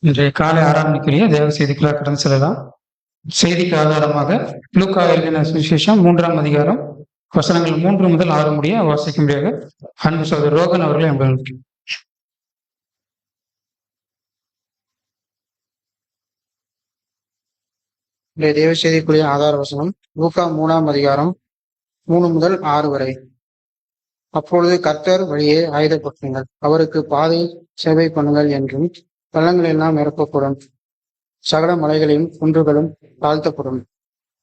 இன்றைய காலை 6 மணிக்குரிய தேவ செய்திக்குள்ளாக கடந்து செல்லலாம். செய்திக்கு ஆதாரமாக லூக்கா எழுதின சுவிசேஷம் 3ஆம் அதிகாரம் வசனங்கள் 3 முதல் 6 முடிய வாசிக்கும்படியாக அன்பு சகோதரர் ரோகன் அவர்களை அன்பளிக்கிறேன். தேவ செய்திக்குரிய ஆதார வசனம் லூக்கா 3ஆம் அதிகாரம் 3 முதல் 6 வரை. அப்பொழுது கர்த்தர் வழியே ஆயுதப்படுத்துங்கள், அவருக்கு பாதை சேவை பண்ணுங்கள் என்றும், பள்ளங்கள் எல்லாம் நிரப்பப்படும், சகல மலைகளையும் குன்றுகளும் தாழ்த்தப்படும்,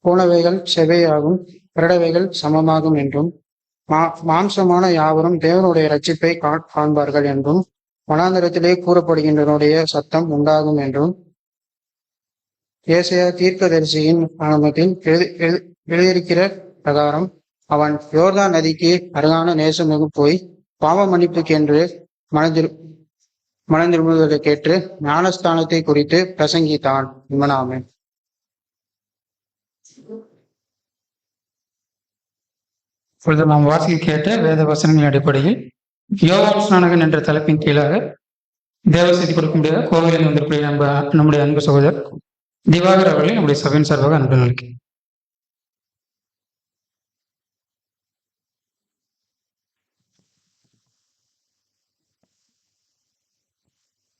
போனவைகள் செவையாகும், பிறடவைகள் சமமாகும் என்றும், மாம்சமான யாவரும் தேவனுடைய இரட்சிப்பை காண்பார்கள் என்றும், வனாந்தரத்திலே கூறப்படுகின்றனுடைய சத்தம் உண்டாகும் என்றும் ஏசாயா தீர்க்கதரிசியின் ஆரம்பத்தில் எழுதியிருக்கிற பிரகாரம் அவன் யோர்தான் நதிக்கு அருகான நேசமிகு போய் பாவ மன்னிப்புக்கென்று மனந்திரும்புவதை கேட்டு ஞானஸ்தானத்தை குறித்து பிரசங்கித்தான். இம்மனாமே. இப்பொழுது நாம் வாசிக்க கேட்ட வேத வசனங்களின் அடிப்படையில் யோவான் ஸ்நானகன் என்ற தலைப்பின் கீழாக தேவ செய்தி கொடுக்க முடியாத கோவிலில் வந்திருக்கூடிய நம்முடைய அன்பு சகோதரர் திவாகர் அவர்களை நம்முடைய சபையின் சார்பாக அன்பு நினைக்கிறேன்.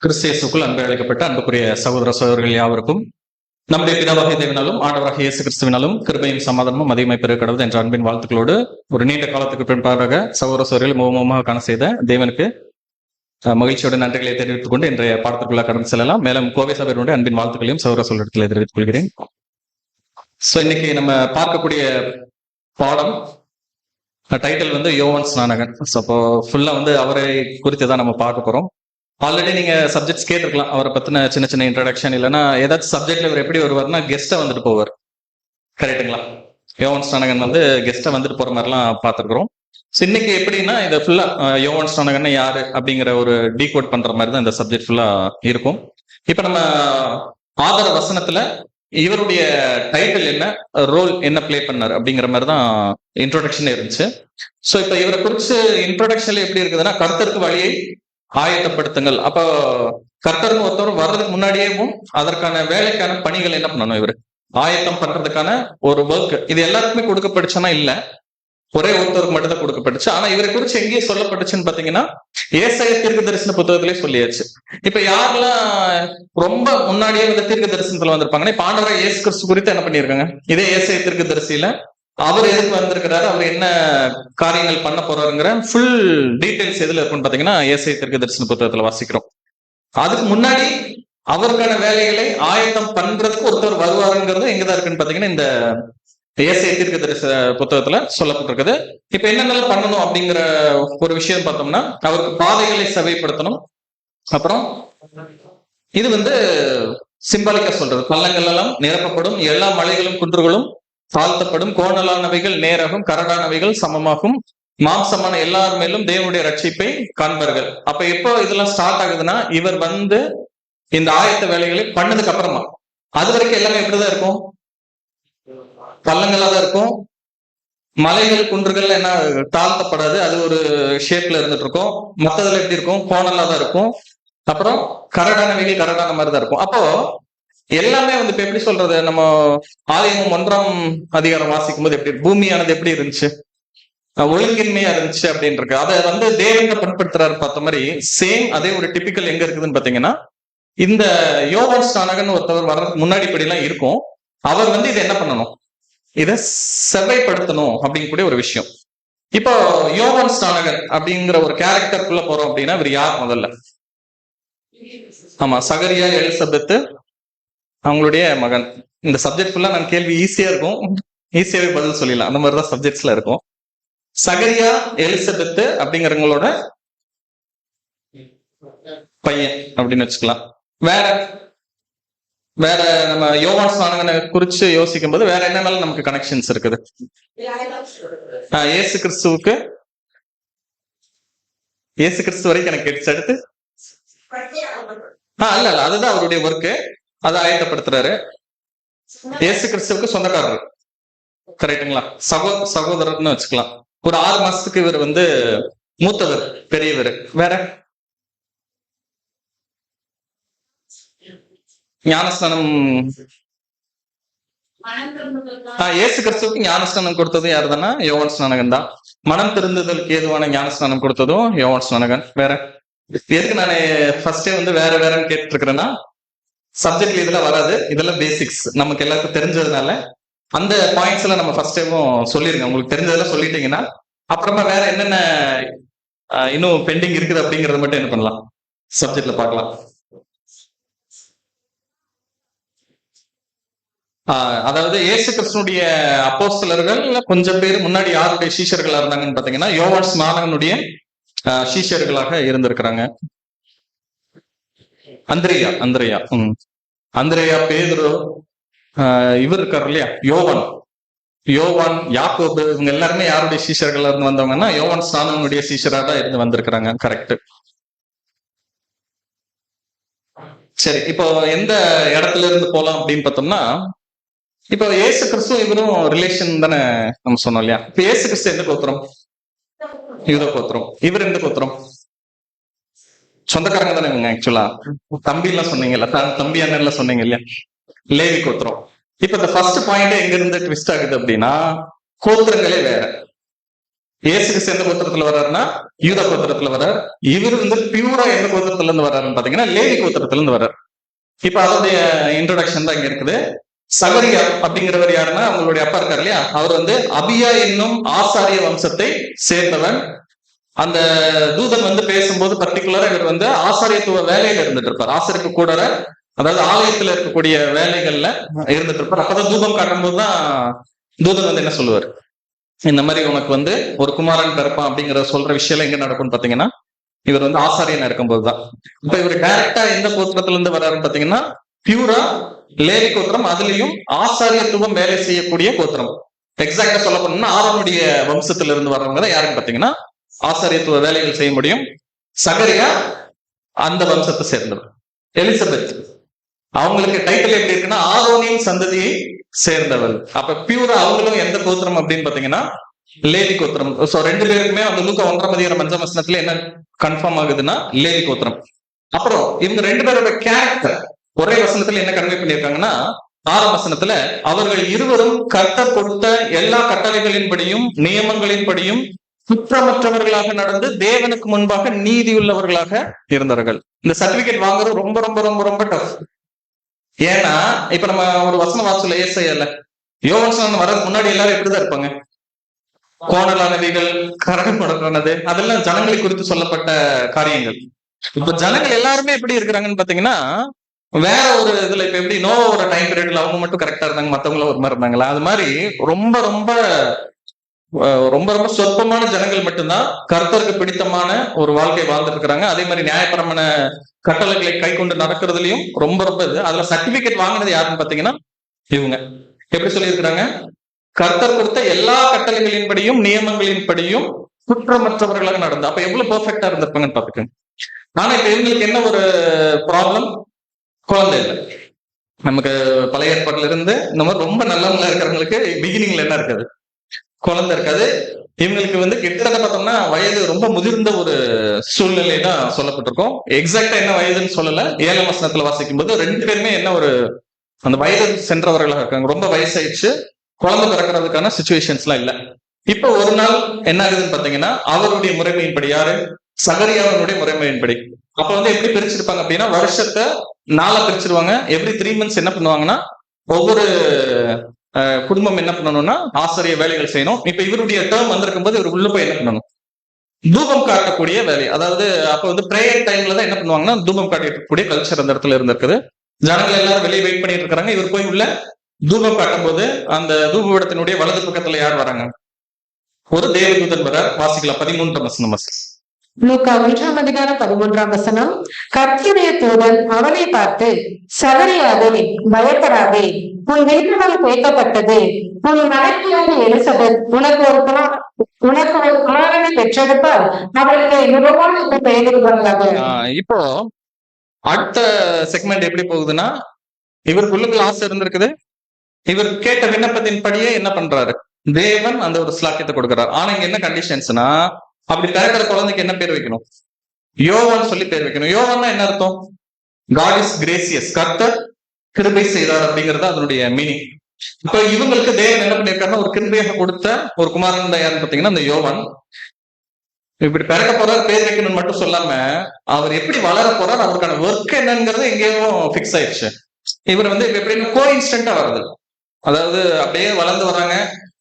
கிறிஸ்தியேசுக்குள் அன்பு அழைக்கப்பட்ட அன்புக்குரிய சகோதர சகோதரர்கள் யாவருக்கும் நம்முடைய பிதாவாகிய தேவனாலும் ஆண்டவராகிய இயேசு கிறிஸ்துவினாலும் கிருபையும் சமாதானமும் அதிகமை பெற கடவுள் என்ற அன்பின் வாழ்த்துக்களோடு ஒரு நீண்ட காலத்துக்கு பின்பாக சகோதர சகோதரிகள் முகமுகமாக காண செய்த தேவனுக்கு மகிழ்ச்சியோட நன்றிகளை தெரிவித்துக் கொண்டு இன்றைய பாடத்திற்குள்ள கடந்து செல்லலாம். மேலும் கோவை சபையினுடைய அன்பின் வாழ்த்துக்களையும் சகோதர சகோதரர்களை தெரிவித்துக் கொள்கிறேன். ஸோ இன்னைக்கு நம்ம பார்க்கக்கூடிய பாடம் டைட்டில் வந்து யோவான் ஸ்நானகன். ஸோ அப்போ ஃபுல்லா அவரை குறித்து தான் நம்ம பார்க்க போறோம். ஆல்ரெடி நீங்க சப்ஜெக்ட்ஸ் கேட்டிருக்கலாம், அவரை பத்தின சின்ன சின்ன இன்ட்ரடக்ஷன், இல்லைன்னா ஏதாச்சும் சப்ஜெக்ட்ல இவர் எப்படி வருவார்னா கெஸ்ட்டை வந்துட்டு போவார். கரெக்டுங்களா? யோவான் ஸ்நானகன் கெஸ்ட்டை வந்துட்டு போற மாதிரிலாம் பார்த்துருக்குறோம். ஸோ இன்னைக்கு எப்படின்னா இதை ஃபுல்லா யோவான் ஸ்நானகன் யாரு அப்படிங்கிற ஒரு டீகோட் பண்ற மாதிரி தான் இந்த சப்ஜெக்ட் ஃபுல்லா இருக்கும். இப்ப நம்ம ஆதார வசனத்துல இவருடைய டைட்டில் என்ன, ரோல் என்ன பிளே பண்ணார் அப்படிங்கிற மாதிரி தான் இன்ட்ரோடக்ஷன் இருந்துச்சு. ஸோ இப்ப இவரை குறிச்சு இன்ட்ரோடக்ஷன்ல எப்படி இருக்குதுன்னா, கர்த்தருக்கு வழியை ஆயத்தப்படுத்துங்கள். அப்ப கர்த்தருக்கு ஒருத்தவர் வர்றதுக்கு முன்னாடியேவும் அதற்கான வேலைக்கான பணிகள் என்ன பண்ணணும், இவரு ஆயத்தம் பண்றதுக்கான ஒரு ஒர்க். இது எல்லாருக்குமே கொடுக்கப்பட்டுச்சுன்னா இல்ல, ஒரே ஒருத்தருக்கு மட்டும் தான் கொடுக்கப்பட்டுச்சு. ஆனா இவரை குறிச்சு எங்கேயே சொல்லப்பட்டுச்சுன்னு பாத்தீங்கன்னா ஏசாயா தீர்க்க தரிசன புத்தகத்திலே சொல்லியாச்சு. இப்ப யாரெல்லாம் ரொம்ப முன்னாடியே தீர்க்க தரிசனத்துல வந்திருப்பாங்கன்னா, இப்ப ஆண்டவராகிய இயேசு கிறிஸ்து குறித்து என்ன பண்ணிருக்காங்க, இதே ஏசாயா தீர்க்க தரிசியில அவர் எதுக்கு வந்திருக்கிறாரு, அவர் என்ன காரியங்கள் பண்ண போறாருங்கிற ஃபுல் டீடைல்ஸ் எதுல இருக்குன்னு பாத்தீங்கன்னா ஏசாயா தீர்க்க தரிசன புத்தகத்துல வாசிக்கிறோம். அதுக்கு முன்னாடி அவருக்கான வேலைகளை ஆயத்தம் பண்றதுக்கு ஒருத்தர் வருவாருங்கிறது எங்கதான் இருக்குன்னு பாத்தீங்கன்னா இந்த ஏசாயா தீர்க்க தரிசன புத்தகத்துல சொல்லப்பட்டிருக்குது. இப்ப என்னென்னலாம் பண்ணணும் அப்படிங்கிற ஒரு விஷயம் பார்த்தோம்னா, அவருக்கு பாதைகளை செவைப்படுத்தணும். அப்புறம் இது சிம்பாலிக்கா சொல்றது, பள்ளங்கள் எல்லாம் நிரப்பப்படும், எல்லா மலைகளும் குன்றுகளும் தாழ்த்தப்படும், கோணலானவைகள் நேராகும், கரடானவைகள் சமமாகும், மாம்சமான எல்லார் மேலும் தேவனுடைய ரட்சிப்பை காண்பார்கள். அப்ப எப்போ இதெல்லாம் ஸ்டார்ட் ஆகுதுன்னா, இவர் இந்த ஆயத்த வேலைகளை பண்ணதுக்கு அப்புறமா, அது வரைக்கும் எல்லாமே எப்படிதான் இருக்கும், பள்ளங்களா தான் இருக்கும். மலைகள் குன்றுகள் என்ன தாழ்த்தப்படாது, அது ஒரு ஷேப்ல இருந்துட்டு இருக்கும். மத்ததுல எப்படி இருக்கும், கோணலா தான் இருக்கும். அப்புறம் கரடானவைகள் கரடான மாதிரி தான் இருக்கும். அப்போ எல்லாமே இப்ப எப்படி சொல்றது, நம்ம ஆதியாகமம் 1ஆம் அதிகாரம் வாசிக்கும் போது எப்படி பூமியானது எப்படி இருந்துச்சு, ஒழுங்கின்மையா இருந்துச்சு அப்படின்னு இருக்கு. அதை தேவங்க பண்படுத்துறாரு பார்த்த மாதிரி சேம் அதே ஒரு டிபிக்கல் எங்க இருக்குதுன்னு பாத்தீங்கன்னா, இந்த யோவான் ஸ்நானகன் ஒருத்தவர் வர்றதுக்கு முன்னாடி படி எல்லாம் இருக்கும். அவர் இதை என்ன பண்ணணும், இதை செவ்வாய்ப்படுத்தணும் அப்படிங்கக்கூடிய ஒரு விஷயம். இப்போ யோவான் ஸ்நானகன் அப்படிங்கிற ஒரு கேரக்டருக்குள்ள போறோம் அப்படின்னா, இவர் யார் முதல்ல? ஆமா, சகரியா எலிசபெத் அவங்களுடைய மகன். இந்த சப்ஜெக்ட் ஃபுல்லா நான் கேள்வி ஈஸியா இருக்கும், ஈஸியாவே பதில் சொல்லிடலாம், அந்த மாதிரிதான் சப்ஜெக்ட்ஸ்ல இருக்கும். சகரியா எலிசபெத் அப்படிங்கிறவங்களோட பையன் அப்படின்னு வச்சுக்கலாம். வேற நம்ம யோவான் ஸ்நானகனை குறிச்சு யோசிக்கும் போது வேற என்னென்ன நமக்கு கனெக்ஷன்ஸ் இருக்குது? இயேசு கிறிஸ்துவுக்கு, இயேசு கிறிஸ்து வரைக்கும் எனக்கு கிடைச்ச அடுத்து இல்ல அதுதான் அவருடைய ஒர்க்கு, அதை ஆயத்தப்படுத்துறாரு. இயேசு கிறிஸ்துவுக்கு சொந்தக்காரர், கரெக்டுங்களா? சகோதரர்னு வச்சுக்கலாம். ஒரு 6 மாசத்துக்கு இவர் மூத்தவர், பெரியவர். வேற ஞானஸ்நானம் இயேசு கிறிஸ்துவுக்கு ஞானஸ்நானம் கொடுத்தது யாருதானா? யோவான் ஸ்நானகன் தான். மனம் திருந்துதலுக்கு ஏதுவான ஞானஸ்நானம் கொடுத்ததும் யோவான் ஸ்நானகன். வேற எதுக்கு நான் ஃபர்ஸ்டே வந்து வேற வேறன்னு கேட்டு இருக்கிறேன்னா, சப்ஜெக்ட்ல இதெல்லாம் வராது, இதெல்லாம் பேசிக்ஸ் நமக்கு எல்லாருக்கும் தெரிஞ்சதுனால அந்த பாயிண்ட்ஸ் எல்லாம் நம்ம ஃபர்ஸ்ட் டைமும் சொல்லிருங்க. உங்களுக்கு தெரிஞ்சதெல்லாம் சொல்லிட்டீங்கன்னா அப்புறமா வேற என்னென்ன இன்னும் பெண்டிங் இருக்குது அப்படிங்கறத மட்டும் என்ன பண்ணலாம், சப்ஜெக்ட்ல பார்க்கலாம். அதாவது இயேசு கிறிஸ்துனுடைய அப்போஸ்தலர்கள் கொஞ்சம் பேர் முன்னாடி யாருடைய சீஷர்களா இருந்தாங்கன்னு பாத்தீங்கன்னா யோவான் ஸ்நானகனுடைய சீஷர்களாக இருந்திருக்கிறாங்க. அந்திரேயா, பேதுரு, இவர் இருக்காரு இல்லையா, யோவான், யாக்கோபு, இவங்க எல்லாருமே யாருடைய சீஷர்களா இருந்து வந்தவங்கன்னா யோவான் ஸ்நானகனுடைய சீஷரா தான் இருந்து வந்திருக்கிறாங்க. கரெக்ட். சரி, இப்போ எந்த இடத்துல இருந்து போலாம் அப்படின்னு பார்த்தோம்னா, இப்போ ஏசு கிறிஸ்து இவரும் ரிலேஷன் தானே நம்ம சொன்னோம் இல்லையா. இப்ப ஏசு கிறிஸ்து எந்த கோத்திரம்? யூத கோத்திரம். இவர் எந்த கோத்திரம்? சொந்தக்காரங்க தானே இவங்க. ஆக்சுவலா தம்பி எல்லாம் சொன்னீங்கல்ல, தம்பி அண்ணன் எல்லாம் சொன்னீங்க இல்லையா, லேவி கோத்திரம். இப்ப இந்த ஃபர்ஸ்ட் பாயிண்ட் எங்க இருந்து ட்விஸ்ட் ஆகுது அப்படின்னா, கோத்திரங்களே வேற. ஏசு கிறிஸ்து எந்த கோத்திரத்துல வர்றாருன்னா யூத கோத்திரத்துல வர்றாரு. இவர் வந்து பியூரா எந்த கோத்திரத்துல இருந்து வர்றாருன்னு பாத்தீங்கன்னா லேவி கோத்திரத்துல இருந்து வர்றாரு. இப்ப அதோடைய இன்ட்ரோடக்ஷன் தான் இங்க இருக்குது. சகரியா அப்படிங்கிறவர் யாருன்னா, அவங்களுடைய அப்பா இருக்காரு இல்லையா, அவர் வந்து அபியா என்னும் ஆசாரிய வம்சத்தை சேர்ந்தவன். அந்த தூதன் வந்து பேசும்போது பர்டிகுலரா இவர் வந்து ஆசாரியத்துவ வேலையில இருந்துட்டு இருப்பார். ஆசிரியப்பு கூட, அதாவது ஆலயத்துல இருக்கக்கூடிய வேலைகள்ல இருந்துட்டு இருப்பார். அப்பதான் தூபம் காட்டும் போதுதான் தூதன் வந்து என்ன சொல்லுவார், இந்த மாதிரி உனக்கு வந்து ஒரு குமாரன் பிறப்பான் அப்படிங்கிற சொல்ற விஷயம் எங்க நடக்கும்னு பாத்தீங்கன்னா இவர் வந்து ஆசாரியனா இருக்கும்போதுதான். இப்ப இவர் டைரக்டா எந்த கோத்திரத்துல இருந்து வர்றாருன்னு பாத்தீங்கன்னா பியூரா லேவி கோத்திரம், அதுலயும் ஆசாரியத்துவம் வேலை செய்யக்கூடிய கோத்திரம். எக்ஸாக்டா சொல்ல போனோம்னா ஆரோனுடைய வம்சத்துல இருந்து வர்றவங்க தான் யாருன்னு பாத்தீங்கன்னா ஆசாரியத்துவ வேலைகள் செய்ய முடியும். சகரியா அந்த வம்சத்தை சேர்ந்தவர். எலிசபெத் அவங்களுக்கு டைட்டில் எப்படி இருக்குன்னா ஆரோனின் சந்ததியை சேர்ந்தவர். அப்ப பியூரா அவங்களும் எந்த கோத்திரம் அப்படின்னு பாத்தீங்கன்னா லேவி கோத்திரம். சோ ரெண்டு பேருக்குமே அந்த லூக்கா 1:5 என்ன கன்ஃபார்ம் ஆகுதுன்னா லேவி கோத்திரம். அப்புறம் இவங்க ரெண்டு பேரோட கேரக்டர் ஒரே வசனத்துல என்ன கன்வே பண்ணியிருக்காங்கன்னா, 6ஆம் வசனத்துல அவர்கள் இருவரும் கர்த்தர் கொடுத்த எல்லா கட்டளைகளின்படியும் நியமங்களின்படியும் குற்றமற்றவர்களாக நடந்து தேவனுக்கு முன்பாக நீதியுள்ளவர்களாக இருந்தார்கள். இந்த சர்டிபிகேட் வாங்குறது ரொம்ப ரொம்ப ரொம்ப ரொம்ப டஃப். ஏன்னா இப்ப நம்ம ஒரு வசன வாசல ஏசையல்ல யோவான் வரதுக்கு முன்னாடி எல்லாரும் எப்படிதான் இருப்பாங்க, கோணலானவைகள், கரடு முடக்கானது, அதெல்லாம் ஜனங்களை குறித்து சொல்லப்பட்ட காரியங்கள். இப்ப ஜனங்கள் எல்லாருமே எப்படி இருக்கிறாங்கன்னு பாத்தீங்கன்னா வேற ஒரு இதுல இப்ப எப்படி நோவோட டைம் பீரியட்ல அவங்க மட்டும் கரெக்டா இருந்தாங்க, மத்தவங்களும் ஒரு மாதிரி இருந்தாங்களா, அது மாதிரி ரொம்ப ரொம்ப ரொம்ப ரொம்ப சொற்பமான ஜனங்கள் மட்டும்தான் கர்த்தருக்கு பிடித்தமான ஒரு வாழ்க்கை வாழ்ந்துட்டு இருக்கிறாங்க. அதே மாதிரி நியாயபரமான கட்டளைகளை கை கொண்டு நடக்கிறதுலயும் ரொம்ப ரொம்ப இது. அதுல சர்டிபிகேட் வாங்கினது யாருன்னு பாத்தீங்கன்னா இவங்க எப்படி சொல்லியிருக்கிறாங்க, கர்த்தர் கொடுத்த எல்லா கட்டளைகளின்படியும் நியமங்களின்படியும் குற்றமற்றவர்களாக நடந்து. அப்ப எவ்வளவு பெர்ஃபெக்டா இருந்திருப்பாங்கன்னு பாத்துக்கோங்க. ஆனா இப்ப இவங்களுக்கு என்ன ஒரு ப்ராப்ளம், குழந்தை இல்லை. நமக்கு பழைய ஏற்பாட்டுல இருந்து இந்த மாதிரி ரொம்ப நல்லவங்களா இருக்கிறவங்களுக்கு பிகினிங்ல என்ன இருக்காது, குழந்தை இருக்காது. இவங்களுக்கு வந்து கிட்டத்தட்ட பார்த்தோம்னா வயது ரொம்ப முதிர்ந்த ஒரு சூழ்நிலை தான் சொல்லப்பட்டிருக்கும். எக்ஸாக்டா என்ன வயதுன்னு சொல்லல. 7ஆம் வசனத்துல வாசிக்கும் போது ரெண்டு பேருமே என்ன ஒரு அந்த வயது சென்றவர்களாக இருக்காங்க. ரொம்ப வயசாயிடுச்சு, குழந்தை பிறக்கிறதுக்கான சிச்சுவேஷன்ஸ் எல்லாம் இல்ல. இப்ப ஒரு நாள் என்ன ஆகுதுன்னு பாத்தீங்கன்னா அவருடைய முறைமையின்படி, யாரு, சகரியாவுடைய முறைமையின்படி. அப்ப வந்து எப்படி பிரிச்சிருப்பாங்க அப்படின்னா வருஷத்தை 4 பிரிச்சிருவாங்க. எவ்ரி 3 months என்ன பண்ணுவாங்கன்னா ஒவ்வொரு குடும்பம் என்ன பண்ணணும்னா ஆசிரிய வேலைகள் செய்யணும். இப்ப இவருடைய டேர்ம் வந்திருக்கும் போது இவர் உள்ள போய் என்ன பண்ணணும், தூபம் காட்டக்கூடிய வேலை. அதாவது அப்ப வந்து பிரேயர் டைம்ல தான் என்ன பண்ணுவாங்கன்னா தூபம் காட்டக்கூடிய கல்ச்சர் அந்த இடத்துல இருந்திருக்குது. ஜனங்கள் எல்லாரும் வெளியே வெயிட் பண்ணிட்டு இருக்காங்க. இவர் போய் உள்ள தூபம் காட்டும் போது அந்த தூபபீடத்தினுடைய வலது பக்கத்துல யார் வராங்க, ஒரு தேவதூதன் வர. வாசிக்கலாம் 13ஆம் வசனம். லூக்கா 1:13 கர்த்தருடைய தூதன் அவனை பார்த்து, சகரியாவே பயப்படாதே, உன் வேண்டுதல் கேட்கப்பட்டது, உன் மனைவியான எலிசபெத் உனக்கு ஒரு குமாரனை பெற்றெடுப்பார், அவருக்கு யோவான் என்று பெயரிடுவாங்க. இப்போ அடுத்த செக்மெண்ட் எப்படி போகுதுன்னா, இவருக்குள்ளுக்குள்ள ஆசை இருந்திருக்குது. இவர் கேட்ட விண்ணப்பத்தின் படியே என்ன பண்றாரு, தேவன் அந்த ஒரு ஸ்லாக்கியத்தை கொடுக்கிறார். ஆனா இங்க என்ன கண்டிஷன்ஸ்னா, அப்படி பிறக்கிற குழந்தைக்கு என்ன பேர் வைக்கணும், யோவான் சொல்லி பேர் வைக்கணும். யோவான்னா என்ன அர்த்தம், காட் இஸ் கிரேசியஸ், கர்த்தர் கிருபை செய்தார் அப்படிங்கிறது அதனுடைய மீனிங். இப்ப இவங்களுக்கு தேவன் என்ன பண்ணியிருக்காருன்னா ஒரு கிருபையாக கொடுத்த ஒரு குமாரன் தான் யாருன்னு பாத்தீங்கன்னா இந்த யோவான். இப்படி பிறக்க போறார், பேர் வைக்கணும்னு மட்டும் சொல்லாம அவர் எப்படி வளர போறார், அவருக்கான ஒர்க் என்னங்கிறது எங்கேயோ பிக்ஸ் ஆயிடுச்சு. இவர் வந்து இப்ப எப்படின்னா கோ இன்ஸ்டன்டா வருது, அதாவது அப்படியே வளர்ந்து வராங்க,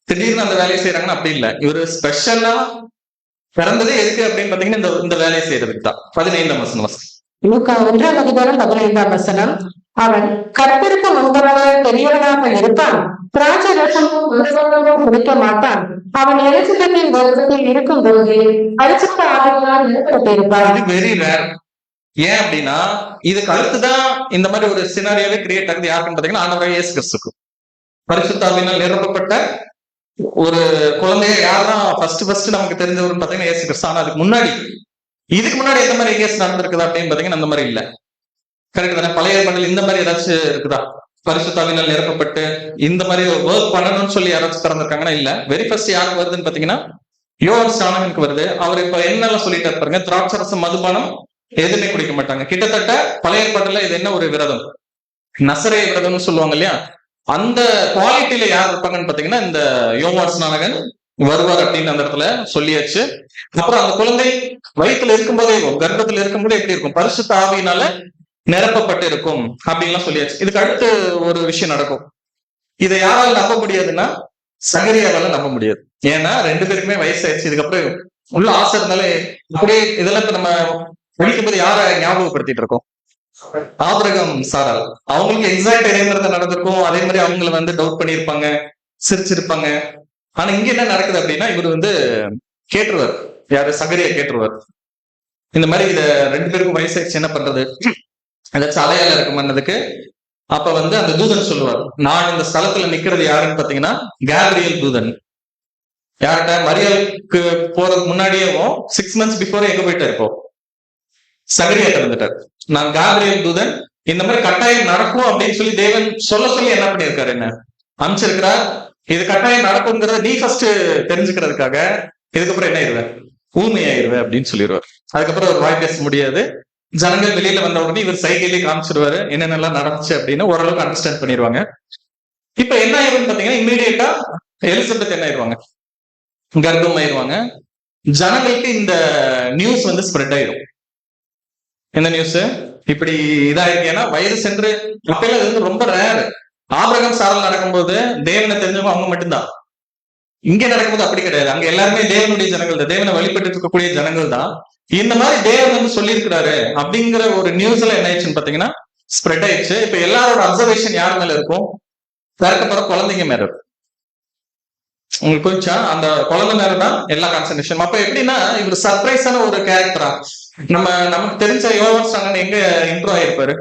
திடீர்னு அந்த வேலையை செய்யறாங்கன்னு அப்படி இல்லை. இவர் ஸ்பெஷலா பிறந்ததே எதுக்கு அப்படின்னு பாத்தீங்கன்னா இந்த வேலையை செய்யறதுக்கு தான். 15ஆம் வசனம். லூக்கா 1:15 அவன் கர்த்தருக்கு முன்பதாக பெரியவனாக இருப்பான், திராட்சை ரசமும் மதுபானமும் குடிக்க மாட்டான், அவன் எலிசபெத்தின் வருடத்தில் இருக்கும் போது பரிசுத்த ஆவியினால் நிரப்பப்பட்டிருப்பான். இது வெரி ரேர். ஏன் அப்படின்னா இதுக்கு அடுத்துதான் இந்த மாதிரி ஒரு சினாரியாவே கிரியேட் ஆகுது. யாருக்குன்னு பாத்தீங்கன்னா ஆண்டவராகிய இயேசு கிறிஸ்துக்கு பரிசுத்த ஆவியினால் நிரப்பப்பட்ட ஒரு குழந்தைய யார்தான் ஃபர்ஸ்ட் நமக்கு தெரிஞ்சவர்னு பாத்தீங்கன்னா இயேசு கிறிஸ்து. ஆனா இதுக்கு முன்னாடி எந்த மாதிரி கேஸ் நடந்திருக்குதா அப்படின்னு பாத்தீங்கன்னா அந்த மாதிரி இல்ல. கரெக்ட் தானே? பழைய ஏற்பாட்டில் இந்த மாதிரி ஏதாச்சும் இருக்குதா? பரிசுத்த ஆவியினால் நிரப்பப்பட்டு இந்த மாதிரி ஒர்க் பண்ணணும்னு சொல்லி யாராச்சும் திறந்திருக்காங்கன்னா இல்ல. வெரி ஃபர்ஸ்ட் யாருக்கு வருதுன்னு பாத்தீங்கன்னா யோவான் ஸ்நானகனுக்கு வருது. அவர் இப்ப என்னெல்லாம் சொல்லிட்டு பாருங்க, திராட்சரசம் மதுபானம் எதுவுமே குடிக்க மாட்டாங்க. கிட்டத்தட்ட பழைய ஏற்பாட்டுல இது என்ன ஒரு விரதம், நசரேய விரதம்னு சொல்லுவாங்க இல்லையா, அந்த குவாலிட்டியில யார் இருப்பாங்கன்னு பாத்தீங்கன்னா இந்த யோவான் ஸ்நானகன் வருவார் அப்படின்னு அந்த இடத்துல சொல்லியாச்சு. அப்புறம் அந்த குழந்தை வயிற்றுல இருக்கும்போதே, கர்ப்பத்துல இருக்கும்போதே எப்படி இருக்கும், பரிசுத்த ஆவியினால நிரப்பப்பட்டு இருக்கும் அப்படின்லாம் சொல்லியாச்சு. இதுக்கு அடுத்து ஒரு விஷயம் நடக்கும். இதை யாரால நம்ப முடியாதுன்னா சகரியாவால நம்ப முடியாது. ஏன்னா 2 பேருக்குமே வயசாயிடுச்சு. இதுக்கப்புறம் உள்ள ஆசை இருந்தாலே அப்படியே இதெல்லாம் இப்ப நம்ம படிக்கும்போது யார ஞாபகப்படுத்திட்டு இருக்கோம், ஆபிரகாம் சாரால். அவங்களுக்கு எக்ஸாக்ட் இதே மாதிரி தான் நடந்திருக்கும். அதே மாதிரி அவங்களை வந்து டவுட் பண்ணியிருப்பாங்க, சிரிச்சிருப்பாங்க. ஆனா இங்க என்ன நடக்குது அப்படின்னா இவர் வந்து கேட்டுருவார், யாரு சகரியா கேட்டுருவார், இந்த மாதிரி இத 2 பேருக்கும் வயசாயிடுச்சு, என்ன பண்றது, ஏதாச்சும் அலையால இருக்குமானதுக்கு. அப்ப வந்து அந்த தூதன் சொல்லுவார், நான் இந்த ஸ்தலத்துல நிக்கிறது யாருன்னு பாத்தீங்கன்னா கேப்ரியல் தூதன். யார்கிட்ட? மரியாளுக்கு போறதுக்கு முன்னாடியேவும் 6 months பிஃபோர் எங்க போயிட்டா இருப்போம், சகரியா திறந்துட்டார். நான் கேப்ரியல் தூதன், இந்த மாதிரி கட்டாயம் நடக்கும் அப்படின்னு சொல்லி தேவன் சொல்லி என்ன பண்ணியிருக்காரு, என்ன அமைச்சிருக்கிறார். இது கட்டாயம் நடக்குங்கிறத நீ ஃபர்ஸ்ட் தெரிஞ்சுக்கிறதுக்காக இதுக்கப்புறம் என்ன ஆயிடுவேன், ஊமையாயிருவேன் அப்படின்னு சொல்லிடுவார். அதுக்கப்புறம் ஒரு வாய் பேச முடியாது. ஜனங்கள் வெளியில வந்த உடனே இவர் சைகையிலேயே காமிச்சிருவாரு என்னென்னலாம் நடந்துச்சு அப்படின்னு ஓரளவுக்கு அண்டர்ஸ்டாண்ட் பண்ணிடுவாங்க. இப்ப என்ன ஆயிருன்னு பாத்தீங்கன்னா இம்மீடியட்டா எலிசபெத் என்ன ஆயிடுவாங்க, கர்ப்பம் ஆயிடுவாங்க. ஜனங்களுக்கு இந்த நியூஸ் வந்து ஸ்ப்ரெட் ஆயிடும். என்ன நியூஸ், இப்படி இதாயிருக்கு. ஏன்னா வயது சென்று அப்பெல்லாம் இது வந்து ரொம்ப ரேர். ஆபிரகாம் சாரல் நடக்கும்போது தேவனை தெரிஞ்சவங்க அவங்க மட்டும்தான். இங்க நடக்கும்போது அப்படி கிடையாது. அங்க எல்லாருமே தேவனுடைய ஜனங்கள் தான், தேவனை வழிபட்டு இருக்கக்கூடிய ஜனங்கள் தான். இந்த மாதிரி தேவன் வந்து சொல்லியிருக்கிறாரு அப்படிங்கிற ஒரு நியூஸ்ல என்ன ஆயிடுச்சுன்னு பாத்தீங்கன்னா ஸ்ப்ரெட் ஆயிடுச்சு. இப்ப எல்லாரோட அப்சர்வேஷன் யார் மேல இருக்கும், பிறக்க குழந்தைங்க மேல இருக்கும். உங்களுக்கு கொஞ்சம் அந்த குழந்தை மேலதான் எல்லா கான்சன்ட்ரேஷன். அப்ப எப்படின்னா இவர் சர்ப்ரைஸான ஒரு கேரக்டரா, நமக்கு தெரிஞ்ச யோவான் ஸ்நானகன் எங்க இன்ட்ரோ ஆயிருப்பாரு,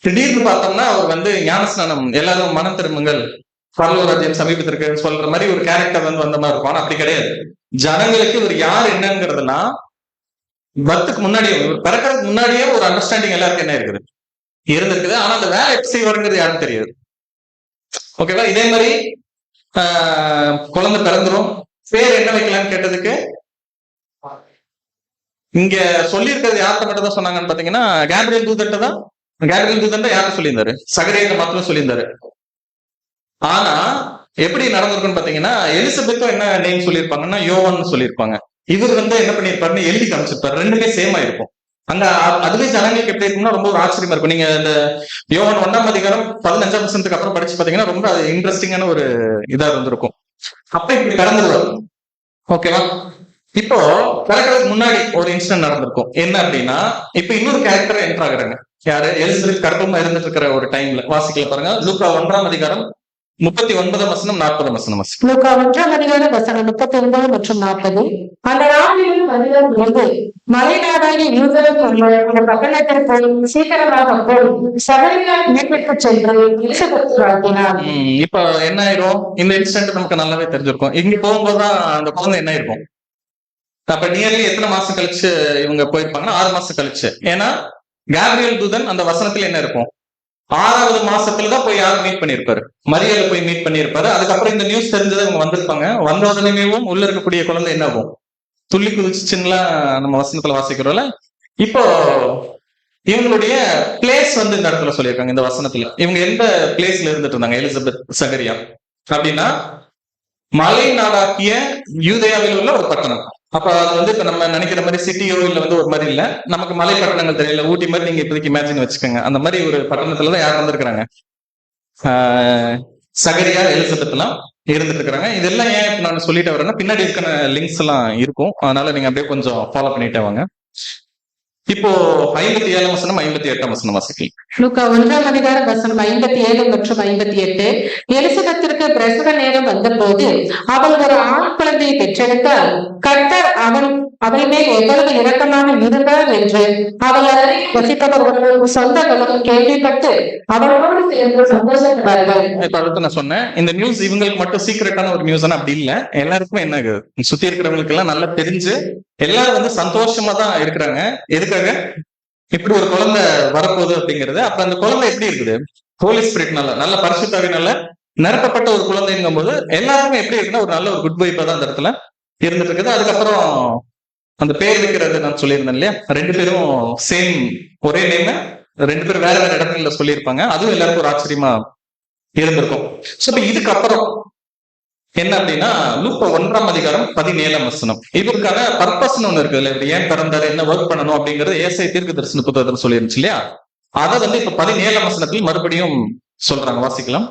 திடீர்னு பார்த்தோம்னா அவர் வந்து ஞானஸ்நானம், எல்லாரும் மனம் திரும்புங்கள், பரலோக ராஜ்யம் சமீபத்திற்கு சொல்ற மாதிரி ஒரு கேரக்டர் வந்து வந்த மாதிரி இருக்கும். ஆனா அப்படி கிடையாது. ஜனங்களுக்கு இவர் யார் என்னங்கிறதுலாம் பர்த்துக்கு முன்னாடியே, இவர் பிறக்கிறதுக்கு முன்னாடியே ஒரு அண்டர்ஸ்டாண்டிங் எல்லாருக்கும் என்ன இருக்குது, இருந்திருக்குது. ஆனா அந்த வேலை எப்படி செய்வாருங்கிறது யாருக்கும் தெரியாது. ஓகேவா? இதே மாதிரி குழந்தை பிறந்துரும், பேர் என்ன வைக்கலாம்னு கேட்டதுக்கு இங்க சொல்லி இருக்கிறது யார்கிட்ட மட்டும் தான் சொன்னாங்கன்னு பாத்தீங்கன்னா கேப்ரியல் தூதன் தான். கேப்ரியல் தூதன் யாரும் சொல்லியிருந்தாரு, சகரியா மாத்திரம் சொல்லியிருந்தாரு. ஆனா எப்படி நடந்திருக்குன்னு பாத்தீங்கன்னா எலிசபெத்தும் என்ன நேம் சொல்லியிருப்பாங்கன்னா யோவான் சொல்லியிருப்பாங்க. இவர் வந்து என்ன பண்ணிருப்பாருன்னு எழுதி காமிச்சிருப்பாரு. 2மே சேமா இருக்கும். அங்க அதுவே ஜனங்களுக்கு எப்படி இருக்கும்னா ரொம்ப ஒரு ஆச்சரியமா இருக்கும். நீங்க இந்த யோவான் 1ஆம் அதிகாரம் 15ஆம் வசனத்துக்கு அப்புறம் படிச்சு பாத்தீங்கன்னா ரொம்ப அது இன்ட்ரெஸ்டிங்கான ஒரு இதா இருந்திருக்கும். அப்ப இப்படி கடந்துருவாரு. ஓகேவா? இப்போ பிறக்கிறதுக்கு முன்னாடி ஒரு இன்சிடென்ட் நடந்திருக்கும். என்ன அப்படின்னா இப்ப இன்னொரு கேரக்டர் என்டர் ஆகுறாங்க. யாரு? எலிசபெத் கர்ப்பமா இருந்துட்டு இருக்கிற ஒரு டைம்ல. வாசிக்கல பாருங்க, லூக்கா 1ஆம் அதிகாரம் 39ஆம் வசனம் 40ஆம் வசனம். லூக்கா 1ஆம் அதிகாரம் வசனம் 39 மற்றும் 40. அந்த நாளில் மனிதன் வந்து மலைநாடாகி யூதருக்கு உள்ள பட்டணத்திற்கு சீக்கிரமாக போய் சகரியால் வீட்டிற்கு சென்று எலிசபெத் வாழ்த்தினார். இப்ப என்ன ஆயிரும், இந்த இன்சிடென்ட் நமக்கு நல்லாவே தெரிஞ்சிருக்கும். இங்க போகும்போதுதான் அந்த குழந்தை என்ன இருக்கும், அப்ப நியர்லி எத்தனை மாசம் கழிச்சு இவங்க போயிருப்பாங்கன்னா 6 மாசம் கழிச்சு. ஏன்னா கேப்ரியல் தூதன் அந்த வசனத்துல என்ன இருக்கும், 6வது மாசத்துலதான் போய் யாரும் மீட் பண்ணிருப்பாரு, மரியாதை போய் மீட் பண்ணிருப்பாரு. அதுக்கப்புறம் இந்த நியூஸ் தெரிஞ்சதை அவங்க வந்திருப்பாங்க. வந்த உடனேயும் உள்ள இருக்கக்கூடிய குழந்தை என்ன ஆகும், துள்ளி குதிச்சுச்சுன்னா நம்ம வசனத்துல வாசிக்கிறோம்ல. இப்போ இவங்களுடைய பிளேஸ் வந்து இந்த இடத்துல சொல்லியிருக்காங்க இந்த வசனத்துல. இவங்க எந்த பிளேஸ்ல இருந்துட்டு இருந்தாங்க எலிசபெத் சகரியா அப்படின்னா மலை நாடாக்கிய யூதேயாவில் உள்ள ஒரு பட்டணம். அப்ப அது வந்து இப்ப நம்ம நினைக்கிற மாதிரி சிட்டியோ இல்ல வந்து ஒரு மாதிரி இல்ல, நமக்கு மலை பட்டணங்கள் தெரியல, ஊட்டி மாதிரி நீங்க இப்போதைக்கு இமேஜின் வச்சுக்கோங்க. அந்த மாதிரி ஒரு பட்டணத்துலதான் யார் வந்திருக்கிறாங்க, சகரியா எலிசபெத் எல்லாம் இருந்துட்டு இருக்கிறாங்க. இதெல்லாம் ஏன் இப்ப நான் சொல்லிட்டு வரேன்னா பின்னாடி இருக்கிற லிங்க்ஸ் எல்லாம் இருக்கும், அதனால நீங்க அப்படியே கொஞ்சம் ஃபாலோ பண்ணிட்டே வாங்க. இப்போ 57 வசனம் 58 வசனம் வாசிக்கலாம். லூக்கா 1 வசனம் 57 மற்றும் 58. எலிசபெத்திற்கு பிரசவ நேரம் வந்தபோது அவள் ஒரு ஆண் குழந்தையை பெற்றெடுத்தால் கர்த்தர் அவள் மேல் எவ்வளவு இரக்கமாக இருந்தார் என்று அவள் அருகே வசிப்பவர்களும் சொந்தங்களும் கேள்விப்பட்டு அவளோடு சேர்ந்து சந்தோஷப்பட்டார்கள். இப்ப அடுத்து நான் சொன்னேன், இந்த நியூஸ் இவங்களுக்கு மட்டும் சீக்கிரட்டான ஒரு நியூஸ் அப்படி இல்ல, எல்லாருக்குமே என்ன சுத்தி இருக்கிறவங்களுக்கு எல்லாம் நல்லா தெரிஞ்சு எல்லாரும் வந்து சந்தோஷமா தான் இருக்கிறாங்க. எதுக்காக? இப்படி ஒரு குழந்தை வரப்போகுது அப்படிங்கிறது. அப்ப அந்த குழந்தை எப்படி இருக்குது, ஹோலி ஸ்பிரிட்னால நல்ல பரிசுத்தாவினால நிரப்பப்பட்ட ஒரு குழந்தைங்கும் போது எல்லாருமே எப்படி இருக்குன்னா ஒரு நல்ல ஒரு குட் வைப்பா தான் அந்த இடத்துல இருந்துட்டு இருக்குது. அதுக்கப்புறம் அந்த பேர் வைக்கிறது நான் சொல்லியிருந்தேன் இல்லையா, 2 பேரும் சேம் ஒரே நேம், 2 பேரும் வேற வேற இடங்கள்ல சொல்லியிருப்பாங்க. அதுவும் எல்லாருக்கும் ஒரு ஆச்சரியமா இருந்திருக்கும். சோ இப்ப இதுக்கப்புறம் என்ன அப்படின்னா லூக்கா 1 வசனம், இதற்கான பர்பஸ் ஒண்ணு இருக்கு இல்ல, இவர் ஏன் பிறந்தாரு, என்ன ஒர்க் பண்ணணும் அப்படிங்கறது ஏசாயா தீர்க்கதரிசன புத்தகத்துல சொல்லிருந்துச்சு இல்லையா. அதை வந்து இப்ப 17 வசனத்தில் மறுபடியும் சொல்றாங்க, வாசிக்கலாம்.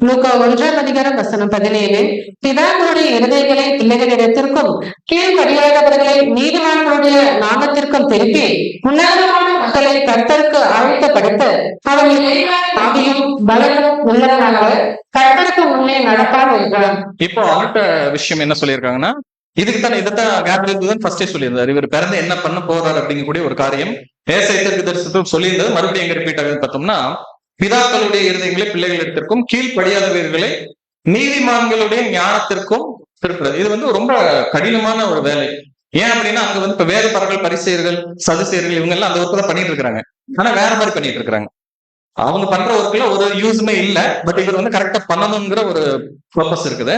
லூக்கா 1 வசனம் 17. பிதாக்களுடைய இருதயங்களை பிள்ளைகளிடத்திற்கும் கீழ்படியாதவர்களை நீதிமான்களுடைய நாமத்திற்கும் திருப்பி உன்னதமான மக்களை கர்த்தருக்கு ஆயத்தப்படுத்த அவன் ஆவியும் பலனும் உள்ளவனாக கர்த்தருக்கு முன்னே நடப்பான் என்றான். இப்போ அடுத்த விஷயம் என்ன சொல்லியிருக்காங்கன்னா, இதைத்தான் கேப்ரியல் ஃபர்ஸ்டே சொல்லியிருந்தாரு, இவர் பிறந்து என்ன பண்ண போறாரு அப்படிங்கக்கூடிய ஒரு காரியம் ஏசாயா தீர்க்கதரிசனத்தில் சொல்லியிருந்தது. மறுபடியும் எங்க ரிப்பீட் ஆகுதுன்னு பார்த்தோம்னா, பிதாக்களுடைய இருதயங்களை பிள்ளைகளிடத்திற்கும் கீழ்படியாதவர்களை நீதிமான்களுடைய ஞானத்திற்கும் திருப்புறது. இது வந்து ரொம்ப கடினமான ஒரு வேலை. ஏன் அப்படின்னா அங்க வந்து இப்ப வேத பரவல் பரிசெயர்கள் சதுசெயர்கள் இவங்க எல்லாம் அந்த ஒர்க் தான் பண்ணிட்டு இருக்காங்க, ஆனா வேற மாதிரி பண்ணிட்டு இருக்காங்க. அவங்க பண்ற ஒர்க்ல ஒரு யூஸுமே இல்ல, பட் இவர் வந்து கரெக்டா பண்ணணுங்கிற ஒரு பர்பஸ் இருக்குது.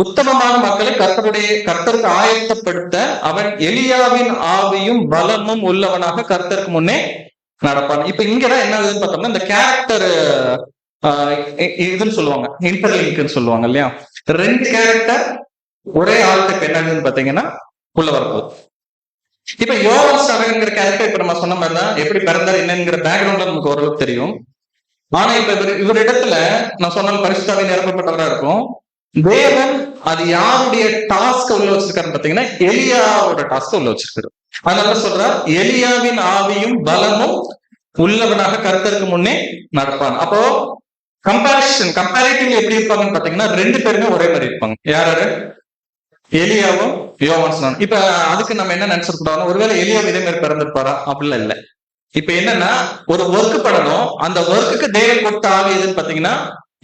உத்தமமான மக்களை கர்த்தருக்கு ஆயத்தப்படுத்த அவன் எலியாவின் ஆவியும் பலமும் உள்ளவனாக கர்த்தருக்கு முன்னே நடப்பான். இப்ப இங்கதான் என்ன ஆகுதுன்னு பார்த்தோம்னா, இந்த கேரக்டர் இதுன்னு சொல்லுவாங்க, இன்டர்லிங்க்னு சொல்லுவாங்க இல்லையா, 2 கேரக்டர் ஒரே ஆளுக்கு என்ன ஆகுதுன்னு பாத்தீங்கன்னா உள்ள வரப்போகுது. இப்ப யோவான் ஸ்நானகன்ங்கிற கேரக்டர் இப்ப நம்ம சொன்ன மாதிரிதான் எப்படி பிறந்தார் என்னங்கிற பேக்ரவுண்ட்ல நமக்கு ஓரளவுக்கு தெரியும். ஆனா இப்ப இவரிடத்துல நான் சொன்ன பரிசுத்தாவை நிரப்பப்பட்டவரா இருக்கும். தேவன் அது யாருடைய டாஸ்க் உள்ள வச்சிருக்காருன்னு பாத்தீங்கன்னா எலியாவோட டாஸ்க் உள்ள வச்சிருக்காரு. அதனால சொல்றார், எலியாவின் ஆவியும் பலமும் உள்ளவனாக கர்த்தருக்கு முன்னே நடப்பான். அப்போ கம்பேரிட்டிவ்ல எப்படி இருப்பாங்கன்னு பாத்தீங்கன்னா 2 பேருமே ஒரே மாதிரி இருப்பாங்க. யாரு? எலியாவும் யோவான் ஸ்நானன். இப்ப அதுக்கு நம்ம என்ன நினைச்சிருக்கோம், ஒருவேளை எலியா இதே மாதிரி பிறந்திருப்பாரா? அப்படிலாம் இல்ல. இப்ப என்னன்னா ஒரு ஒர்க் பண்ணணும், அந்த ஒர்க்குக்கு தேவன் கொடுத்த ஆவி எதுன்னு பாத்தீங்கன்னா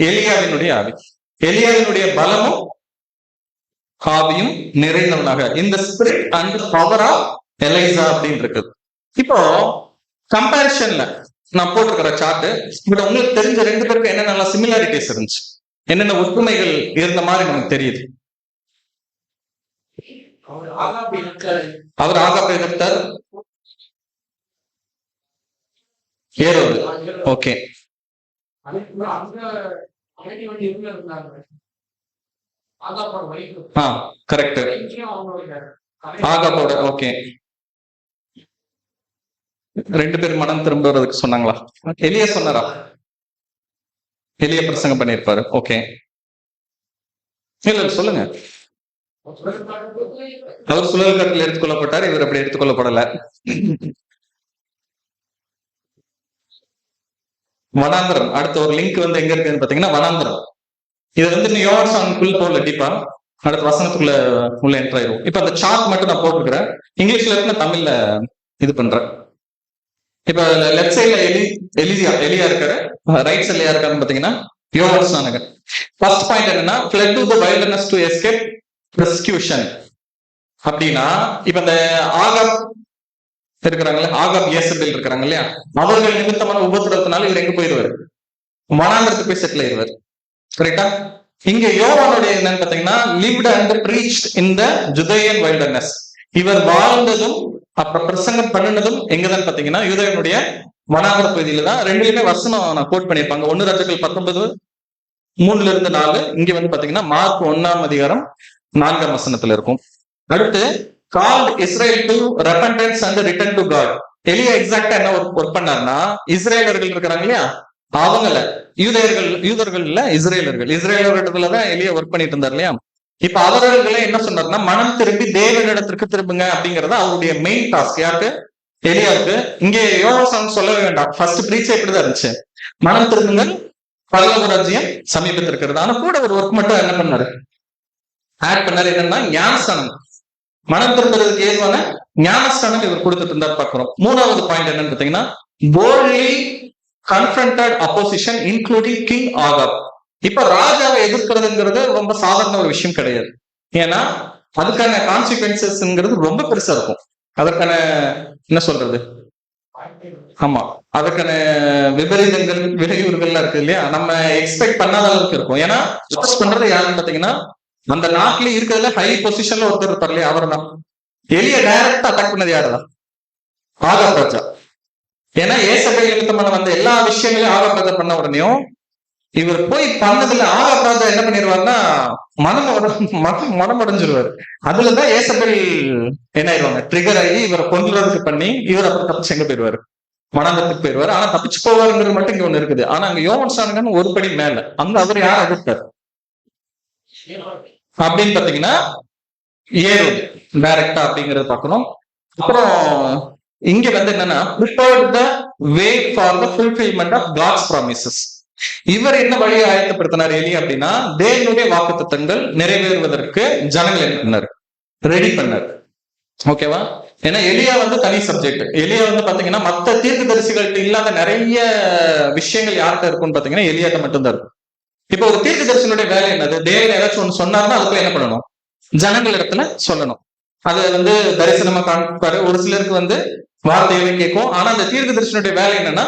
எலியாவினுடைய ஆவி. எலியாவினுடைய பலமும் ஆவியும் நிறைந்தவனாக இந்த ஸ்பிரிட் அண்ட் பவர் ஆஃப் எலைசா அப்படின்னு இருக்குது. இப்போ கம்பேரிஷன்ல நான் போட்டிருக்கிற சார்ட், பட் உங்களுக்கு தெரிஞ்ச 2 பேருக்கு என்னென்ன சிமிலாரிட்டிஸ் இருந்துச்சு, என்னென்ன ஒற்றுமைகள் இருந்த மாதிரி நமக்கு தெரியுது. அவர் ஆகாப் எதிர்த்தார், ஏரோது. ஓகே, கரெக்ட், ஆகாப்போட. ஓகே, 2 பேர் மனம் திரும்புறதுக்கு சொன்னாங்களா? எலியா சொன்னாரா? எலியா பிரசங்கம் பண்ணிருப்பாரு. ஓகே, இல்ல சொல்லுங்க. அவர் சுழல் காட்டில் எடுத்துக்கொள்ளப்பட்டார், இவர் அப்படி எடுத்துக்கொள்ளப்படல. வனாந்திரம் அடுத்த ஒரு லிங்க் வந்து எங்க இருக்குன்னு பாத்தீங்கன்னா வனாந்திரம். இது வந்து யோவான் ஸ்நானனுக்குள்ள போகல, டீப்பா அடுத்த வசனத்துக்குள்ள உள்ள என்டர் ஆயிரும். இப்ப அந்த சார்ட் மட்டும் நான் போட்டுக்கிறேன், இங்கிலீஷ்ல இருக்கு, நான் தமிழ்ல இது பண்றேன். இப்ப லெஃப்ட் சைட்ல எலியா இருக்காரு, ரைட் சைட்ல யார் இருக்காருன்னு பாத்தீங்கன்னா யோவான் ஸ்நானகன். ஃபர்ஸ்ட் பாயிண்ட் என்னன்னா, fled to the wilderness to escape persecution. அப்படின்னா இப்ப இந்த ஆகாப் இருக்கிறாங்களே, ஆகாப் யேசபேல் இருக்கிறாங்க இல்லையா, அவர்கள் நிமித்தமான உபத்திரத்தினால இவர் எங்க போயிடுவாரு? வனாந்திரத்துக்கு போய் செட்டில் ஆயிடுவார். கரெக்டா? இங்க யோவானுடைய என்னன்னு பாத்தீங்கன்னா lived and preached in the Judean wilderness. இவர் வாழ்ந்ததும் அப்புறம் பிரசங்கம் பண்ணினதும் எங்கதான் பாத்தீங்கன்னா யூதேயனுடைய வனாந்திர பகுதியில தான். ரெண்டுலயுமே வசனம் நான் கோட் பண்ணியிருப்பாங்க. 1 ராஜாக்கள் 19:3-4. இங்க வந்து பாத்தீங்கன்னா மார்க் 1ஆம் அதிகாரம் 4ஆம் வசனத்துல இருக்கும். அடுத்து called Israel to repentance and return to God. எலியா எக்ஸாக்டா என்ன ஒர்க் பண்ணாருன்னா, இஸ்ரேலர்கள் இருக்கிறாங்க இல்லையா, அவங்கள யூதர்கள் இல்ல, இஸ்ரேலர்களிடத்துலதான் எலியா ஒர்க் பண்ணிட்டு இருந்தார் இல்லையா. இப்ப அவர்களே என்ன சொன்னார்னா, மனம் திரும்பி தேவனிடத்திற்கு திரும்புங்க அப்படிங்கறது அவருடைய மெயின் டாஸ்க். யாருக்கு? எலியாவுக்கு. இங்கே யோவான் சொல்லவே வேண்டாம், ஃபர்ஸ்ட் பிரீச்சே இப்படிதான் இருந்துச்சு, மனம் திரும்புங்கள் பரலோக ராஜ்யம் சமீபத்தில் இருக்கிறது. ஆனா கூட ஒரு ஒர்க் மட்டும் என்ன பண்ணாரு, ஆட் பண்ணாரு. என்னன்னா ஞானஸ்தானம், மனம் திரும்புறதுக்கு ஏதுவான ஞானஸ்தானம் இவர் கொடுத்துட்டு இருந்தார் பாக்குறோம். 3வது பாயிண்ட் என்னன்னு பாத்தீங்கன்னா, boldly confronted opposition including King Agab. இப்ப ராஜாவை எதிர்க்கிறதுங்கிறது ரொம்ப சாதாரண ஒரு விஷயம் கிடையாது. ஏன்னா அதுக்கான கான்சிக்வன்சஸ்ங்கிறது ரொம்ப பெருசா இருக்கும். அதற்கான என்ன சொல்றது, ஆமா, அதற்கான விபரீதங்கள் விளைவுகள்லாம் இருக்கு இல்லையா, நம்ம எக்ஸ்பெக்ட் பண்ணாத அளவுக்கு இருக்கும். ஏன்னா பண்றது யாருன்னு பாத்தீங்கன்னா, அந்த நாட்டிலே இருக்கிறதுல ஹை பொசிஷன்ல ஒருத்தர் இருப்பார் இல்லையா, அவர் தான். எலிய டைரக்டா அட்டாக் பண்ணது யாருதான்? ஆகாப் ராஜா. ஏன்னா ஏசபேல் நிமித்தமான வந்த எல்லா விஷயங்களையும் ஆகாப் ராஜா பண்ண உடனேயும் இவர் போய் பண்ணதுல ஆகாப் ராஜா என்ன பண்ணிடுவாருன்னா, மனம் அடைஞ்சிருவாரு. அதுலதான் ஏசபேல் என்ன ஆயிடுவாங்க, ட்ரிகர் ஆகி இவரை கொண்டுறதுக்கு பண்ணி இவர் அப்புறம் தப்பிச்சு எங்க போயிடுவாரு, மனாந்தத்துக்கு போயிடுவாரு. ஆனா தப்பிச்சு போவாருங்கிறது மட்டும் இங்க ஒண்ணு இருக்குது. ஆனா அங்க யோவான் ஸ்நானகன் ஒரு படி மேல, அங்க அவர் யார் எதிர்த்தார் அப்படின்னு பாத்தீங்கன்னா ஏரோது டைரக்டா அப்படிங்கறத பாக்கணும். அப்புறம் இங்க வந்து என்னன்னா, prepared the way for the fulfillment of God's promises. இவர் என்ன வழியை ஆயத்தப்படுத்தினார் எலி அப்படின்னா, தேவனுடைய வாக்குத்தத்தங்கள் நிறைவேறுவதற்கு ஜனங்கள் என்ன பண்ணாரு, ரெடி பண்ணாரு. ஓகேவா? ஏன்னா எலியா வந்து தனி சப்ஜெக்ட். எலியா வந்து பாத்தீங்கன்னா மத்த தீர்க்கதரிசிகள்கிட்ட இல்லாத நிறைய விஷயங்கள் யார்கிட்ட இருக்கும்னு பாத்தீங்கன்னா எலியாட்ட மட்டும்தான் இருக்கும். இப்ப ஒரு தீர்க்கதரிசனுடைய வேலை என்னது, தேவன் ஏதாச்சும் ஒண்ணு சொன்னாருன்னா அதுக்குள்ள என்ன பண்ணணும், ஜனங்கள் இடத்துல சொல்லணும். அது வந்து தரிசனமா காண்பாரு, ஒரு சிலருக்கு வந்து வார்த்தைகளை கேட்கும். ஆனா அந்த தீர்க்கதரிசனுடைய வேலை என்னன்னா,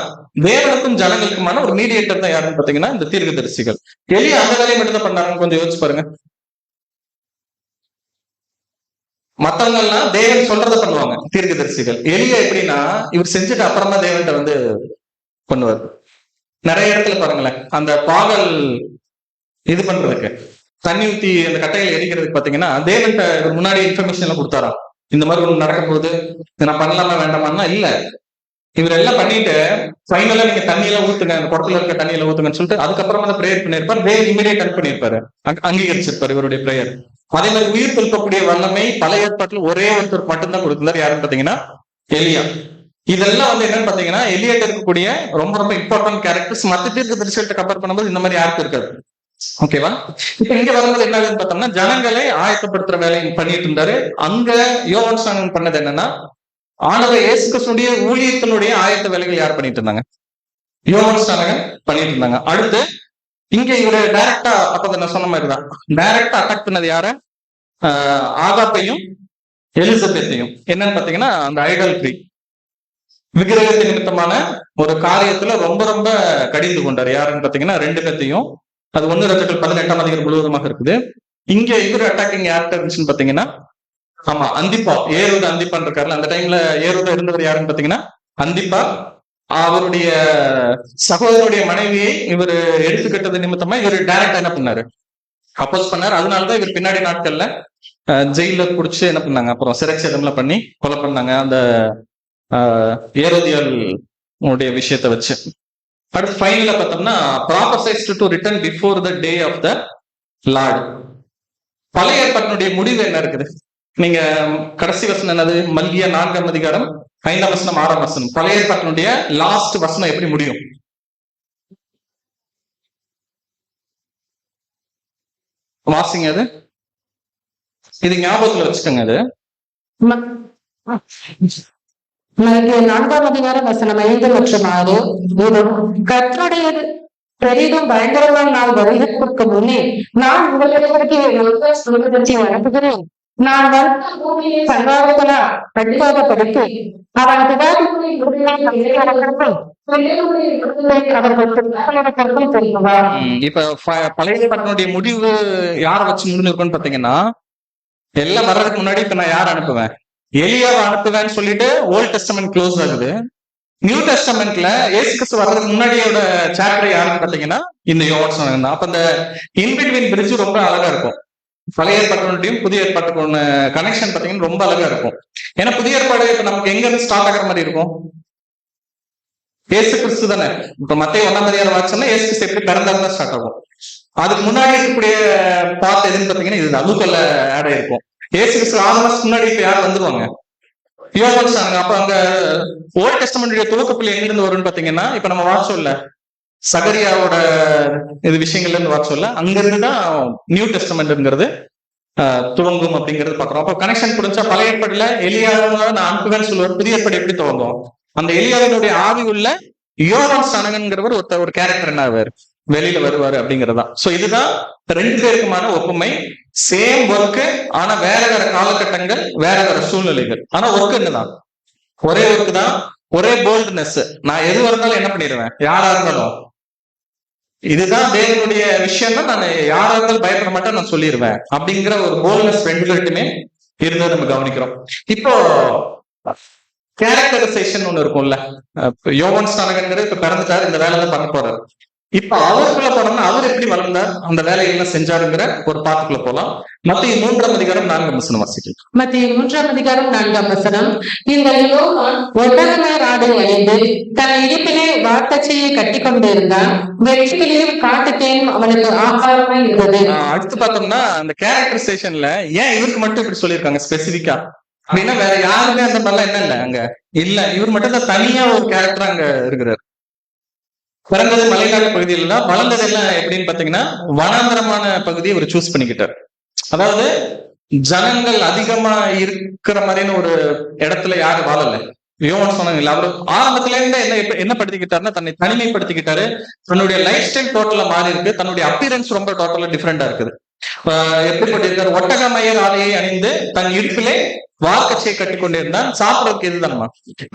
தேவனுக்கும் ஜனங்களுக்குமான ஒரு மீடியேட்டர் தான் யாருன்னு பாத்தீங்கன்னா இந்த தீர்க்கதரிசிகள். எலியா அந்த வேலையை மட்டும் தான் பண்ணாருன்னு கொஞ்சம் யோசிச்சு பாருங்க. மத்தவங்க எல்லாம் தேவன் சொல்றத பண்ணுவாங்க, தீர்க்கதரிசிகள். எலியா எப்படின்னா, இவர் செஞ்சுட்டு அப்புறமா தேவன்கிட்ட வந்து பண்ணுவார். நிறைய இடத்துல பாருங்களேன், அந்த பாகல் இது பண்றதுக்கு தண்ணி ஊத்தி அந்த கட்டைகளை எரிக்கிறதுக்கு பாத்தீங்கன்னா தேவன்கிட்ட முன்னாடி இன்ஃபர்மேஷன் எல்லாம் கொடுத்தாராம், இந்த மாதிரி ஒண்ணு நடக்க போகுது, நான் பண்ணலாமா வேண்டாமான்னா இல்ல, இவர் எல்லாம் பண்ணிட்டு ஃபைனலா நீங்க தண்ணியெல்லாம் ஊத்துங்க, அந்த குடத்துல இருக்க தண்ணியெல்லாம் ஊத்துங்கன்னு சொல்லிட்டு அதுக்கப்புறமா தான் பிரேயர் பண்ணிருப்பார். தேவன் இமீடியேட் ஹெல்ப் பண்ணிருப்பாரு, அங்கீகரிச்சிருப்பாரு இவருடைய பிரேயர். அதே மாதிரி உயிர் திருப்பக்கூடிய வல்லமை பழைய ஏற்பாட்டுல ஒரே ஒருத்தர் மட்டும்தான் கொடுத்தாரு, யாருன்னு பாத்தீங்கன்னா எலியா. இதெல்லாம் வந்து என்னன்னு பாத்தீங்கன்னா எலியாட்ட இருக்கக்கூடிய ரொம்ப ரொம்ப இம்பார்ட்டன்ட் கேரக்டர்ஸ். மத்த தீர்க்கதரிசிகள்ட்ட கம்பேர் பண்ணும்போது இந்த மாதிரி யாருக்கும் இருக்காது. ஓகேவா? இப்ப இங்க வரும்போது என்ன பார்த்தோம்னா, ஜனங்களை ஆயத்தப்படுத்துற வேலையை பண்ணிட்டு இருந்தாரு. அங்க யோவான் ஸ்நானகன் பண்ணது என்னன்னா, ஆண்டவர் இயேசு கிறிஸ்துவினுடைய ஊழியத்தினுடைய ஆயத்த வேலைகள் யார் பண்ணிட்டு இருந்தாங்க, யோவான் ஸ்நானகன் பண்ணிட்டு இருந்தாங்க. அடுத்து இங்க இவரு டைரக்டா, அப்ப நான் சொன்ன மாதிரிதான் டைரக்டா அட்டாக் பண்ணது யார, ஆகாப்பையும் எலிசபெத்தையும். என்னன்னு பாத்தீங்கன்னா, அந்த ஐடல்ட்ரி விக்கிரகத்தை நிமித்தமான ஒரு காரியத்துல ரொம்ப ரொம்ப கடிந்து கொண்டார். யாருன்னு பாத்தீங்கன்னா 2 பேத்தையும். அது 1 ராஜாக்கள் 18ஆம் அதிகாரம் முழுவதுமாக இருக்குது. இங்க இவர் அட்டாக்கிங் யார்கிட்ட இருந்துச்சுன்னு பாத்தீங்கன்னா, ஆமா, அந்திப்பா, ஏரோது அந்திப்பான் இருக்காருல்ல, அந்த டைம்ல ஏரோது இருந்தவர் யாருன்னு பாத்தீங்கன்னா அந்திப்பா. அவருடைய சகோதரருடைய மனைவியை இவர் எடுத்துக்கிட்டது நிமித்தமா இவர் டைரக்டா என்ன பண்ணாரு, அப்போஸ் பண்ணாரு. அதனாலதான் இவர் பின்னாடி நாட்கள்ல ஜெயில புடிச்சு என்ன பண்ணாங்க, அப்புறம் சிறைச்சேதம்லாம் பண்ணி கொலை பண்ணாங்க, அந்த ஏரோதியல் உடைய விஷயத்த வச்சு. அடுத்து ஃபைனலா பார்த்தோம்னா, prophesied to return before the day of the Lord. பழைய ஏற்பாட்டினுடைய முடிவு என்ன இருக்குது, நீங்க கடைசி வசனம் என்னது, மல்கியா 4ஆம் அதிகாரம் 5ஆம் வசனம் 6ஆம் வசனம். பழைய ஏற்பாட்டினுடைய லாஸ்ட் வசனம் எப்படி முடியும், வாசிங்க. அது இது ஞாபகத்துல வச்சுக்கோங்க. அது மல்கியா 4ஆம் அதிகாரம் வசனம் 5 மற்றும் 6. கர்த்தருடைய பெரிதும் பயங்கரமான நாள் வருகிறதற்கு முன்னே நான் உங்களுக்கு அனுப்புகிறேன். நான் பூமியை சர்வாவதனா கண்டிப்பாகப்படுத்தி அவன் இப்ப பழைய ஏற்பாட்டினுடைய முடிவு யார வச்சு முடிஞ்சிருக்குன்னு பாத்தீங்கன்னா, எல்லாம் வர்றதுக்கு முன்னாடி இப்ப நான் யார் அனுப்புவேன், எலியாவை அனுப்புவேன்னு சொல்லிட்டு ஓல்ட் டெஸ்டமென்ட் க்ளோஸ் ஆகுது. நியூ டெஸ்டமெண்ட்ல இயேசு கிறிஸ்து வர்றதுக்கு முன்னாடியோட சாப்டர் யாருன்னு பாத்தீங்கன்னா இந்த யோவான் ஸ்நானகன் தான். அப்ப அந்த இன்பிட்வீன் பிரிட்ஜ் ரொம்ப அழகா இருக்கும். பழைய ஏற்பாட்டுடையும் புதிய ஏற்பாட்டுக்கான கனெக்ஷன் பாத்தீங்கன்னா ரொம்ப அழகா இருக்கும். ஏன்னா புதிய ஏற்பாடு இப்ப நமக்கு எங்க இருந்து ஸ்டார்ட் ஆகிற மாதிரி இருக்கும்? இயேசு கிறிஸ்து தானே. இப்ப மத்திய 1 வாட்சம்னா இயேசு கிறிஸ்து எப்படி பிறந்தாருன்னு ஸ்டார்ட் ஆகும். அதுக்கு முன்னாடி இருக்கக்கூடிய பார்ட் எதுன்னு பாத்தீங்கன்னா இது லூக்கால ஆட் ஆயிருக்கும். இயேசு கிறிஸ்து 6 மாசத்துக்கு முன்னாடி இப்ப யார் வந்துருவாங்க? யோவான் ஸ்நானகன். அப்ப அங்க ஓல்ட் டெஸ்டமெண்ட்டுடைய துவக்கப்புள்ளி எங்க இருந்து வரும்னு பாத்தீங்கன்னா இப்ப நம்ம வாட்சோம்ல சகரியாவோட இது விஷயங்கள்ல இருந்து வாட்சோம்ல அங்க இருந்துதான் நியூ டெஸ்டமெண்ட்ங்கிறது துவங்கும் அப்படிங்கிறது பாக்குறோம். அப்ப கனெக்ஷன் புரிஞ்சா பழைய ஏற்பாடுல எலியாவை நான் அனுப்புவேன்னு சொல்லுவார். புதிய ஏற்பாடு எப்படி துவங்கும்? அந்த எலியாவினுடைய ஆவி உள்ள யோவான் ஸ்நானகன்கிறவர் ஒரு கேரக்டர் என்ன ஆவார், வெளியில வருவாரு அப்படிங்கறதா. சோ இதுதான் 2 பேருக்குமான ஒப்புமை. சேம் ஒர்க், ஆனா வேற வேற காலகட்டங்கள், வேற வேற சூழ்நிலைகள். ஆனா ஒர்க் என்னதான், ஒரே ஒர்க் தான், ஒரே போல்ட்னஸ். நான் எது இருந்தாலும் என்ன பண்ணிடுவேன், யாரா இருந்தாலும் இதுதான் தேவனுடைய விஷயம்னா நான் யாரா இருந்தாலும் பயப்பட மாட்டேன், நான் சொல்லிடுவேன் அப்படிங்கிற ஒரு போல்ட்னஸ் 2 பேருக்குமே இருந்ததை நம்ம கவனிக்கிறோம். இப்போ கேரக்டரைசேஷன் ஒண்ணு இருக்கும்ல. யோவான் ஸ்நானகன் இப்ப பிறந்துட்டாரு, இந்த வேலை தான் பண்ண போறாரு. இப்ப அவருக்குள்ள போனோம்னா அவர் எப்படி வளர்ந்தார், அந்த வேலையெல்லாம் செஞ்சாருங்கிற ஒரு பாட்டுக்குள்ள போலாம். மத்திய 3:4 வாசிக்கலாம். மத்திய 3:4 இந்த யோவான் ஒட்டகமார் ஆடை அணிந்து தன் இடுப்பிலே வார்த்தச்சையை கட்டி கொண்டிருந்தான். வெற்றிலையும் காட்டுத்தேனும் அவனுக்கு ஆகாரமாய் இருந்தது. அடுத்து பார்த்தோம்னா அந்த கேரக்டரைசேஷன்ல ஏன் இவருக்கு மட்டும் இப்படி சொல்லியிருக்காங்க ஸ்பெசிபிக்கா அப்படின்னா, வேற யாருமே அந்த மாதிரிலாம் என்ன இல்ல அங்க இல்ல. இவர் மட்டும் தான் தனியா ஒரு கேரக்டர் அங்க இருக்கிறார். பிறந்தது மலைநாட்டு பகுதியில, வளர்ந்தது எல்லாம் எப்படின்னு பாத்தீங்கன்னா வனாந்தரமான பகுதியை ஒரு சூஸ் பண்ணிக்கிட்டார். அதாவது ஜனங்கள் அதிகமா இருக்கிற மாதிரின்னு ஒரு இடத்துல யாரும் வாழல. யோவான் ஸ்நானகன் அவரு ஆரம்பத்துல இருந்தே என்ன படுத்திக்கிட்டாருன்னா தன்னை தனிமைப்படுத்திக்கிட்டாரு. தன்னுடைய லைஃப் ஸ்டைல் டோட்டலா மாறி இருக்கு. தன்னுடைய அப்பியரன்ஸ் ரொம்ப டோட்டலா டிஃப்ரெண்டா இருக்குது. எப்படி பட்டிருக்காரு, ஒட்டக மயிர் ஆடையை அணிந்து தன் இடுப்பிலே வார்க்கச்சையை கட்டி கொண்டிருந்தான். சாப்பிடறதுக்கு எதுதான்மா,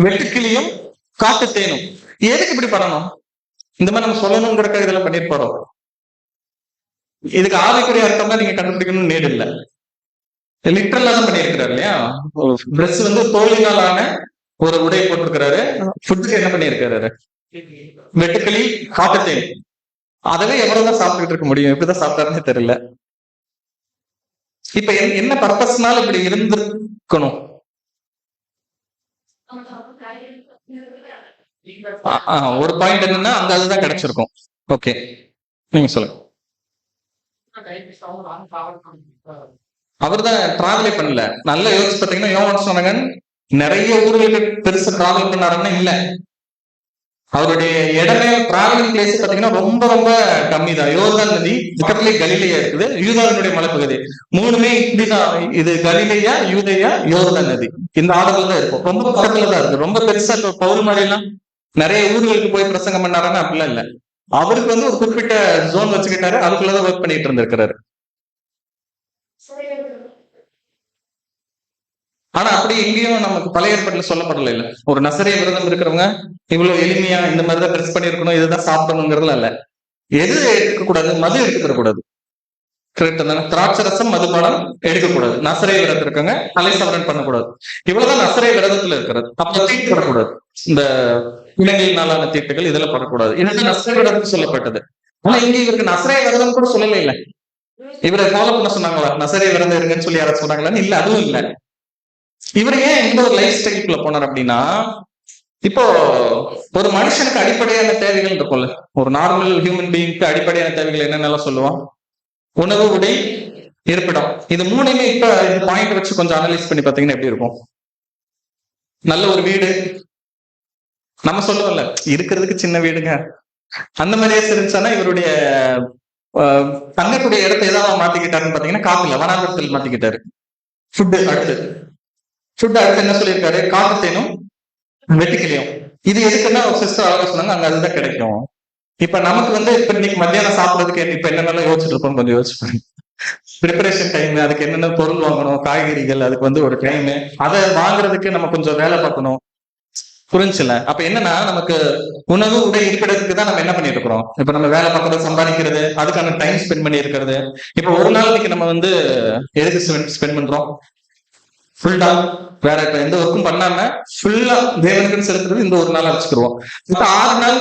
வெட்டுக்கிளியும் காட்டுத்தேனும். எதுக்கு இப்படி பண்ணணும், இந்த மாதிரி நம்ம சொல்லணுங்கிறக்க இதெல்லாம் பண்ணிட்டு போறோம். இதுக்கு ஆவிக்குரிய அர்த்தம்லாம் நீங்க கண்டுபிடிக்கணும்னு நேடு இல்ல, லிட்டரலா தான் பண்ணியிருக்கிறாரு இல்லையா. ட்ரெஸ் தோலினாலான ஒரு உடை போட்டிருக்கிறாரு. ஃபுட்டுக்கு என்ன பண்ணியிருக்காரு, வெட்டுக்கிளி காட்டுத்தேன். அதவே எவ்வளவுதான் சாப்பிட்டுட்டு இருக்க முடியும், எப்படிதான் சாப்பிட்டாருன்னு தெரியல. இப்ப என்ன பர்பஸ்னால இப்படி இருந்திருக்கணும்? ஒரு பாயிண்ட் என்னன்னா அங்க அதுதான் கிடைச்சிருக்கும். ஓகே, நீங்க சொல்லுங்க. அவர் தான் டிராவலே பண்ணல. நல்லா யோசிச்சு பாத்தீங்கன்னா யோவான் ஸ்நானகன் நிறைய ஊர்களுக்கு பெருசா டிராவல் பண்ணாருன்னா இல்ல. அவருடைய இடமே டிராவலிங் பிளேஸ் பாத்தீங்கன்னா ரொம்ப ரொம்ப கம்மி தான். யோர்தான் நதி பக்கத்துலயே கலிலேயா இருக்குது, யூதாவினுடைய மலைப்பகுதி. 3மே இப்படிதான். இது கலிலேயா, யூதேயா, யோர்தான் நதி, இந்த ஆர்டர்ல தான் இருக்கும். ரொம்ப பக்கத்துல தான் இருக்கு. ரொம்ப பெருசா பவுல் மாதிரிலாம் நிறைய ஊர்களுக்கு போய் பிரசங்கம் பண்ணாருன்னா அப்படிலாம் இல்ல. அவருக்கு ஒரு குறிப்பிட்ட ஜோன் வச்சுக்கிட்டாரு, அதுக்குள்ளதான் ஒர்க் பண்ணிட்டு இருந்திருக்கிறாரு. ஆனா அப்படி எங்கேயும் நமக்கு பழைய ஏற்பாட்டுல சொல்லப்படல. இல்ல ஒரு நசரேய விரதம் இருக்கிறவங்க இவ்வளவு எளிமையா இந்த மாதிரிதான் ட்ரெஸ் பண்ணிருக்கணும், இதுதான் சாப்பிடணுங்கிறதுல இல்ல. எது எடுக்கக்கூடாது, மது எடுத்துக்கிற கூடாது. கரெக்ட் தானே? திராட்சரசம், மதுபானம் எடுக்கக்கூடாது. நசரேய விரதம் இருக்காங்க, தலை சவரன் பண்ணக்கூடாது. இவ்வளவுதான் நசரேய விரதத்துல இருக்கிறது. அப்ப தீட்டு படக்கூடாது, இந்த இலங்கையில் நாளான தீட்டுகள் இதெல்லாம் படக்கூடாது. இதுதான் நசரேய விரதத்துக்கு சொல்லப்பட்டது. ஆனா இங்க இவருக்கு நசரேய விரதம் கூட சொல்லவே இல்லை. இவரை ஃபாலோ பண்ண சொன்னாங்களா, நசரேய விரதம் இருங்கன்னு சொல்லி யாராவது சொன்னாங்களான்னு இல்ல, அதுவும் இல்ல. இவர் ஏன் இந்த ஒரு லைஃப் ஸ்டைலுக்குள்ள போனார் அப்படின்னா, இப்போ ஒரு மனுஷனுக்கு அடிப்படையான தேவைகள் இருக்கும்ல. ஒரு நார்மல் ஹியூமன் பீயிங்க்கு அடிப்படையான தேவைகள் என்னென்னலாம் சொல்லுவான், உணவு, உடை, இருப்பிடம். இது 3மே இப்ப இந்த பாயிண்ட் வச்சு கொஞ்சம் அனலைஸ் பண்ணி பாத்தீங்கன்னா எப்படி இருக்கும். நல்ல ஒரு வீடு நம்ம சொல்லுவோம்ல, இருக்கிறதுக்கு சின்ன வீடுங்க, அந்த மாதிரியே இருந்துச்சானா இவருடைய தங்கக்கூடிய இடத்தை ஏதாவது மாத்திக்கிட்டாருன்னு பாத்தீங்கன்னா காப்பில வனாந்தரத்தில் மாத்திக்கிட்டாரு. ஃபுட்டு அடுத்து என்ன சொல்லியிருக்காரு, காட்டுத்தேனும் வெட்டுக்கிளியும். இது எதுக்குன்னா ஒரு சிஸ்டர் அழகா சொன்னாங்க, அங்க அதுதான் கிடைக்கும். இப்ப நமக்கு இப்ப இன்னைக்கு மத்தியானம் சாப்பிடறதுக்கு இப்ப என்னென்ன யோசிச்சுட்டு இருப்போம், கொஞ்சம் யோசிச்சு ப்ரிப்பரேஷன் டைம், அதுக்கு என்னென்ன பொருள் வாங்கணும், காய்கறிகள், அதுக்கு ஒரு டைம், அதை வாங்குறதுக்கு நம்ம கொஞ்சம் வேலை பார்க்கணும். புரிஞ்சுல? அப்ப என்னன்னா நமக்கு உணவு, உடை, இருக்கிறதுக்கு தான் நம்ம என்ன பண்ணிட்டு இருக்கிறோம். இப்ப நம்ம வேலை பார்க்கறது, சம்பாதிக்கிறது, அதுக்கான டைம் ஸ்பெண்ட் பண்ணி இருக்கிறது. இப்ப ஒரு நாளைக்கு நம்ம எதுக்கு ஸ்பெண்ட் பண்றோம், ஃபுல்லா வேற இப்ப எந்த ஒர்க்கும் பண்ணாம ஃபுல்லா தேவனுக்குன்னு செலுத்துறது இந்த ஒரு நாள் வச்சுக்கிருவோம். இப்ப 6 நாள்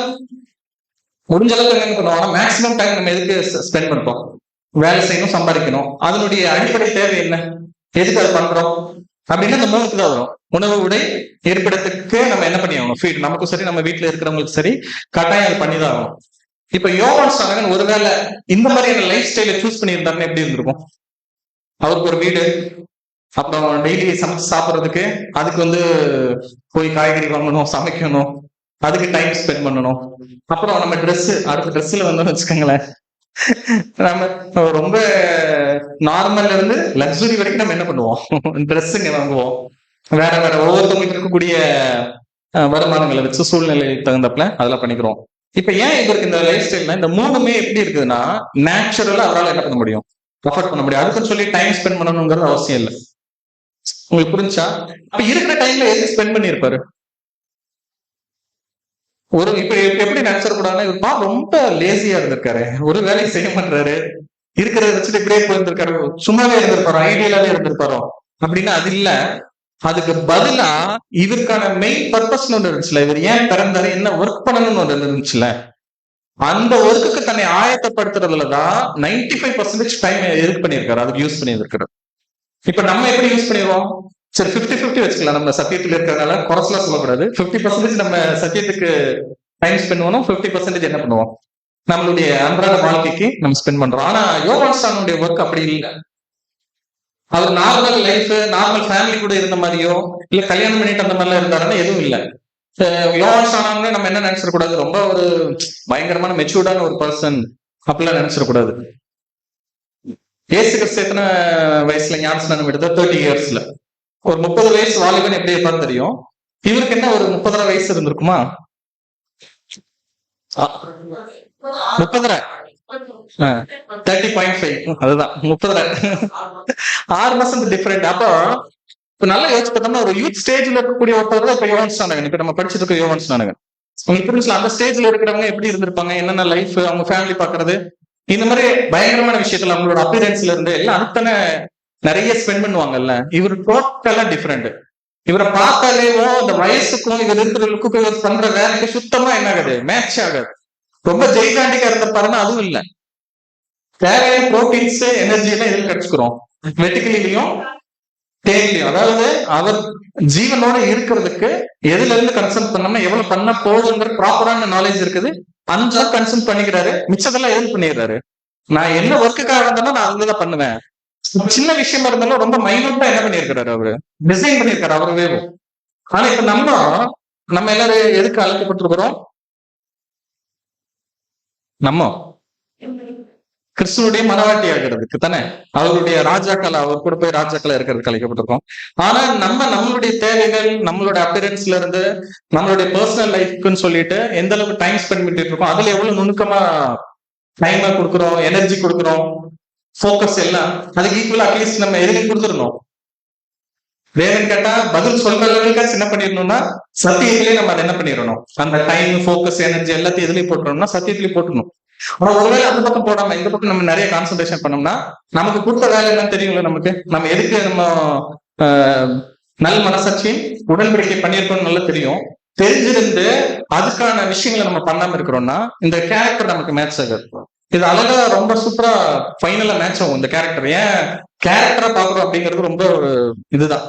முடிஞ்ச அளவுக்கு என்ன பண்ணுவோம்னா மேக்சிமம் டைம் நம்ம எதுக்கு ஸ்பெண்ட் பண்றோம்? வேலை செய்யணும், சம்பாதிக்கணும். அதனுடைய அடிப்படை தேவை என்ன? எதுக்கு அதை பண்றோம் அப்படின்னா இந்த 3க்கு தான் வரும். உணவு, உடை, இருப்பிடத்துக்கு நம்ம என்ன பண்ணி ஆகணும்? ஃபீட். நமக்கும் சரி, நம்ம வீட்டுல இருக்கிறவங்களுக்கு சரி, கட்டாயம் அது பண்ணிதான் ஆகணும். இப்ப யோவான் ஸ்நானகன் ஒருவேளை இந்த மாதிரியான லைஃப் ஸ்டைலை சூஸ் பண்ணியிருந்தாருன்னு எப்படி இருந்திருக்கும்? அவருக்கு ஒரு வீடு, அப்புறம் டெய்லி சமைச்சு சாப்பிட்றதுக்கு, அதுக்கு போய் காய்கறி வாங்கணும், சமைக்கணும், அதுக்கு டைம் ஸ்பெண்ட் பண்ணணும். அப்புறம் நம்ம அடுத்த ட்ரெஸ்ல வச்சுக்கோங்களேன், நம்ம ரொம்ப நார்மல்ல இருந்து லக்ஸுரி வரைக்கும் நம்ம என்ன பண்ணுவோம்? ட்ரெஸ்ஸுங்க வாங்குவோம். வேற வேற ஒவ்வொருத்தவங்களுக்கு இருக்கக்கூடிய வருமானங்களை வச்சு சூழ்நிலை தகுந்தப்பல அதெல்லாம் பண்ணிக்கிறோம். இப்ப ஏன் இவருக்கு இந்த லைஃப் ஸ்டைல்னா இந்த 3மே எப்படி இருக்குதுன்னா நேச்சுரலா அவரால் என்ன பண்ண முடியும்? அஃபோர்ட் பண்ண முடியும். அதுக்குன்னு சொல்லி டைம் ஸ்பெண்ட் பண்ணணுங்கிறது அவசியம் இல்லை. உங்களுக்கு புரிஞ்சா? அப்ப இருக்கிற டைம்ல எது ஸ்பெண்ட் பண்ணிருப்பாரு? இப்ப எப்படி நினைச்சிடக்கூடாதுன்னா இவருப்பா ரொம்ப லேசியா இருந்திருக்காரு, ஒரு வேலையை செய்ய மாட்டாரு, இருக்கிறத வச்சுட்டு இப்படியே போயிருந்திருக்காரு, சும்மாவே இருந்திருப்பாரோ, ஐடியலாவே இருந்திருப்பாரோ அப்படின்னா அது இல்ல. அதுக்கு பதிலா இவருக்கான மெயின் பர்பஸ் ஒன்று இருந்துச்சுல, இவர் ஏன் பிறந்தாரு, என்ன ஒர்க் பண்ணணும்னு ஒன்று இருந்துச்சுல, அந்த ஒர்க்குக்கு தன்னை ஆயத்தப்படுத்துறதுலதான் 95% டைம் எதுக்கு பண்ணியிருக்காரு, அதுக்கு யூஸ் பண்ணியிருக்காரு. இப்ப நம்ம எப்படி யூஸ் பண்ணிடுவோம்? சரி 50-50 வச்சுக்கலாம். நம்ம சத்தியத்துல இருக்கிறதுனால குறைச்சலாம் சொல்லக்கூடாது. 50% நம்ம சத்தியத்துக்கு டைம் ஸ்பெண்ட் பண்ணுவோம், 50% என்ன பண்ணுவோம்? நம்மளுடைய அன்றாட வாழ்க்கைக்கு நம்ம ஸ்பெண்ட் பண்றோம். ஆனா யோவான் ஸ்நானனுடைய ஒர்க் அப்படி இல்லை. அவர் நார்மல் லைஃப், நார்மல் ஃபேமிலி கூட இருந்த மாதிரியோ இல்ல கல்யாணம் பண்ணிட்டு அந்த மாதிரிலாம் இருந்தாருன்னா எதுவும் இல்லை. யோவான் ஸ்நானன் நம்ம என்ன நினைச்சிடக்கூடாது, ரொம்ப ஒரு பயங்கரமான மெச்சூர்டான ஒரு பர்சன் அப்படிலாம் நினைச்சிடக்கூடாது. இயேசு கிறிஸ்து எத்தனை வயசுல ஞானஸ்நானம் எடுத்தா? 30 இயர்ஸ்ல. ஒரு 30 வயசு வாலிபன் எப்படி இருப்பான்னு தெரியும். இவருக்கு என்ன ஒரு 30 வயசு இருந்திருக்குமா? 30 30.5 அதுதான் 30 6 மாசம் டிஃபரெண்ட். அப்போ இப்ப நல்லா யோசிச்சு பார்த்தோம்னா ஒரு யூத் ஸ்டேஜ்ல இருக்கக்கூடிய ஒருத்தர் தான் இப்ப யோவான் ஸ்நானகன். இப்ப நம்ம படிச்சுட்டு இருக்க யோவான் ஸ்நானகன். உங்களுக்கு புரிஞ்சுல அந்த ஸ்டேஜ்ல இருக்கிறவங்க எப்படி இருந்திருப்பாங்க, என்னென்ன லைஃப், அவங்க ஃபேமிலி பாக்குறது, இந்த மாதிரி பயங்கரமான விஷயத்துல அவங்களோட அப்பியரன்ஸ்ல இருந்து எல்லாம் அதுதானே நிறைய ஸ்பெண்ட் பண்ணுவாங்கல்ல. இவர் டோட்டலா டிஃப்ரெண்ட். இவரை பார்த்தாலேவோ இந்த வயசுக்கும் இவர் இருக்கிற லுக்குக்கும் இவர் பண்ற வேலைக்கு சுத்தமா என்ன ஆகுது, மேட்ச் ஆகாது. ரொம்ப ஜெய்காண்டிக்கா இருந்த பாருன்னா அதுவும் இல்லை. தேவையான புரோட்டீன்ஸ், எனர்ஜி எல்லாம் இதில் கிடைச்சுக்கிறோம், வெட்டிக்கலிலையும் தேயிலையும். அதாவது அவர் ஜீவனோட இருக்கிறதுக்கு எதுல இருந்து கன்சல்ட் பண்ணோம்னா எவ்வளவு பண்ண போகுதுங்கிற ப்ராப்பரான நாலேஜ் இருக்குது. அந்த கன்சல்ட் பண்ணிக்கிறாரு, மிச்சதெல்லாம் எது பண்ணிடுறாரு. நான் என்ன ஒர்க்குக்காக இருந்தேன்னா நான் அதுதான் பண்ணுவேன். சின்ன விஷயமா இருந்தாலும் ரொம்ப மைனூட்டா என்ன பண்ணிருக்கிறாரு, அவரு டிசைன் பண்ணிருக்காரு அவரவே. ஆனா இப்ப நம்ம எல்லாரும் எதுக்கு அழைக்கப்பட்டிருக்கிறோம்? நம்ம கிறிஸ்துவனுடைய மனவாட்டி ஆகிறதுக்கு தானே, அவருடைய ராஜாக்கள், அவர் கூட போய் ராஜாக்களா இருக்கிறதுக்கு அழைக்கப்பட்டிருக்கோம். ஆனா நம்மளுடைய தேவைகள், நம்மளுடைய அப்பியரன்ஸ்ல இருந்து நம்மளுடைய பர்சனல் லைஃப்க்குன்னு சொல்லிட்டு எந்த அளவுக்கு டைம் ஸ்பெண்ட் பண்ணிட்டு இருக்கோம், அதுல எவ்வளவு நுணுக்கமா டைம் கொடுக்குறோம், எனர்ஜி கொடுக்குறோம், போக்கஸ் எல்லாம் அதுக்கு ஈக்குவலா அட்லீஸ்ட் நம்ம எதுலையும் கொடுத்துடணும். வேணும் கேட்டா பதில் சொல்ற அளவுக்கு சின்ன பண்ணிடணும்னா சத்தியத்திலேயே நம்ம அதை என்ன பண்ணிடணும், அந்த டைம், போக்கஸ், எனர்ஜி எல்லாத்தையும் எதுலையும் போட்டுறோம்னா சத்தியத்திலேயே போட்டுணும். ஆனா ஒருவேளை அந்த பக்கம் போடாம இந்த பக்கம் நம்ம நிறைய கான்சன்ட்ரேஷன் பண்ணோம்னா நமக்கு கொடுத்த வேலை என்னன்னு தெரியுங்களா, நம்ம எதுக்கு நம்ம நல்ல மனசாட்சியும் உடன்படிக்கை பண்ணியிருக்கோம்னு நல்லா தெரியும். தெரிஞ்சிருந்து அதுக்கான விஷயங்களை நம்ம பண்ணாம இருக்கிறோம்னா இந்த கேரக்டர் நமக்கு மேட்ச் ஆகாது. இது அழகா ரொம்ப சூப்பரா ஃபைனலா மேட்ச் ஆகும் இந்த கேரக்டர். ஏன் கேரக்டரா பாக்குறோம் அப்படிங்கிறது ரொம்ப ஒரு இதுதான்.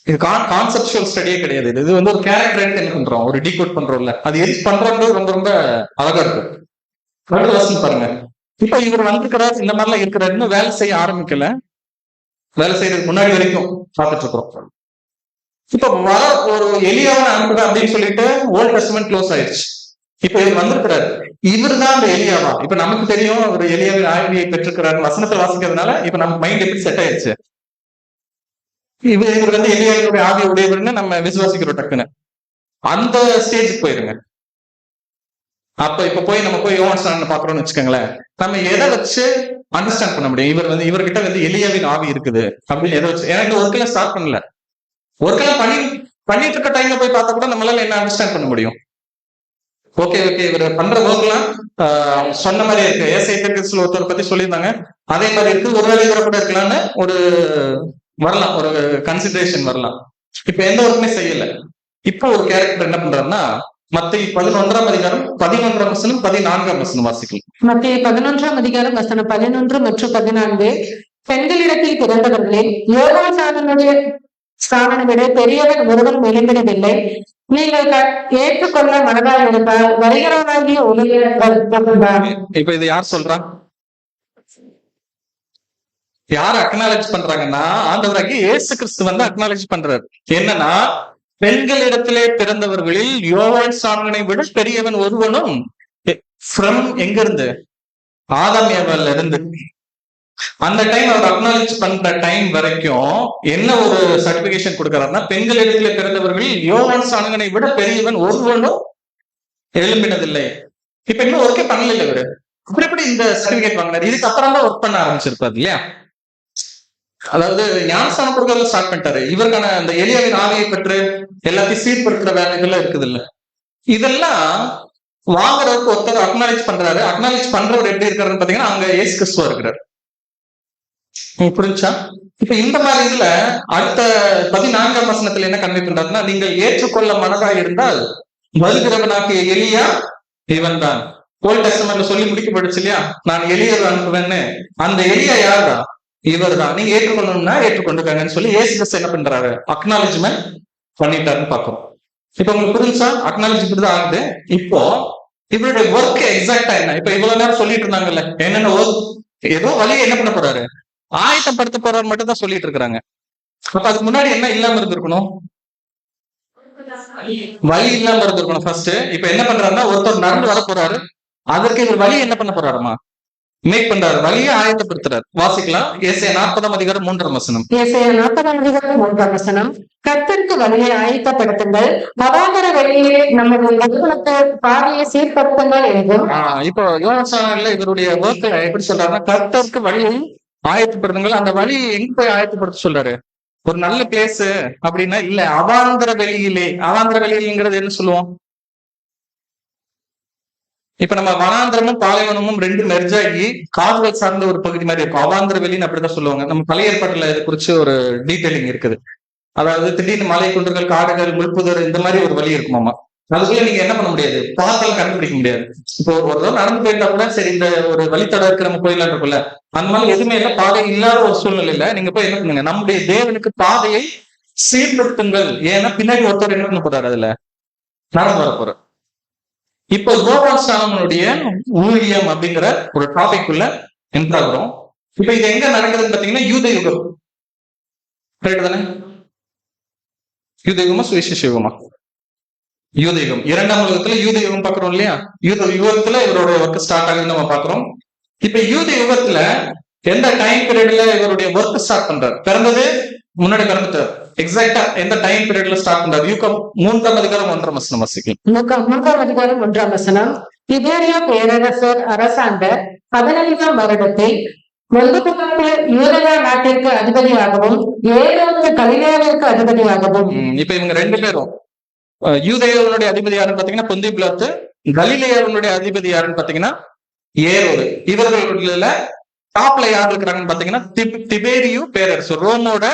இது கான்செப்சுவல் ஸ்டடியே கிடையாது. இது ஒரு கேரக்டர் என்ன பண்றோம், ஒரு டீகோட் பண்றோம்ல, அது எது பண்றோம்ன்றது ரொம்ப ரொம்ப அழகா இருக்கும். பாருங்க, இப்ப இவர் வந்திருக்கிறார், இந்த மாதிரிலாம் இருக்கிறாரு, இன்னும் வேலை செய்ய ஆரம்பிக்கல, வேலை செய்யறதுக்கு முன்னாடி வரைக்கும் பார்த்துட்டு இருக்கிறோம். இப்ப வர ஒரு எலியாவை அனுப்புறேன் அப்படின்னு சொல்லிட்டு ஓல்ட் டெஸ்டமென்ட் க்ளோஸ் ஆயிடுச்சு. இப்ப இவர் வந்திருக்கிறாரு, இவர் தான் அந்த எலியாவா? இப்ப நமக்கு தெரியும் ஒரு எலியாவின் ஆய்வியை பெற்றிருக்கிறாரு, வசனத்தை வாசிக்கிறதுனால இப்ப நம்ம மைண்ட் எப்படி செட் ஆயிடுச்சு. இவர் எலியாவினுடைய ஆவியை உடையவர்னு நம்ம விசுவாசிக்கிறோம் டக்குன்னு. அந்த ஸ்டேஜுக்கு போயிருங்க. அப்ப இப்ப நம்ம போய் யோவான் ஸ்நானனை பாக்குறோம்னு வச்சுக்கோங்களேன், நம்ம எதை வச்சு அண்டர்ஸ்டாண்ட் பண்ண முடியும் இவர்கிட்ட எலியாவின் ஆவி இருக்குது அப்படின்னு எதை வச்சு? ஏன்னா இந்த ஒர்க்கெல்லாம் ஸ்டார்ட் பண்ணல, ஒர்க்கெல்லாம் பண்ணிட்டு இருக்க டைம்ல போய் பார்த்தா கூட நம்மளால என்ன அண்டர்ஸ்டாண்ட் பண்ண முடியும்? ஓகே இவர் பண்ற ஒர்க்லாம் சொன்ன மாதிரி இருக்கு. ஏசாயா ஒருத்தர் பத்தி சொல்லியிருந்தாங்க, அதே மாதிரி இருக்கு, ஒருவேளை இவரை கூட இருக்கலாம்னு ஒரு வரலாம், ஒரு கன்சிடரேஷன் வரலாம். இப்ப எந்த ஒர்க்குமே செய்யல. இப்போ ஒரு கேரக்டர் என்ன பண்றாருன்னா மத்திய 11ஆம் அதிகாரம் 11ஆம் வசனம் 14ஆம் வசனம் வாசிக்கலாம். மத்திய 11ஆம் அதிகாரம் வசனம் 11 மற்றும் 14. பெண்களிடத்தில் பிறந்தவர்களே, யோவான் ஸ்நானனை விட பெரியவன் ஒருவன் எழும்பிடவில்லை. நீங்கள் ஏற்றுக்கொள்ள மனதாய் இருந்தால் வருகிறவனாகிய ஒளியை. இப்ப இது யார் சொல்றா? யார் அக்னாலேஜ் பண்றாங்கன்னா ஆண்டவராகிய இயேசு கிறிஸ்து வந்து அக்னாலேஜ் பண்றாரு. என்னன்னா பெண்களிடத்திலே பிறந்தவர்களில் யோவான் ஸ்நானனை விட பெரியவன் ஒருவனும் ஃப்ரம் எங்க இருந்து? ஆதாம் ஏவாள்ல இருந்து. அந்த டைம் அவர் அக்னாலேஜ் பண்ற டைம் வரைக்கும் என்ன ஒரு சர்டிபிகேஷன் கொடுக்கறாருன்னா பெண்களிடத்திலே பிறந்தவர்கள் யோவான் ஸ்நானனை விட பெரியவன் ஒருவனும் எழும்பினதில்லை. இப்ப இன்னும் ஒர்க்கே பண்ணல இவரு. அப்புறம் எப்படி இந்த சர்டிபிகேட் வாங்கினாரு? இதுக்கு அப்புறம் தான் ஒர்க் பண்ண ஆரம்பிச்சிருப்பாரு இல்லையா? அதாவது ஞானஸ்தானம் கொடுக்கறதுல ஸ்டார்ட் பண்ணிட்டாரு. இவருக்கான அந்த எளியாவின் ஆவியை பெற்று எல்லாத்தையும் சீர்படுத்துற வேலைகள்லாம் இருக்குது இல்ல, இதெல்லாம் வாங்குறதுக்கு ஒருத்தர் அக்னாலேஜ் பண்றாரு. அக்னாலேஜ் பண்றவர் எப்படி இருக்காருன்னு பாத்தீங்கன்னா அங்க இயேசு கிறிஸ்துவா இருக்கிறார். புரிஞ்சா? இப்ப இந்த மாதிரி இதுல அடுத்த 14ஆம் வசனத்துல என்ன கன்வே பண்றாருன்னா நீங்கள் ஏற்றுக்கொள்ள மனதாய் இருந்தால் வருகிறவனாகிய எலியா இவன் தான். ஓல்ட் டெஸ்டமென்ட்ல சொல்லி முடிக்கப்படுச்சு இல்லையா, நான் எலியை அனுப்புவேன்னு. அந்த எலியா யாருதான்? இவர் தான். நீங்க ஏற்றுக்கொள்ளணும்னா ஏற்றுக்கொண்டுக்காங்கன்னு சொல்லி இயேசு கிறிஸ்து என்ன பண்றாரு? அக்னாலேஜ்மெண்ட் பண்ணிட்டாருன்னு பாக்குறோம். இப்ப உங்களுக்கு புரிஞ்சா அக்னாலேஜ் இப்படிதான் ஆகுது. இப்போ இவருடைய ஒர்க் எக்ஸாக்டா என்ன? இப்ப இவ்வளவு நேரம் சொல்லிட்டு இருந்தாங்கல்ல என்னென்ன ஒர்க், ஏதோ வழியை என்ன பண்ண போறாரு? ஆயத்தப்படுத்த போறாரு மட்டும் தான் சொல்லிட்டு இருக்கிறாங்க. அப்ப அதுக்கு முன்னாடி என்ன இல்லாம இருந்திருக்கணும்? வழி இல்லாம இருந்திருக்கணும் ஃபர்ஸ்ட். இப்ப என்ன பண்றாருன்னா ஒருத்தர் நடந்து வர போறாரு, அதற்கு இவர் வழி என்ன பண்ண போறாருமா? மேக் பண்றாரு, வழியை ஆயத்தப்படுத்துறாரு. வாசிக்கலாம். ஏசாயா 40ஆம் அதிகாரம் 3ஆம் வசனம். ஏசாயா 40ஆம் அதிகாரம் 3ஆம் வசனம். கர்த்தருக்கு வழியை ஆயத்தப்படுத்துங்கள், அவாந்தர வழியிலே நமது மதுகுலத்தை பாதையை சீர்படுத்துங்கள் என்றும். இப்போ யோகாசனால இவருடைய ஒர்க் எப்படி சொல்றாருன்னா கர்த்தருக்கு வழியை ஆயத்தப்படுத்துங்கள். அந்த வழியை எங்க போய் ஆயத்தப்படுத்த சொல்றாரு? ஒரு நல்ல பிளேஸ் அப்படின்னா இல்ல, அவாந்தர வெளியிலே. அவாந்தர வெளியிலங்கிறது என்ன சொல்லுவோம்? இப்ப நம்ம வனாந்திரமும் பாலைவனமும் ரெண்டு மெர்ஜ் ஆகி காடுகள் சார்ந்த ஒரு பகுதி மாதிரி இருக்கும். அவாந்திர வெளின்னு அப்படிதான் சொல்லுவாங்க. நம்ம பழைய ஏற்பாட்டுல இது குறிச்சு ஒரு டீடைலிங் இருக்குது. அதாவது திடீர்னு மலை குன்றுகள், காடுகள், முள்புதர் இந்த மாதிரி ஒரு வழி இருக்குமாமா. அதுக்குள்ள நீங்க என்ன பண்ண முடியாது, பார்த்தாலும் கண்டுபிடிக்க முடியாது. இப்போ ஒரு தடவை நடந்து போயிருந்தா கூட சரி இந்த ஒரு வழித்தடம் இருக்கு நம்ம போயிடலாம் இருக்குல்ல, அந்த மாதிரி எதுவுமே இல்லை, பாதை இல்லாத ஒரு சூழ்நிலையில நீங்க போய் என்ன பண்ணுங்க, நம்முடைய தேவனுக்கு பாதையை சீர்படுத்துங்கள். ஏன்னா பின்னாடி ஒருத்தர் என்ன பண்ண போறாரு, அதுல நடந்து வர போறார். இப்போ யோவான் ஸ்நானனுடைய ஊழியம் அப்படிங்கிற ஒரு டாபிக் உள்ள என்ட்ராகிறோம். இப்ப இது எங்க நடக்குதுன்னு பாத்தீங்கன்னா யூத யுகம், கரெக்ட் தானே? யூத யுகமா சுவிசேஷ யுகமா? யூத யுகம். 2ஆம் உலகத்துல யூத யுகம் பாக்குறோம் இல்லையா? யூத யுகத்துல இவரோட ஒர்க் ஸ்டார்ட் ஆகுதுன்னு நம்ம பாக்குறோம். இப்ப யூத யுகத்துல எந்த டைம் பீரியட்ல இவருடைய ஒர்க் ஸ்டார்ட் பண்றாரு? பிறந்தது முன்னாடி பிறந்துட்டார். எக்ஸாக்டா எந்த டைம் பீரியட்ல ஸ்டார்ட் பண்றாரு? யூகம் 3ஆம் அதிகாரம் 1ஆம் வசனம் வாசிக்கலாம். 3ஆம் அதிகாரம் 1ஆம் வசனம். திபேரியா பேரரசர் அரசாண்ட 15ஆம் வருடத்தில் யூதயா நாட்டிற்கு அதிபதியாகவும் ஏரோது கலிலேயாவிற்கு அதிபதியாகவும். இப்ப இவங்க ரெண்டு பேரும் யூதேயாவுடைய அதிபதி யாருன்னு பாத்தீங்கன்னா பொந்திய பிலாத்து, கலிலேயாவுடைய அதிபதி யாருன்னு பாத்தீங்கன்னா ஏரோது. இவர்களுடைய டாப்ல யார் இருக்கிறாங்கன்னு பாத்தீங்கன்னா திபேரியு பேரரசர், ரோமோட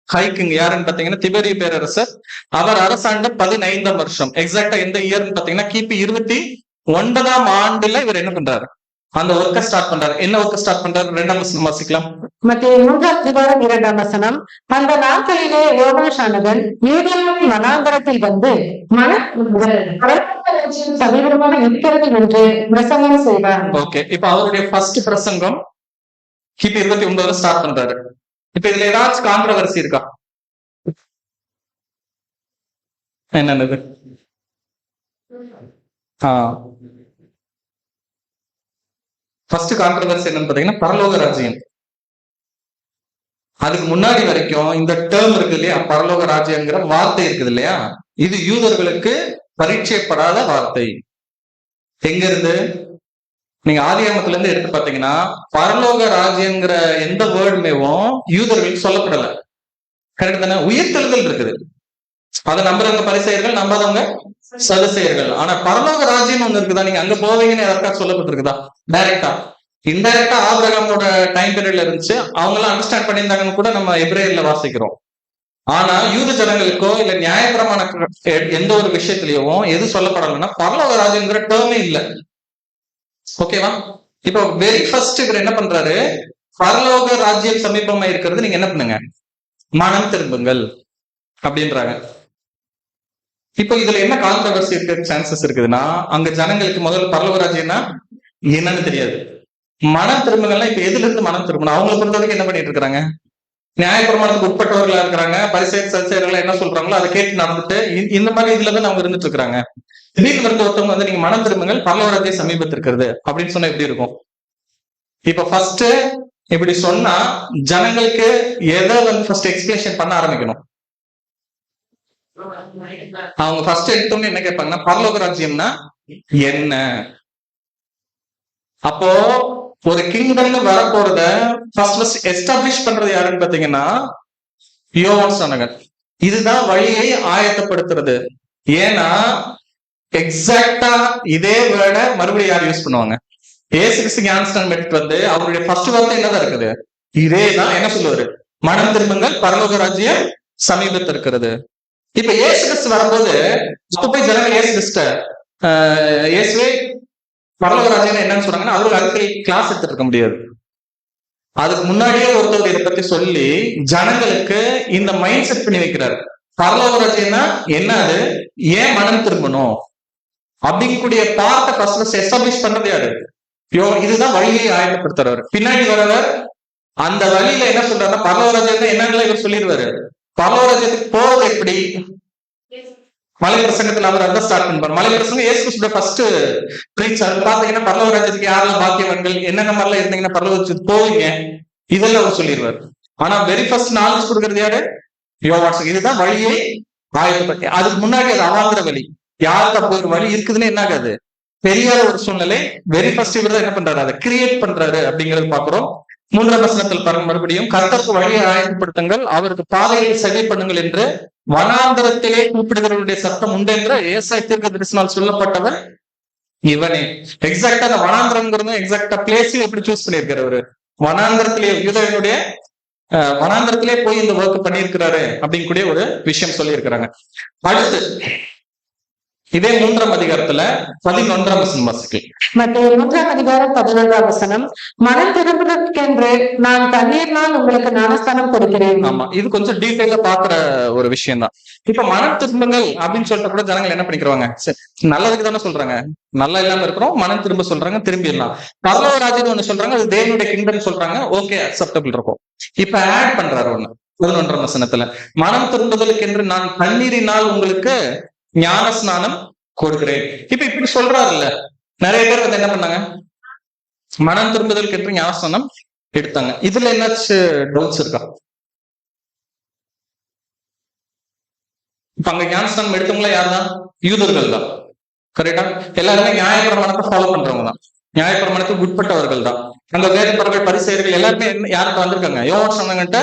ஹைக்கிங் யாருன்னு பாத்தீங்கன்னா திபேரியு பேரரசர். அவர் அரசாண்ட 15ஆம் வருஷம். எக்ஸாக்டா எந்த இயர்னு பாத்தீங்கன்னா கிபி 29ஆம் ஆண்டுல இவர் என்ன பண்றாரு? அந்த ஒர்க்க ஸ்டார்ட் பண்றாரு. என்ன ஒர்க்க ஸ்டார்ட் பண்றாரு? 2ஆம் வசனம் வாசிக்கலாம். மத்திய 3ஆம் அதிகாரம் 2ஆம் வசனம். அந்த நாட்களிலே யோவான் யூதேயாவின் வனாந்தரத்தில் வந்து சமீபமாக இருக்கிறது என்று பிரசங்கம் செய்தார். ஓகே, இப்ப அவருடைய ஃபர்ஸ்ட் பிரசங்கம் கிபி 29 ஸ்டார்ட் பண்றாரு. இப்ப இதுல ஏதாச்சும் கான்ட்ரவர்சி இருக்கா? என்னது? ஃபர்ஸ்ட் கான்ட்ரவர்சி என்னன்னு பாத்தீங்கன்னா பரலோக ராஜ்யம். அதுக்கு முன்னாடி வரைக்கும் இந்த டேர்ம் இருக்கு இல்லையா, பரலோக ராஜ்யங்கிற வார்த்தை இருக்குது இல்லையா, இது யூதர்களுக்கு பரீட்சைப்படாத வார்த்தை. எங்க இருந்து? நீங்க ஆதியாகமத்துல இருந்து எடுத்து பாத்தீங்கன்னா பரலோக ராஜ்யங்கிற எந்த வேர்டுமேவும் யூதர்களுக்கு சொல்லப்படல, கரெக்ட் தானே? உயிர்த்தெழுதல் இருக்குது, அதை நம்புறவங்க பரிசெயர்கள், நம்பாதவங்க சதுசெயர்கள். ஆனா பரலோக ராஜ்யம் ஒண்ணு இருக்குதா? நீங்க அங்க போவீங்கன்னு யாருக்கா சொல்லப்பட்டிருக்குதா டைரக்டா? இன்டைரக்டா ஆபிரகாமோட டைம் பீரியட்ல இருந்துச்சு, அவங்க எல்லாம் அண்டர்ஸ்டாண்ட் பண்ணியிருந்தாங்கன்னு கூட நம்ம எபிரேயர்ல வாசிக்கிறோம். ஆனா யூத ஜனங்களுக்கோ இல்ல நியாயப்பிரமாண எந்த ஒரு விஷயத்திலயும் எது சொல்லப்படலைன்னா பரலோக ராஜ்யங்கிற டேர்மே இல்ல. ஓகேவா? இப்போ வெரி ஃபர்ஸ்ட் இவர் என்ன பண்றாரு, பரலோக ராஜ்யம் சமீபமா இருக்கிறது, நீங்க என்ன பண்ணுங்க, மனம் திரும்புங்கள் அப்படின்றாங்க. இப்போ இதுல என்ன கான்ட்ரவர்சி இருக்க சான்சஸ் இருக்குதுன்னா, அங்க ஜனங்களுக்கு முதல்ல பரலோக ராஜ்யம்னா என்னன்னு தெரியாது. மனம் திரும்புங்கள்லாம் இப்ப எதுல இருந்து மனம் திரும்பணும்? அவங்களை பொறுத்த வரைக்கும் என்ன பண்ணிட்டு இருக்காங்க, நியாயப்பிரமாணத்துக்கு உட்பட்டவர்களா இருக்கிறாங்க. பரிசேயர் சதுசேயர்கள் என்ன சொல்றாங்களோ அதை கேட்டு நடந்துட்டு இந்த மாதிரி இதுல தான் அவங்க இருந்துட்டு இருக்காங்க. திடீர்னு வந்து ஒருத்தவங்க வந்து நீங்க மனம் திரும்புங்கள் பரலோக ராஜ்யம் சமீபத்திருக்கிறது அப்படின்னு சொன்னா எப்படி இருக்கும்? இப்ப ஃபர்ஸ்ட் இப்படி சொன்னா ஜனங்களுக்கு எதை வந்து ஃபர்ஸ்ட் எக்ஸ்பிளேஷன் பண்ண ஆரம்பிக்கணும். அவங்க ஃபர்ஸ்ட் எடுத்தோம்னு என்ன கேட்பாங்கன்னா, பரலோக ராஜ்யம்னா என்ன? அப்போ ஒரு கிங்டம்னு வரப்போறத ஃபர்ஸ்ட் எஸ்டாப்ளிஷ் பண்றது யாருன்னு பாத்தீங்கன்னா யோவான் ஸ்நானகன். இதுதான் வழியை ஆயத்தப்படுத்துறது. ஏன்னா எக்ஸாக்டா இதே வேர்ட மறுபடியும் யார் யூஸ் பண்ணுவாங்க? ஏசு கிறிஸ்து ஞானஸ்நானம் எடுத்துட்டு வந்து அவருடைய ஃபர்ஸ்ட் வார்த்தை என்னதான் இருக்குது? இதேதான். என்ன சொல்லுவாரு? மனம் திரும்புங்கள் பரலோக ராஜ்யம் சமீபத்தில் இருக்கிறது. இப்ப ஏசு கிறிஸ்து வரும்போது அப்ப போய் ஜனங்கள் ஏசு கிறிஸ்ட இயேசுவே பரலோக ராஜ்யம் என்னன்னு சொன்னாங்கன்னா அவருக்கு அதுக்கு கிளாஸ் எடுத்துட்டு இருக்க முடியாது. அதுக்கு முன்னாடியே ஒருத்தர் இதை பத்தி சொல்லி ஜனங்களுக்கு இந்த மைண்ட் செட் பண்ணி வைக்கிறாரு. பரலோக ராஜ்யம்னா என்ன, அது ஏன் மனம் திரும்பணும் அப்படிங்கக்கூடிய பார்ட்ட ஃபர்ஸ்ட் எஸ்டாப்ளிஷ் பண்றது யாரு? இதுதான் வழியை ஆயத்தப்படுத்துறவர். பின்னாடி வரவர் அந்த வழியில என்ன சொல்றாருன்னா பரலோக ராஜ்யம் என்னன்னு இவர் சொல்லிடுவாரு. பரலோக ராஜ்யத்துக்கு போறது எப்படி? மலை பிரசங்கத்துல அவர் அதான் ஸ்டார்ட் பண்ணுவார். மலை பிரசங்கம் இயேசு கிறிஸ்துவோட ஃபர்ஸ்ட் பிரீச். அது பாத்தீங்கன்னா பரலோக ராஜ்யத்துக்கு யாரெல்லாம் பாக்கியவன்கள் என்னென்ன மாதிரிலாம் இருந்தீங்கன்னா பரலோக ராஜ்யத்துக்கு போவீங்க இதெல்லாம் அவர் சொல்லிடுவார். ஆனா வெரி ஃபர்ஸ்ட் நாலேஜ் கொடுக்கறது யாரு? யோவான். இதுதான் வழியை ஆயத்தப்பட்டு. அதுக்கு முன்னாடி அது அவாங்கிற வழி. யாருக்கு அப்போ ஒரு வழி இருக்குதுன்னு என்ன ஆகாது, தெரியாத ஒரு சூழ்நிலை. வெரி ஃபர்ஸ்ட் இவர் தான் என்ன பண்றாரு, அதை கிரியேட் பண்றாரு அப்படிங்கிறது பாக்குறோம். 3ஆம் வசனத்தில் பாருங்க மறுபடியும், கர்த்தருக்கு வழியை ஆயத்தப்படுத்துங்கள் அவருக்கு பாதையை சரி பண்ணுங்கள் என்று வனாந்தரத்திலே கூப்பிடுகிறவருடைய சத்தம் உண்டு என்ற ஏசாயா தீர்க்கதரிசியால் சொல்லப்பட்டவர் இவனே. எக்ஸாக்டா அந்த வனாந்தரம்ங்கிறது எக்ஸாக்டா பிளேஸையும் எப்படி சூஸ் பண்ணியிருக்கிறவரு? வனாந்தரத்திலே யூதர்களுடைய வனாந்தரத்திலே போய் இந்த ஒர்க் பண்ணியிருக்கிறாரு அப்படிங்கக்கூடிய ஒரு விஷயம் சொல்லி இருக்கிறாங்க. அடுத்து இதே 3ஆம் அதிகாரத்துல 11ஆம் வசனம் வாசிக்கலாம். மத்திய 3ஆம் அதிகாரம் 11ஆம் வசனம், மனம் திரும்புவதற்கென்று நான் தண்ணீர்னால் உங்களுக்கு ஞானஸ்தானம் கொடுக்கிறேன். ஆமா, இது கொஞ்சம் டீட்டெயிலா பாக்குற ஒரு விஷயம் தான். இப்ப மனம் திரும்புங்கள் அப்படின்னு சொல்லிட்டு கூட ஜனங்கள் என்ன பண்ணிக்கிறாங்க, நல்லதுக்கு தானே சொல்றாங்க, நல்லா இல்லாம இருக்கிறோம், மனம் திரும்ப சொல்றாங்க, திரும்பிடலாம். பரலோக ராஜ்யம் ஒண்ணு சொல்றாங்க, அது தேவனுடைய கிங்டம் சொல்றாங்க, ஓகே அக்செப்டபிள் இருக்கும். இப்ப ஆட் பண்றாரு ஒண்ணு 11ஆம் வசனத்துல, மனம் திரும்புதலுக்கு என்று நான் தண்ணீரினால் உங்களுக்கு ஞான ஸ்நானம் கொடுக்கிறேன். இப்ப இப்படி சொல்றாருல்ல, நிறைய பேர் வந்து என்ன பண்ணாங்க, மனம் திரும்புதலுக்கு என்று ஞான ஸ்நானம் எடுத்தாங்க. இதுல என்னாச்சு டவுட்ஸ் இருக்கா? இப்ப அங்க ஞானஸ்தானம் எடுத்தவங்களா யாருதான்? யூதர்கள் தான். கரெக்டா? எல்லாருமே நியாயப்பிரமாணத்தை ஃபாலோ பண்றவங்க தான், நியாயப்பிரமாணத்துக்கு உட்பட்டவர்கள் தான். அந்த வேதப்பரர்கள் பரிசேயர்கள் எல்லாருமே யாருக்கு வந்திருக்காங்க? யோவான் ஸ்நானகன்ட்ட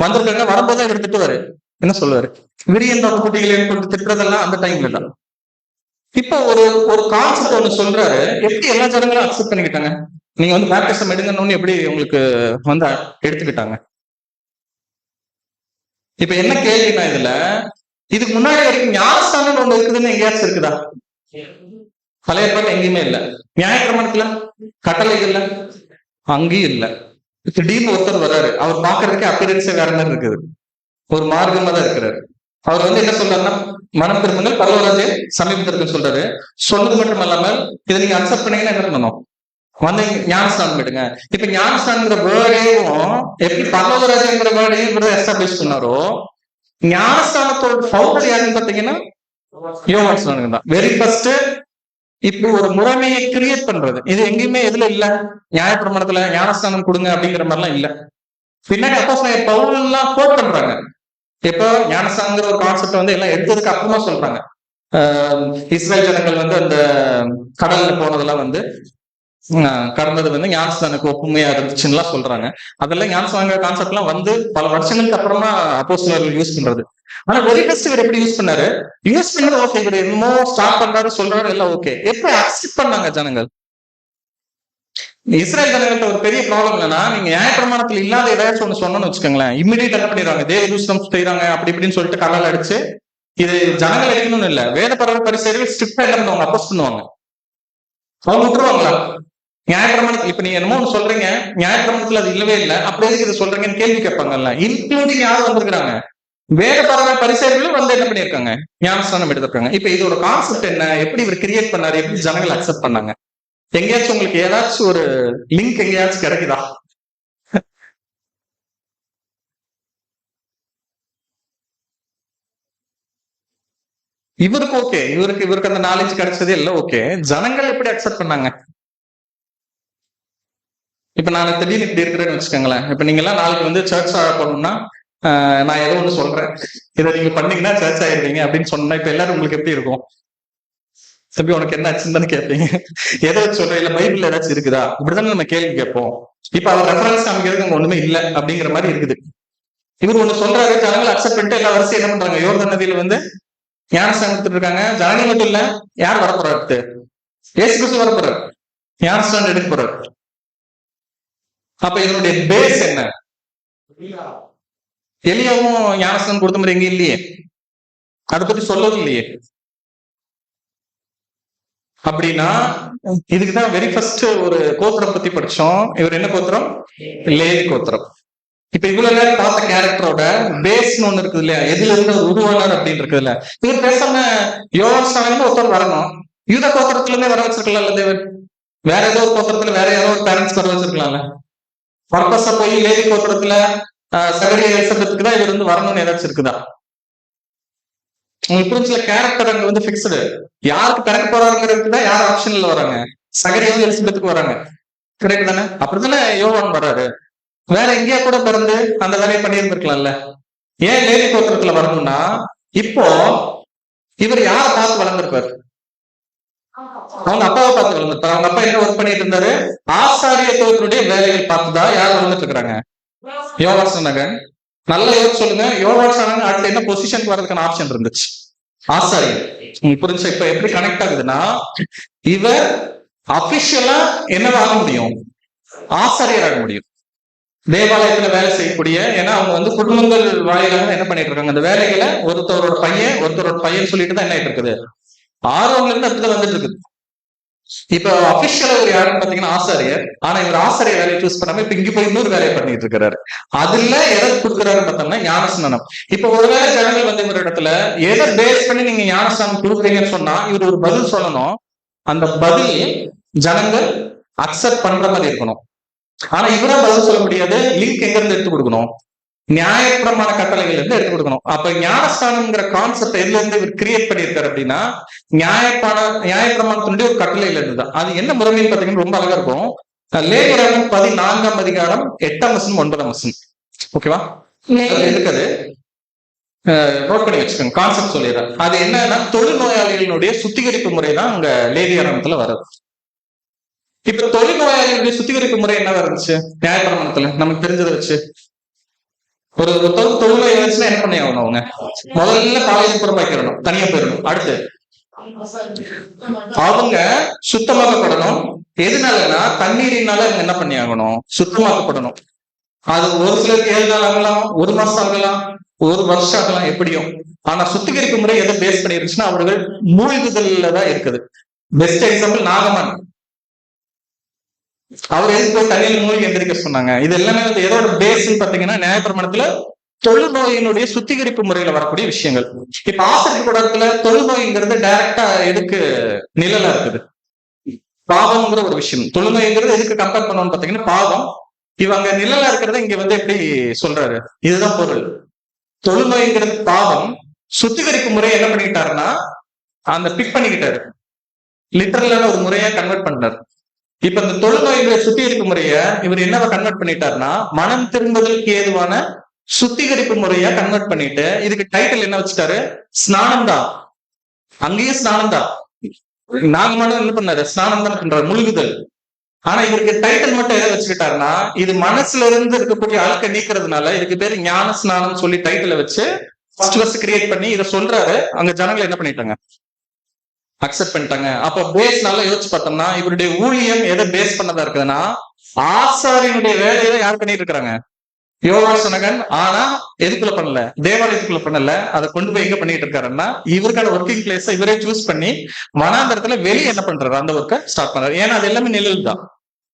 வந்திருக்காங்க. வரும்போது அவர் திட்டுவாரு, என்ன சொல்லுவாரு, விரியன் குட்டிகளை கொண்டு திட்டுறதெல்லாம் அந்த டைம்ல தான். இப்போ ஒரு கான்செப்ட் ஒண்ணு சொல்றாரு, எப்படி எல்லா ஜனங்களும் அக்செப்ட் பண்ணிக்கிட்டாங்க? நீங்க வந்து பேப்டிசம் எடுங்கன்னு எப்படி உங்களுக்கு வந்து எடுத்துக்கிட்டாங்க? இப்ப என்ன கேள்வினா, இதுக்கு முன்னாடி வரைக்கும் ஞானஸ்தானம் ஒண்ணு இருக்குதுன்னு எங்கேயாச்சும் இருக்குதா? பழைய ஏற்பாடு எங்கேயுமே இல்ல. நியாயப்பிரமாணத்துல கட்டளைகள்ல அங்கேயும் இல்ல. திடீர்னு ஒருத்தர் வர்றாரு, அவர் பாக்குறதுக்கே அப்பியரன்ஸே வேற மாதிரி இருக்குது, ஒரு மார்க்கமா தான் இருக்கிறாரு. அவர் வந்து என்ன சொல்றாருன்னா, மனம் திரும்புங்கள் பரலோக ராஜ்யம் சமீபத்திற்கு சொல்றாரு. சொன்னது மட்டும் இல்லாமல் இதை நீங்க அக்செப்ட் பண்ணீங்கன்னா என்ன பண்ணணும், வந்து ஞானஸ்தானம் எடுங்க. இப்ப ஞானஸ்தானங்கிற வேர்டையும் எப்படி பரலோக ராஜ்யங்கிற வேர்டையும் இப்படி எஸ்டாப்ளிஷ் பண்ணாரோ, ஞானஸ்தானத்தோட ஃபவுண்டர் யாருன்னு பாத்தீங்கன்னா யோவான் ஸ்நானகன் தான். வெரி ஃபர்ஸ்ட் இப்படி ஒரு முறைமையை கிரியேட் பண்றது இது எங்கேயுமே எதுல இல்ல, நியாயப்பிரமாணத்துல ஞானஸ்தானம் கொடுங்க அப்படிங்கிற மாதிரிலாம் இல்ல. பின்னாடி அப்போஸ்தலர் பவுல் எல்லாம் கோட் பண்றாங்க. எப்போ ஞானஸ்தானங்கிற ஒரு கான்செப்ட் வந்து எல்லாம் எடுத்ததுக்கு அப்புறமா சொல்றாங்க. இஸ்ரேல் ஜனங்கள் வந்து அந்த கடல்ல போனதெல்லாம் வந்து கடந்தது வந்து ஞானஸ்தானுக்கு ஒப்புமையா இருந்துச்சுன்னா சொல்றாங்க. அதெல்லாம் ஞானஸ்தான கான்செப்ட் எல்லாம் வந்து பல வருஷங்களுக்கு அப்புறமா அப்போஸ்தலர்கள் யூஸ் பண்றது. ஆனா வெரி ஃபர்ஸ்ட் இவர் எப்படி யூஸ் பண்ணாரு, யூஸ் பண்ணது ஓகே, இவர் என்னமோ ஸ்டார்ட் பண்றாரு சொல்றாரு, எல்லாம் ஓகே. எப்படி அக்செப்ட் பண்ணாங்க ஜனங்கள்? இஸ்ரேல் ஜனங்கள்ட்ட ஒரு பெரிய ப்ராப்ளம் என்னன்னா, நீங்க நியாயப்பிரமாணத்துல இல்லாத ஏதாச்சும் ஒண்ணு சொன்னோம்னு வச்சுக்கோங்களேன், இம்மிடியேட் என்ன பண்ணிடுறாங்க, தேவ தூஷணம் செய்யறாங்க அப்படி இப்படின்னு சொல்லிட்டு கல்லால் அடிச்சு, இது ஜனங்கள் அடிக்கணும்னு இல்ல, வேத பரிசேயர்கள் ஸ்ட்ரிக்டா என்ன பண்ணுவாங்க, அப்போஸ் பண்ணுவாங்க. அவங்க விட்டுருவாங்களா? நியாயப்பிரமாணத்துல இப்ப நீங்க என்னமோ ஒண்ணு சொல்றீங்க, நியாயப்பிரமாணத்துல அது இல்லவே இல்லை, அப்படி எதுக்கு இதை சொல்றீங்கன்னு கேள்வி கேட்பாங்கல்ல. இன்க்ளூடிங் யாரும் வந்திருக்கிறாங்க, வேத பரிசேயர்களும் வந்து என்ன பண்ணிருக்காங்க, ஞானஸ்நானம் எடுத்திருக்காங்க. இப்ப இதோட கான்செப்ட் என்ன, எப்படி இவர் கிரியேட் பண்ணாரு, எப்படி ஜனங்கள் அக்செப்ட் பண்ணாங்க? எங்கேயாச்சும் உங்களுக்கு ஏதாச்சும் ஒரு லிங்க் எங்கேயாச்சும் கிடைக்குதா? இவருக்கு ஓகே, இவருக்கு அந்த நாலேஜ் கிடைச்சதே இல்லை, ஓகே. ஜனங்கள் எப்படி அக்செப்ட் பண்ணாங்க? இப்ப நான் திடீர்னு இப்படி இருக்கிறேன்னு வச்சுக்கோங்களேன், இப்ப நீங்க எல்லாம் நாளைக்கு வந்து சர்ச் ஆக போகணும்னா, நான் ஏதோ ஒண்ணு சொல்றேன், இதை நீங்க பண்ணீங்கன்னா சர்ச் ஆயிருவீங்க அப்படின்னு சொன்னா, இப்ப எல்லாரும் உங்களுக்கு எப்படி இருக்கும்? தம்பி உனக்கு என்ன ஆச்சுன்னு கேட்பீங்க. எதை சொல்றேன், இல்ல பைபிள் ஏதாச்சும் இருக்குதா, இப்படிதானே நம்ம கேள்வி கேட்போம். இப்ப அவர் ரெஃபரன்ஸ் அமைக்கிறது அங்க ஒண்ணுமே இல்லை அப்படிங்கிற மாதிரி இருக்குது. இவர் ஒண்ணு சொல்றாரு, ஜனங்கள் அக்செப்ட் பண்ணிட்டு எல்லா வருஷம் என்ன பண்றாங்க, யோர்தான் நதியில வந்து ஞானஸ்நானம் எடுத்துட்டு இருக்காங்க. ஜனங்கள் மட்டும் இல்ல, யார் வரப்போறாரு, இயேசு கிறிஸ்து வரப்போறாரு, ஞானஸ்நானம் எடுக்க போறாரு. அப்ப இதனுடைய பேஸ் என்ன? எலியாவும் ஞானஸ்நானம் கொடுத்த மாதிரி எங்க இல்லையே, அதை பத்தி சொல்லவும் இல்லையே. அப்படின்னா இதுக்குதான் வெரி ஃபர்ஸ்ட் ஒரு கோத்திரம் பத்தி படிச்சோம். இவர் என்ன கோத்திரம்? லேவி கோத்திரம். இப்ப இவ்வளவு நேரம் பார்த்த கேரக்டரோட பேஸ்னு ஒண்ணு இருக்குது இல்லையா, எதுல இருந்து உருவானார் அப்படின்னு இருக்குது இல்ல. இவர் பேசாம யோவான் ஒருத்தர் வரணும், யூத கோத்திரத்துல இருந்தே வர வச்சிருக்கலாம்ல தேவன். வேற ஏதோ ஒரு கோத்திரத்துல வேற ஏதோ ஒரு பேரண்ட்ஸ் வர வச்சிருக்கலாம்ல. பர்பஸா போய் லேவி கோத்திரத்துல சகரியா எலிசபெத்துக்கு தான் இவர் வந்து வரணும்னு ஏதாச்சும் இருக்குதா? உங்களுக்கு புரிஞ்சல, கேரக்டர் அங்க வந்து பிக்ஸ்டு. யாருக்கு பிறக்க போறாங்கிறதுக்கு தான் யார் ஆப்ஷன்ல வராங்க, சகரியாவும் எலிசபெத்துக்கு வராங்க. கரெக்ட் தானே? அப்படித்தானே யோவான் வர்றாரு. வேற எங்கேயா கூட பிறந்து அந்த வேலையை பண்ணியிருந்திருக்கலாம்ல. ஏன் லேவி கோத்திரத்துல வரணும்னா, இப்போ இவர் யாரை பார்த்து வளர்ந்திருப்பாரு? அவங்க அப்பாவை பார்த்து வளர்ந்திருப்பாரு. அவங்க அப்பா என்ன ஒர்க் பண்ணிட்டு இருந்தாரு, ஆசாரியத்துவத்தினுடைய வேலைகள் பார்த்துதான் யார் வளர்ந்துட்டு இருக்கிறாங்க, யோவான் ஸ்நானகன். நல்ல யோசிச்சு சொல்லுங்க, யோவான் ஸ்நானகன் அடுத்து என்ன பொசிஷனுக்கு வர்றதுக்கான ஆப்ஷன் இருந்துச்சு? ஆசாரியர். உங்களுக்கு புரிஞ்சு இப்ப எப்படி கனெக்ட் ஆகுதுன்னா, இவர் அபிஷியலா என்னவாக முடியும், ஆசாரியராக முடியும். தேவாலயத்துல வேலை செய்யக்கூடிய, ஏன்னா அவங்க வந்து குடும்பங்கள் வாயிலாக என்ன பண்ணிட்டு இருக்காங்க, அந்த வேலைகளை ஒருத்தரோட பையன் சொல்லிட்டு தான் என்ன ஆயிட்டு இருக்குது, ஆர்வம்ல இருந்து அப்படிதான் வந்துட்டு இருக்குது. இப்ப அபிஷியலா ஒரு யாருன்னு பாத்தீங்கன்னா ஆசாரியர். ஆனா இவர் ஆசாரியர் வேலையை சூஸ் பண்ணாம இப்ப இங்க போய் இன்னொரு வேலையை பண்ணிட்டு இருக்காரு. அதுல எதை கொடுக்குறாருன்னு பார்த்தோம்னா ஞானஸ்நானம். இப்ப ஒருவேளை ஜனங்கள் வந்து ஒரு இடத்துல எதை பேஸ் பண்ணி நீங்க ஞானஸ்நானம் கொடுக்குறீங்கன்னு சொன்னா இவர் ஒரு பதில் சொல்லணும். அந்த பதில் ஜனங்கள் அக்செப்ட் பண்ற மாதிரி இருக்கணும். ஆனா இவரா பதில் சொல்ல முடியாது. லிங்க் எங்க இருந்து எடுத்து கொடுக்கணும், நியாயப்பிரமாண கட்டளைகள் இருந்து எடுத்து கொடுக்கணும். அப்ப ஞானஸ்தானம்ங்கிற கான்செப்ட் எதுல இருந்து இவர் கிரியேட் பண்ணியிருக்காரு அப்படின்னா, நியாயப்பிரமாணத்தினுடைய ஒரு கட்டளையில இருந்துதான். அது என்ன முறைமைன்னு பாத்தீங்கன்னா ரொம்ப அழகா இருக்கும். லேவியராகமம் 14ஆம் அதிகாரம் 8ஆம் வசனம் 9ஆம் வசனம். ஓகேவா? இருக்குது, நோட் பண்ணி வச்சுக்கோங்க. கான்செப்ட் சொல்லிடுறேன். அது என்னன்னா, தொழுநோயாளிகளுடைய சுத்திகரிப்பு முறை தான் அங்க லேவியராகமத்துல வருது. இப்ப தொழுநோயாளிகளுடைய சுத்திகரிப்பு முறை என்ன இருந்துச்சு நியாயப்பிரமாணத்துல நமக்கு தெரிஞ்சதை வச்சு? ஒரு தொழுநோய் இருந்துச்சுன்னா என்ன பண்ணி ஆகணும், அவங்க முதல்ல காலேஜ் புறப்பாக்கிடணும், தனியா போயிடணும். அடுத்து அவங்க சுத்தமாக்கப்படணும். எதுனாலன்னா தண்ணீரினால அவங்க என்ன பண்ணி ஆகணும், சுத்தமாக்கப்படணும். அது ஒரு சிலருக்கு 7 நாள் ஆகலாம், 1 மாசம் ஆகலாம், 1 வருஷம் ஆகலாம், எப்படியும். ஆனா சுத்திகரிப்பு முறை எதை பேஸ் பண்ணி இருந்துச்சுன்னா அவர்கள் மூழ்குதல்ல தான் இருக்குது. Best example நாகமான். அவர் எதுக்கு போய் தண்ணியில மூழ்கி எந்திரிக்க சொன்னாங்க? இது எல்லாமே வந்து எதோட பேஸ் பாத்தீங்கன்னா நியாயப்பிரமாணத்துல தொழுநோயினுடைய சுத்திகரிப்பு முறையில வரக்கூடிய விஷயங்கள். இப்ப ஆசிரியர் கூடத்துல தொழுநோய்ங்கிறது டைரக்டா எதுக்கு நிழலா இருக்குது, பாவம்ங்கிற ஒரு விஷயம். தொழுநோய்ங்கிறது எதுக்கு கம்பேர் பண்ணணும்னு பாத்தீங்கன்னா பாவம். இவங்க நிழலா இருக்கிறத இங்க வந்து எப்படி சொல்றாரு, இதுதான் பொருள். தொழுநோய்ங்கிறது பாவம். சுத்திகரிப்பு முறையை என்ன பண்ணிக்கிட்டாருன்னா அந்த பிக் பண்ணிக்கிட்டாரு, லிட்டரலான ஒரு முறையா கன்வெர்ட் பண்ணாரு. இப்ப இந்த தொழுநோயுடைய சுத்திகரிப்பு முறைய இவர் என்னவா கன்வெர்ட் பண்ணிட்டாருன்னா மனம் திரும்புதலுக்கு ஏதுவான சுத்திகரிப்பு முறையா கன்வெர்ட் பண்ணிட்டு இதுக்கு டைட்டில் என்ன வச்சுட்டாரு, ஸ்நானம் தான். அங்கேயும் ஸ்நானம் தான். நாகமானம் என்ன பண்ணாரு, ஸ்நானம் தான் பண்றாரு, முழுகுதல். ஆனா இவருக்கு டைட்டில் மட்டும் எதை வச்சுக்கிட்டாருன்னா, இது மனசுல இருந்து இருக்கக்கூடிய அழுக்க நீக்கிறதுனால இதுக்கு பேரு ஞான ஸ்நானம் சொல்லி டைட்டில வச்சு ஃபர்ஸ்ட் கிரியேட் பண்ணி இதை சொல்றாரு. அங்க ஜனங்களை என்ன பண்ணிட்டாங்க, அக்செப்ட் பண்ணிட்டாங்க. அப்ப பேஸ் நல்லா யோசிச்சு பார்த்தோம்னா இவருடைய ஊழியம் எதை பேஸ் பண்ணதா இருக்குதுன்னா ஆசாரியனுடைய வேலையை தான் யார் பண்ணிட்டு இருக்காங்க? யோவான் ஸ்நானகன். ஆனா எதுக்குள்ள பண்ணல? தேவாலயத்துக்குள்ள பண்ணல. அதை கொண்டு போய் எங்க பண்ணிட்டு இருக்காருன்னா இவருக்கான ஒர்க்கிங் பிளேஸ் இவரே சூஸ் பண்ணி வனாந்தரத்துல வெளியே என்ன பண்றாரு? அந்த ஒர்க்கை ஸ்டார்ட் பண்றாரு. ஏன்னா அது எல்லாமே நிழல் தான்.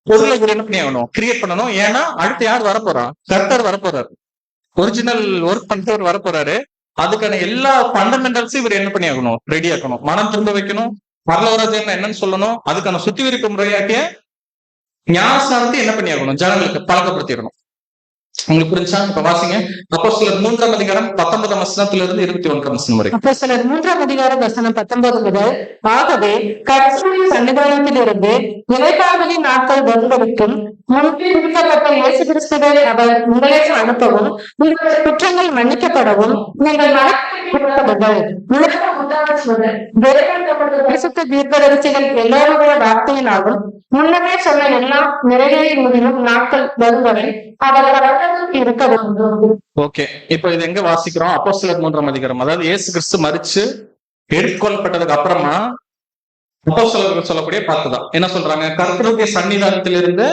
பொருளை இவர் என்ன பண்ணி ஆகணும்? கிரியேட் பண்ணணும். ஏன்னா அடுத்து யார் வரப்போறா? கர்த்தர் வரப்போறாரு. ஒரிஜினல் ஒர்க் பண்றவர் வரப்போறாரு. அதுக்கான எல்லா ஃபண்டமெண்டல்ஸும் இவர் என்ன பண்ணி ஆகணும்? ரெடி ஆக்கணும். மனம் திரும்ப வைக்கணும். பரலோராஜ்யம் என்னன்னு சொல்லணும். அதுக்கான சுத்திகரிப்பு முறையாக்கிய ஞானஸ்நானத்தை என்ன பண்ணி ஆகணும்? ஜனங்களுக்கு பழக்கப்படுத்திடணும். உங்களுக்கு புரிஞ்சா? இப்ப வாசிங்க அப்போஸ்தலர் 3ஆம் அதிகாரம் 19ஆம் வசனத்திலிருந்து 21ஆம் வசனம் வரை. அப்போஸ்தலர் 3ஆம் அதிகாரம் வசனம் 19 முதல். ஆகவே கர்த்தருடைய சன்னிதானத்தில் இருந்து இளைப்பாறுதலின் நாட்கள் வருவதற்கும் முன்பே குறிக்கப்பட்ட இயேசு கிறிஸ்துவை அவர் உங்களுக்கு அனுப்பவும் உங்களுடைய குற்றங்கள் மன்னிக்கப்படவும் நீங்கள் மனப்படுங்கள். பரிசுத்த தீர்க்கதரிசிகள் எல்லோருடைய வார்த்தையினாலும் முன்னமே சொன்ன எல்லாம் நிறைவேறி முடியும் நாட்கள் வரும் வரை அவர் இருக்க வேண்டும். ஓகே, இப்போ இது எங்க வாசிக்கிறோம்? அப்போஸ்தலர் 3ஆம் அதிகாரம். அதாவது இயேசு கிறிஸ்து மரிச்சு எடுத்துக்கொள்ளப்பட்டதுக்கு அப்புறமா அப்போஸ்தலர்கள் சொல்லக்கூடிய பார்த்துதான் என்ன சொல்றாங்க? கர்த்தருடைய சன்னிதானத்திலிருந்து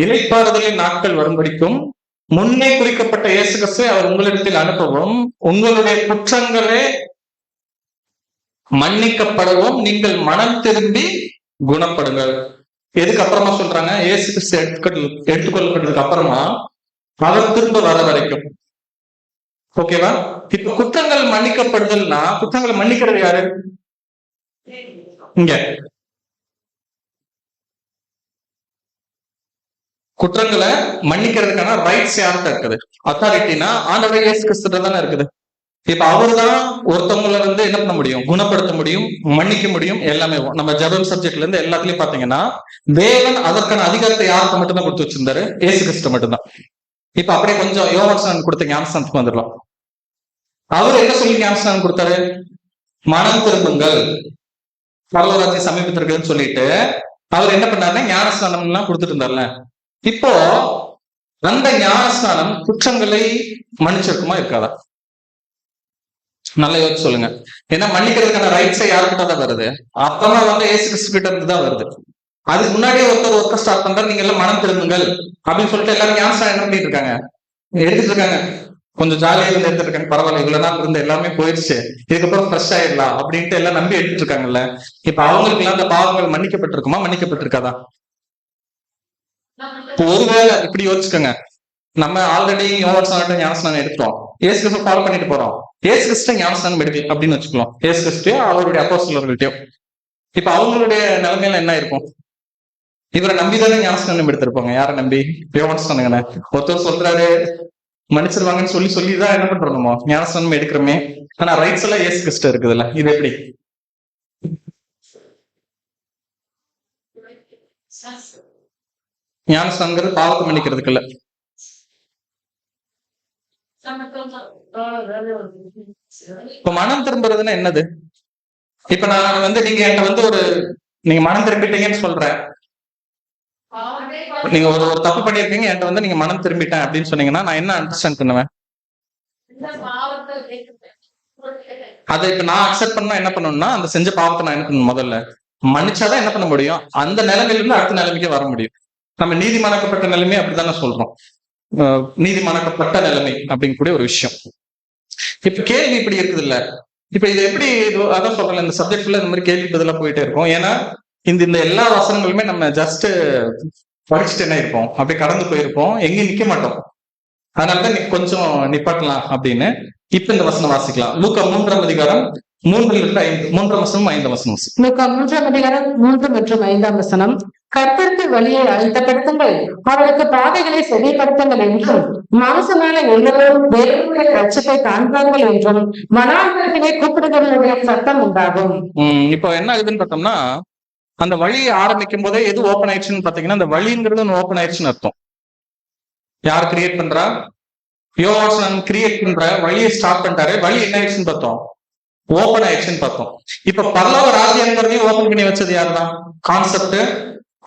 இளைப்பாறுதலின் நாட்கள் வரும்படிக்கும் முன்னே குறிக்கப்பட்ட இயேசு கிறிஸ்துவை அவர் உங்களிடத்தில் அனுப்பவும் உங்களுடைய குற்றங்களே மன்னிக்கப்படவும் நீங்கள் மனம் திரும்பி குணப்படுங்கள். எதுக்கு அப்புறமா சொல்றாங்க? இயேசு கிறிஸ்து எடுத்துக்கொள்ளப்பட்டதுக்கு அப்புறமா அவர் திரும்ப வர வரைக்கும். ஓகேவா? இப்ப குற்றங்கள் மன்னிக்கப்படுதல்னா குற்றங்களை மன்னிக்கிறது யாரு? இங்க குற்றங்களை மன்னிக்கிறதுக்கான ரைட்ஸ் யார்கிட்ட இருக்குது? அத்தாரிட்டினா ஆண்டவர் இயேசு கிறிஸ்து தானே இருக்குது. இப்ப அவர்தான் ஒருத்தவங்களை என்ன பண்ண முடியும்? குணப்படுத்த முடியும், மன்னிக்க முடியும். எல்லாமே நம்ம ஜெபம் சப்ஜெக்ட்ல இருந்து எல்லாத்துலயும் பாத்தீங்கன்னா தேவன் அதற்கான அதிகாரத்தை யாருக்கு மட்டும்தான் கொடுத்து வச்சிருந்தாரு? இயேசு கிறிஸ்து மட்டும்தான். இப்ப அப்படியே கொஞ்சம் யோவான் கொடுத்த ஞானஸ்நானத்துக்கு வந்துடலாம். அவர் என்ன சொல்லி ஞானஸ்நானம் கொடுத்தாரு? மனம் திரும்புங்கள், பரலோராஜ்யம் சமீபத்திற்குன்னு சொல்லிட்டு அவர் என்ன பண்ணாருன்னா ஞானஸ்நானம் எல்லாம் கொடுத்துட்டு இருந்தார்ல. இப்போ அந்த ஞானஸ்நானம் குற்றங்களை மன்னிச்சிருக்குமா இருக்காதா? நல்லா யோசிச்சு சொல்லுங்க. ஏன்னா மன்னிக்கிறதுக்கான ரைட்ஸை யாருக்கிட்ட தான் வருது? அப்பமா இயேசு கிறிஸ்து கிட்ட இருந்து தான் வருது. அதுக்கு முன்னாடியே ஒருத்தர் ஒர்க்க ஸ்டார்ட் பண்றாரு, நீங்க எல்லாம் மனம் திரும்புங்கள் அப்படின்னு சொல்லிட்டு எல்லாரும் ஞானஸ்நானம் என்ன பண்ணிட்டு இருக்காங்க? எடுத்துட்டு இருக்காங்க. கொஞ்சம் ஜாலியா இருந்து எடுத்துட்டு இருக்காங்க. பரவாயில்ல, இவ்வளவு நாள் இருந்து எல்லாமே போயிடுச்சு, இதுக்கப்புறம் ஃப்ரெஷ் ஆயிடலாம் அப்படின்ட்டு எல்லாம் நம்பி எடுத்துட்டு இருக்காங்கல்ல. இப்ப அவங்களுக்கு எல்லாம் அந்த பாவங்கள் மன்னிக்கப்பட்டிருக்குமா? மன்னிக்கப்பட்டிருக்காதா? ஒருவேளை இப்படி யோசிச்சுக்கோங்க, நம்ம ஆல்ரெடி யோவான் ஞானஸ்நானம் எடுத்துட்டோம், இயேசு கிறிஸ்து ஃபாலோ பண்ணிட்டு போறோம், இயேசு கிறிஸ்து ஞானஸ்நானம் எடுக்கல அப்படின்னு வச்சுக்கலாம். இயேசு கிறிஸ்துவோ அவருடைய அப்போஸ்தலர்கள்ட்டயோ இப்ப அவங்களுடைய நிலைமையில என்ன இருக்கும்? இவரை நம்பிதானே ஞானஸ்நானம் எடுத்திருப்பாங்க. யாரை நம்பி? யோவான் ஸ்நானகனை. ஒருத்தர் சொல்றாரு மன்னிச்சிருவாங்கன்னு சொல்லிதான் என்ன பண்றோம்? நம்ம ஞானஸ்நானம் எடுக்கிறோமே. ஆனா ரைட்ஸ் எல்லாம் இயேசு கிறிஸ்து இருக்குதுல்ல. இது எப்படி? ஞானஸ்நானங்கிறது பாவத்தை மன்னிக்கிறதுக்கு இல்ல. இப்ப மனம் திரும்புறதுன்னா என்னது? இப்ப நான் நீங்க என்கிட்ட நீங்க மனம் திரும்பிட்டீங்கன்னு சொல்றேன். நீங்க ஒரு தப்பு பண்ணிருக்கீங்க, என்கிட்ட நீங்க மனம் திரும்பிட்டேன் அப்படின்னு சொன்னீங்கன்னா நான் என்ன அண்டர்ஸ்டாண்ட் பண்ணுவேன்? அதை இப்ப நான் அக்செப்ட் பண்ணா என்ன பண்ணணும்னா அந்த செஞ்ச பாவத்தை நான் என்ன பண்ணணும்? முதல்ல மன்னிச்சாதான் என்ன பண்ண முடியும்? அந்த நிலைமையில இருந்து அடுத்த நிலைமைக்கு வர முடியும். நம்ம நீதிமானாக்கப்பட்ட நிலைமை அப்படித்தானே சொல்றோம். நீதிமானாக்கப்பட்ட நிலைமை அப்படிங்கக்கூடிய ஒரு விஷயம். இப்ப கேள்வி இப்படி இருக்குது இல்ல. இப்ப இது எப்படி? அதான் சொல்றேன், இந்த சப்ஜெக்ட்ல இந்த மாதிரி கேள்வி பதிலா போயிட்டே இருக்கும். ஏன்னா இந்த எல்லா வசனங்களுமே நம்ம ஜஸ்ட் படிச்சுட்டு என்ன இருப்போம், அப்படியே கடந்து போயிருப்போம், எங்கேயும் நிக்க மாட்டோம். அதனாலதான் கொஞ்சம் நிப்பாட்டலாம் அப்படின்னு இப்ப இந்த வசனம் வாசிக்கலாம். லூக்கா 3ஆம் அதிகாரம் 3 வசனம் 5 வசனம். லூக்கா 3ஆம் அதிகாரம் 3 மற்றும் 5ஆம் வசனம். கர்த்தருக்கு வழியை அழுத்தப்படுத்துங்கள், அவருக்கு பாதைகளை செவிப்படுத்துங்கள் என்றும், மாம்சமான எல்லோரும் தேவனுடைய ரட்சிப்பை காண்பார்கள் என்றும் வனாந்தரத்திலே கூப்பிடுகளுடைய சத்தம் உண்டாகும். இப்போ என்ன ஆகுதுன்னு பார்த்தோம்னா, அந்த வழியை ஆரம்பிக்கும் போதே எது ஓப்பன் ஆயிடுச்சுன்னு பாத்தீங்கன்னா அந்த வழிங்கிறது ஒன்று ஓப்பன் ஆயிடுச்சுன்னு அர்த்தம். யார் கிரியேட் பண்றா? யோவான் கிரியேட் பண்ற வழியை ஸ்டார்ட் பண்ணிட்டாரு. வழி என்ன ஆயிடுச்சுன்னு பார்த்தோம்? ஓப்பன் ஆயிடுச்சுன்னு பார்த்தோம். இப்ப பரலோக ராஜ்யங்கிறதையும் ஓப்பன் பண்ணி வச்சது யாருதான்? கான்செப்ட்,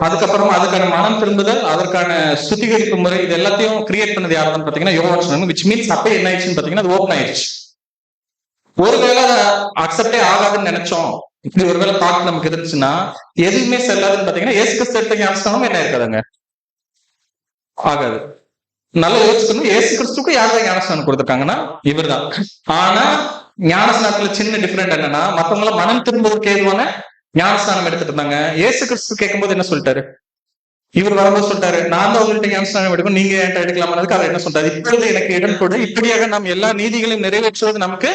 அதுக்கப்புறமா அதுக்கான மனம் திரும்புதல், அதற்கான சுத்திகரிப்பு முறை, இது எல்லாத்தையும் கிரியேட் பண்ணது யாருன்னு பாத்தீங்கன்னா யோவான். விச் மீன்ஸ் அப்ப என்ன ஆயிடுச்சுன்னு பாத்தீங்கன்னா அது ஓப்பன் ஆயிடுச்சு. ஒருவேளை அக்செப்டே ஆகாதுன்னு நினைச்சோம், இப்படி ஒருவேளை தாட் நமக்கு இருந்துச்சுன்னா எதுவுமே செல்லாதுன்னு பாத்தீங்கன்னா இயேசு கிறிஸ்து எடுத்த ஞானஸ்நானம் என்ன இருக்காதுங்க, ஆகாது. நல்லா யோசிக்கணும், இயேசு கிறிஸ்துக்கு யார்தான் ஞானஸ்நானம் கொடுத்துருக்காங்கன்னா இவர் தான். ஆனா ஞானஸ்நானத்துல சின்ன டிஃபரெண்ட் என்னன்னா, மத்தவங்கள மனம் திரும்புவதற்கு ஏதுவான ஞானஸ்நானம் எடுத்துட்டு இருந்தாங்க. இயேசு கிறிஸ்து கேட்கும்போது என்ன சொல்லிட்டாரு, இவர் வரும்போது சொல்லிட்டாரு, நான் தான் உங்கள்கிட்ட ஞானஸ்நானம் எடுக்கும், நீங்க என்கிட்ட எடுக்கலாமானதுக்கு அவர் என்ன சொல்றாரு, இப்பொழுது எனக்கு இடம் கொடு, இப்படியாக நாம் எல்லா நீதிகளையும் நிறைவேற்றுவது நமக்கு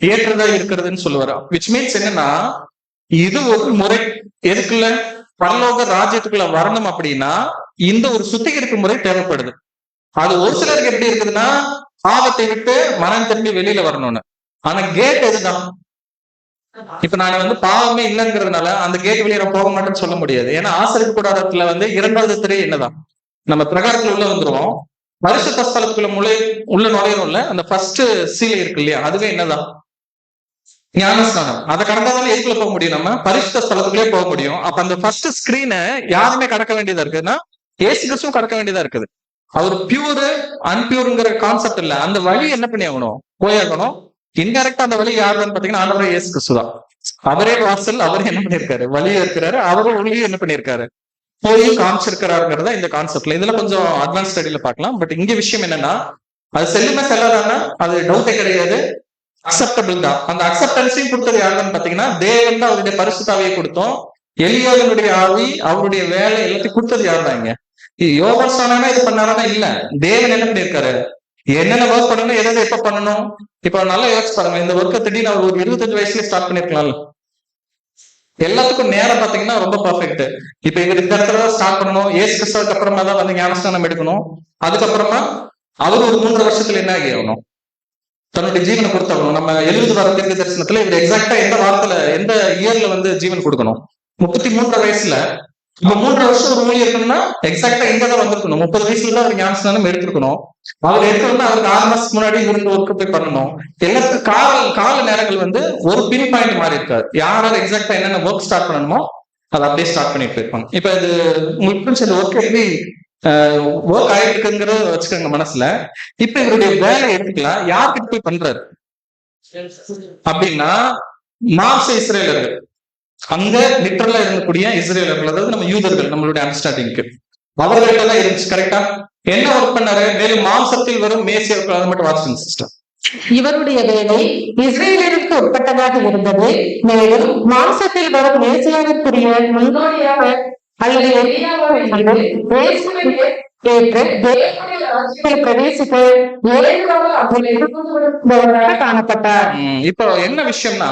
ஏற்றதா இருக்கிறதுன்னு சொல்லுவாரு. விச் மீன்ஸ் என்னன்னா, இது ஒரு முறை எதுக்குள்ள பரலோக ராஜ்யத்துக்குள்ள வரணும் அப்படின்னா இந்த ஒரு சுத்திகரிப்பு முறை தேவைப்படுது. அது ஒரு சிலருக்கு எப்படி இருக்குதுன்னா, பாவத்தை விட்டு மனம் திரும்பி வெளியில வரணும்னு. ஆனா கேட் எதுதான், இப்ப நான் பாவமே இல்லைங்கிறதுனால அந்த கேட் வெளியே போக மாட்டேன்னு சொல்ல முடியாது. ஏன்னா ஆசரிப்பு கூடாரத்துல இரண்டாவது திரை என்னதான், நம்ம பிரகாரத்துல உள்ள வந்துருவோம், பரிசுத்த ஸ்தலத்துக்குள்ள உள்ள நுழையிறோம்ல, அந்த ஃபர்ஸ்ட் சீலை இருக்கு இல்லையா, அதுவே என்னதான் ஞானஸ்நானம். அதை கடந்தாதானே எதுக்குள்ள போக முடியும், நம்ம பரிசுத்த ஸ்தலத்துக்குள்ளே போக முடியும். அப்ப அந்த ஃபர்ஸ்ட் ஸ்கிரீனை யாருமே கடக்க வேண்டியதா இருக்குன்னா இயேசு கிறிஸ்துவும் கடக்க வேண்டியதா இருக்குது. அவர் பியூர் அன்பியூருங்கிற கான்செப்ட் இல்ல, அந்த வழி என்ன பண்ணி ஆகணும், போயாகணும். இன்டெரக்டா அந்த வழி யாருன்னு பாத்தீங்கன்னா ஆண்டவரே இயேசு கிறிஸ்து தான். அவரே வாசல், அவரே என்ன பண்ணிருக்காரு, வழியா இருக்கிறாரு, அவரும் ஒளியும் என்ன பண்ணிருக்காரு, போய் காமிச்சிருக்கிறாருங்கிறதா இந்த கான்செப்ட்ல. இதுல கொஞ்சம் அட்வான்ஸ் ஸ்டடியில பார்க்கலாம். பட் இங்க விஷயம் என்னன்னா, அது செல்லுமே செல்லாதானா அது டவுட்டே கிடையாது, அக்செப்டபிள் தான். அந்த அக்செப்டன்ஸையும் கொடுத்தது யாருன்னு பாத்தீங்கன்னா தேவன் தான். அவருடைய பரிசுத்தாவியை கொடுத்தோம், எலியாவினுடைய ஆவி, அவருடைய வேலை எல்லாத்தையும் கொடுத்தது யார் தான். இங்க யோகாசனா இது பண்ணாரா இல்ல, தேவன் என்ன பண்ணிருக்காரு, என்னென்ன ஒர்க் பண்ணணும், எதாவது எப்ப பண்ணணும். இப்ப நல்லா யோசிச்சு பாருங்க, இந்த ஒர்க்கை திடீர்னு அவர் ஒரு 25 வயசுல ஸ்டார்ட் பண்ணிருக்கலாம்ல. எல்லாத்துக்கும் நேரம் பாத்தீங்கன்னா ரொம்ப பர்ஃபெக்ட். இப்ப இவர் இந்த இடத்துல ஸ்டார்ட் பண்ணணும், ஏசு கிறிஸ்துவுக்கு அப்புறமா தான் ஞானஸ்நானம் எடுக்கணும். அதுக்கப்புறமா அவர் ஒரு 3 வருஷத்துல என்ன ஆகணும், தன்னுடைய ஜீவனை கொடுத்தாகணும். நம்ம 70 வார தீர்க்க தரிசனத்துல இவர் எக்ஸாக்டா எந்த வாரத்துல எந்த இயர்ல ஜீவன் கொடுக்கணும், 33 வயசுல. இப்ப 3 வருஷம் ஒரு ஊழியர் இருக்கணும்னா எக்ஸாக்டா இங்கதான் வந்திருக்கணும், 30 வயசுல தான் அவர் ஞானஸ்நானம் எடுத்திருக்கணும். அவர் எடுக்கணும்னா அவருக்கு 6 மாசத்துக்கு முன்னாடி இருந்து ஒர்க் போய் பண்ணணும். எல்லாத்துக்கும் கால நேரங்கள் ஒரு பின் பாயிண்ட் மாறி இருக்காரு. யாராவது எக்ஸாக்டா என்னென்ன ஒர்க் ஸ்டார்ட் பண்ணணுமோ அதை அப்படியே ஸ்டார்ட் பண்ணிட்டு போயிருப்பாங்க. இப்ப இது உங்களுக்கு இந்த ஒர்க் எப்படி ஒர்க் ஆயிட்டு இருக்குங்கிறத வச்சுக்கோங்க மனசுல. இப்ப இவருடைய வேலை எடுத்துக்கலாம், யார்கிட்ட போய் பண்றாரு அப்படின்னா மாம்ச இஸ்ரேலர்கள், அங்க லிட்டரலா இருக்கக்கூடிய இஸ்ரேலர்கள், அதாவது நம்ம யூதர்கள், நம்மளுடைய அண்டர்ஸ்டாண்டிங்க்கு அவர்கள்ட்ட தான் இருந்துச்சு. கரெக்டா என்ன ஒர்க் பண்ணாரு, மேலும் மாம்சத்தில் வரும் மேசியர்கள், அதை மட்டும் வாட்சிங் சிஸ்டம். இவருடைய வேலை இஸ்ரேலருக்கு உட்பட்டதாக இருந்தது. மேலும் மாம்சத்தில் வரும் மேசியாவிற்குரிய முன்னோடியாக அல்லது காணப்பட்டார். இப்போ என்ன விஷயம்னா,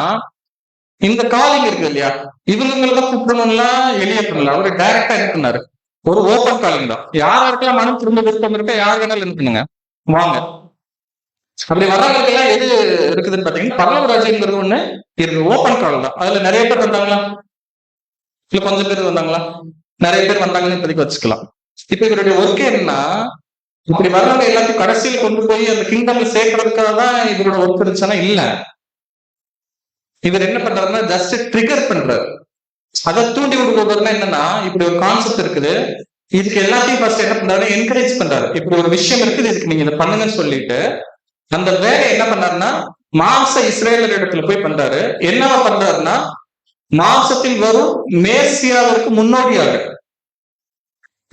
இந்த காலிங் இருக்கு இல்லையா, இவங்களெல்லாம் கூப்பிடணும்லாம் எளிய பண்ணல, அவரு டைரக்டா இருக்குனாரு. ஒரு ஓப்பன் காலிங் தான், யாருக்கெல்லாம் மனம் திரும்ப விருப்பம் இருக்க யார் வேணாலும் இருக்குங்க, வாங்க. அப்படி வர்றவங்களுக்கு எல்லாம் எது இருக்குதுன்னு பாத்தீங்கன்னா பரலோக ராஜ்யம்ங்கிறது ஒண்ணு இருக்கு, ஓப்பன் கால் தான். அதுல நிறைய பேர் வந்தாங்களா, இல்ல கொஞ்சம் பேர் வந்தாங்களா, நிறைய பேர் வந்தாங்கன்னு இப்போதைக்கு வச்சுக்கலாம். இப்ப இவருடைய ஒர்க் என்னன்னா, இப்படி வர்றவங்க எல்லாத்தையும் கடைசியில் கொண்டு போய் அந்த கிங்டம்ல சேர்க்கறதுக்காக தான் இவரோட ஒர்க் இருந்துச்சுன்னா இல்ல. இவர் என்ன பண்றாருன்னா ஜஸ்ட் ட்ரிகர் பண்றாரு, அதை தூண்டி விடுறதுனா என்னன்னா, இப்படி ஒரு கான்செப்ட் இருக்குது, இதுக்கு எல்லாத்தையும் ஃபர்ஸ்ட் என்ன பண்றாரு, என்கரேஜ் பண்றாரு. இப்படி ஒரு விஷயம் இருக்குது, இதுக்கு நீங்க இதை பண்ணுங்கன்னு சொல்லிட்டு அந்த வேலை என்ன பண்ணாருன்னா மாம்ச இஸ்ரேலர் இடத்துல போய் பண்றாரு. என்னவா பண்றாருன்னா, மாம்சத்தில் வரும் மேசியாவிற்கு முன்னோடியாக.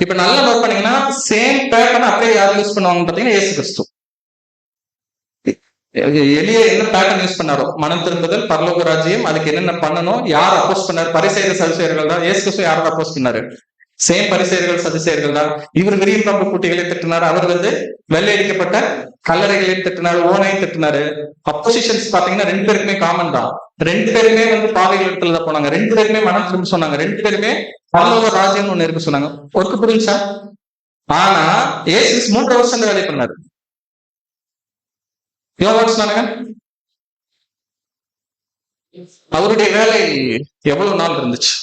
இப்ப நல்லா நோட் பண்ணீங்கன்னா சேம் பேட்டர்ன் அப்படியே யார் யூஸ் பண்ணுவாங்கன்னு பாத்தீங்கன்னா இயேசு கிறிஸ்து. எளிய என்ன பேட்டர்ன் யூஸ் பண்ணாரோ, மனம் திரும்புதல், பரலோக ராஜ்யம், அதுக்கு என்னென்ன பண்ணணும், யார் அப்போஸ் பண்ணாரு, பரிசேயர் சதுசேயர்கள் தான். இயேசு கிறிஸ்து யாரை அப்போஸ் பண்ணாரு, சேம் பரிசேயர்கள் சதுசேயர்கள் தான். இவர் விரியும் பம்பு குட்டிகளை திட்டினார், அவர் வெள்ளையடிக்கப்பட்ட கல்லறைகளை திட்டினாரு, ஓனையை திட்டினாரு. அப்போசிஷன்ஸ் பாத்தீங்கன்னா 2 பேருக்குமே காமன் தான். 2 பேருமே பாவைகள் இடத்துல தான் போனாங்க, 2 பேருமே மனம் திரும்ப சொன்னாங்க, 2 பேருமே பரலோக ராஜ்யம் ஒண்ணு இருக்கு சொன்னாங்க. ஒர்க்கு புரிஞ்சா? ஆனா ஏசு 3 வருஷம் வேலை பண்ணாரு. அவருடைய வேலை எவ்வளவு நாள் இருந்துச்சு?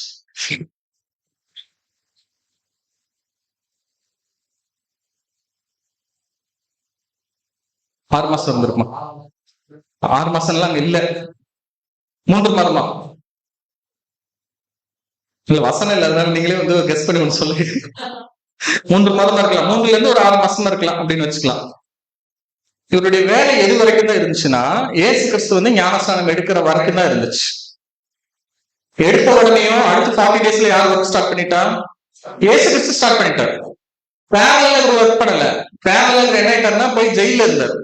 6 மாசம் இருந்திருக்குமா? 6 மாசம் எல்லாம் இல்ல, 3 மாதமா இல்ல, வசனம் இல்ல, அதனால நீங்களே கெஸ் பண்ணி ஒன்று சொல்லுங்க. 3 மாதமா இருக்கலாம், 3ல இருந்து ஒரு 6 மாசமா இருக்கலாம் அப்படின்னு வச்சுக்கலாம். இவருடைய வேலை எது வரைக்கும் தான் இருந்துச்சுன்னா, ஏசு கிறிஸ்து ஞானஸ்நானம் எடுக்கிற வரைக்கும் தான் இருந்துச்சு. எடுத்த உடனேயும் அடுத்த 40 daysல யார் ஒர்க் ஸ்டார்ட் பண்ணிட்டா? இயேசு கிறிஸ்து ஸ்டார்ட் பண்ணிட்டாரு. பேரலா இவர் ஒர்க் பண்ணல. பேரலா என்ன ஆயிட்டாருன்னா போய் ஜெயில இருந்தார்.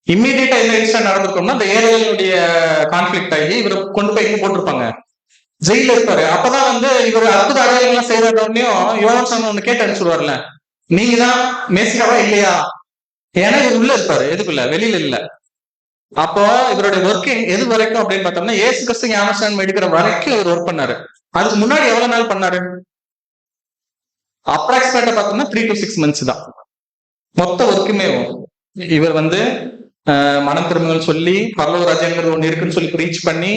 இம்மீடியட்டா என்ன இன்சிடென்ட் நடந்திருக்கும்னா அந்த ஏரியாவுடைய கான்ஃபிளிக்ட் ஆகி இவரை கொண்டு போய் எங்க போட்டிருப்பாங்க? ஜெயில இருப்பாரு. அப்பதான் வந்து இவர் அற்புத அடையாளங்கள்லாம் செய்யற உடனேயும் யோவான் ஒண்ணு கேட்டு அனுப்பிச்சுடுவார்ல, நீங்க தான் மேசியாவா இல்லையா? ஏன்னா இவர் உள்ள இருப்பாரு, எதுக்குள்ள? வெளியில இல்ல. அப்போ இவருடைய ஒர்க்கிங் எது வரைக்கும் அப்படின்னு பார்த்தோம்னா ஏசு கிறிஸ்து ஞானஸ்நானம் எடுக்கிற வரைக்கும் இவர் ஒர்க் பண்ணாரு. அதுக்கு முன்னாடி எவ்வளவு நாள் பண்ணாரு? அப்ராக்சிமேட்டா பார்த்தோம்னா 3 to 6 months தான் மொத்த ஒர்க்குமே. இவர் வந்து மனம் திரும்புங்கள் சொல்லி பரலோக ராஜ்யங்கிறது ஒண்ணு இருக்குன்னு சொல்லி ரீச் பண்ணி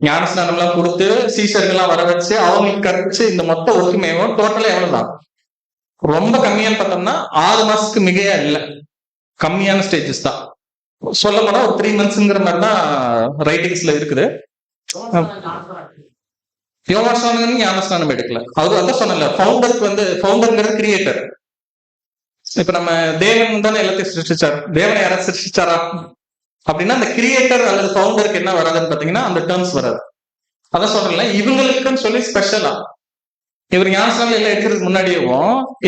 ஞானஸ்நானம் எல்லாம் கொடுத்து சீஷர்கள்லாம் வர வச்சு அவங்களுக்கு கரைச்சு இந்த மொத்த ஒர்க்குமே டோட்டலா எவ்வளவுதான்? ரொம்ப கம்மியான்னு பார்த்தோம்னா 6 மாசத்துக்கு மிகையா இல்லை, கம்மியான ஸ்டேஜஸ் தான். சொல்ல போனா ஒரு 3 monthsங்கிற மாதிரி தான் ரைட்டிங்ஸ்ல இருக்குது. யோவான் ஞானஸ்நானம் எடுக்கல. அவரு அதான் சொன்னல, ஃபவுண்டருக்கு வந்து ஃபவுண்டர்ங்கிறது கிரியேட்டர். இப்ப நம்ம தேவன் தானே எல்லாத்தையும் சிருஷ்டிச்சார். தேவனை யாராவது சிருஷ்டிச்சாரா அப்படின்னா அந்த கிரியேட்டர் அல்லது ஃபவுண்டருக்கு என்ன வராதுன்னு பாத்தீங்கன்னா அந்த டேர்ம்ஸ் வராது. அதான் சொல்றேன்ல, இவங்களுக்குன்னு சொல்லி ஸ்பெஷலா இவர் ஞானஸ்நானம் எல்லாம் எடுக்கிறதுக்கு முன்னாடியும்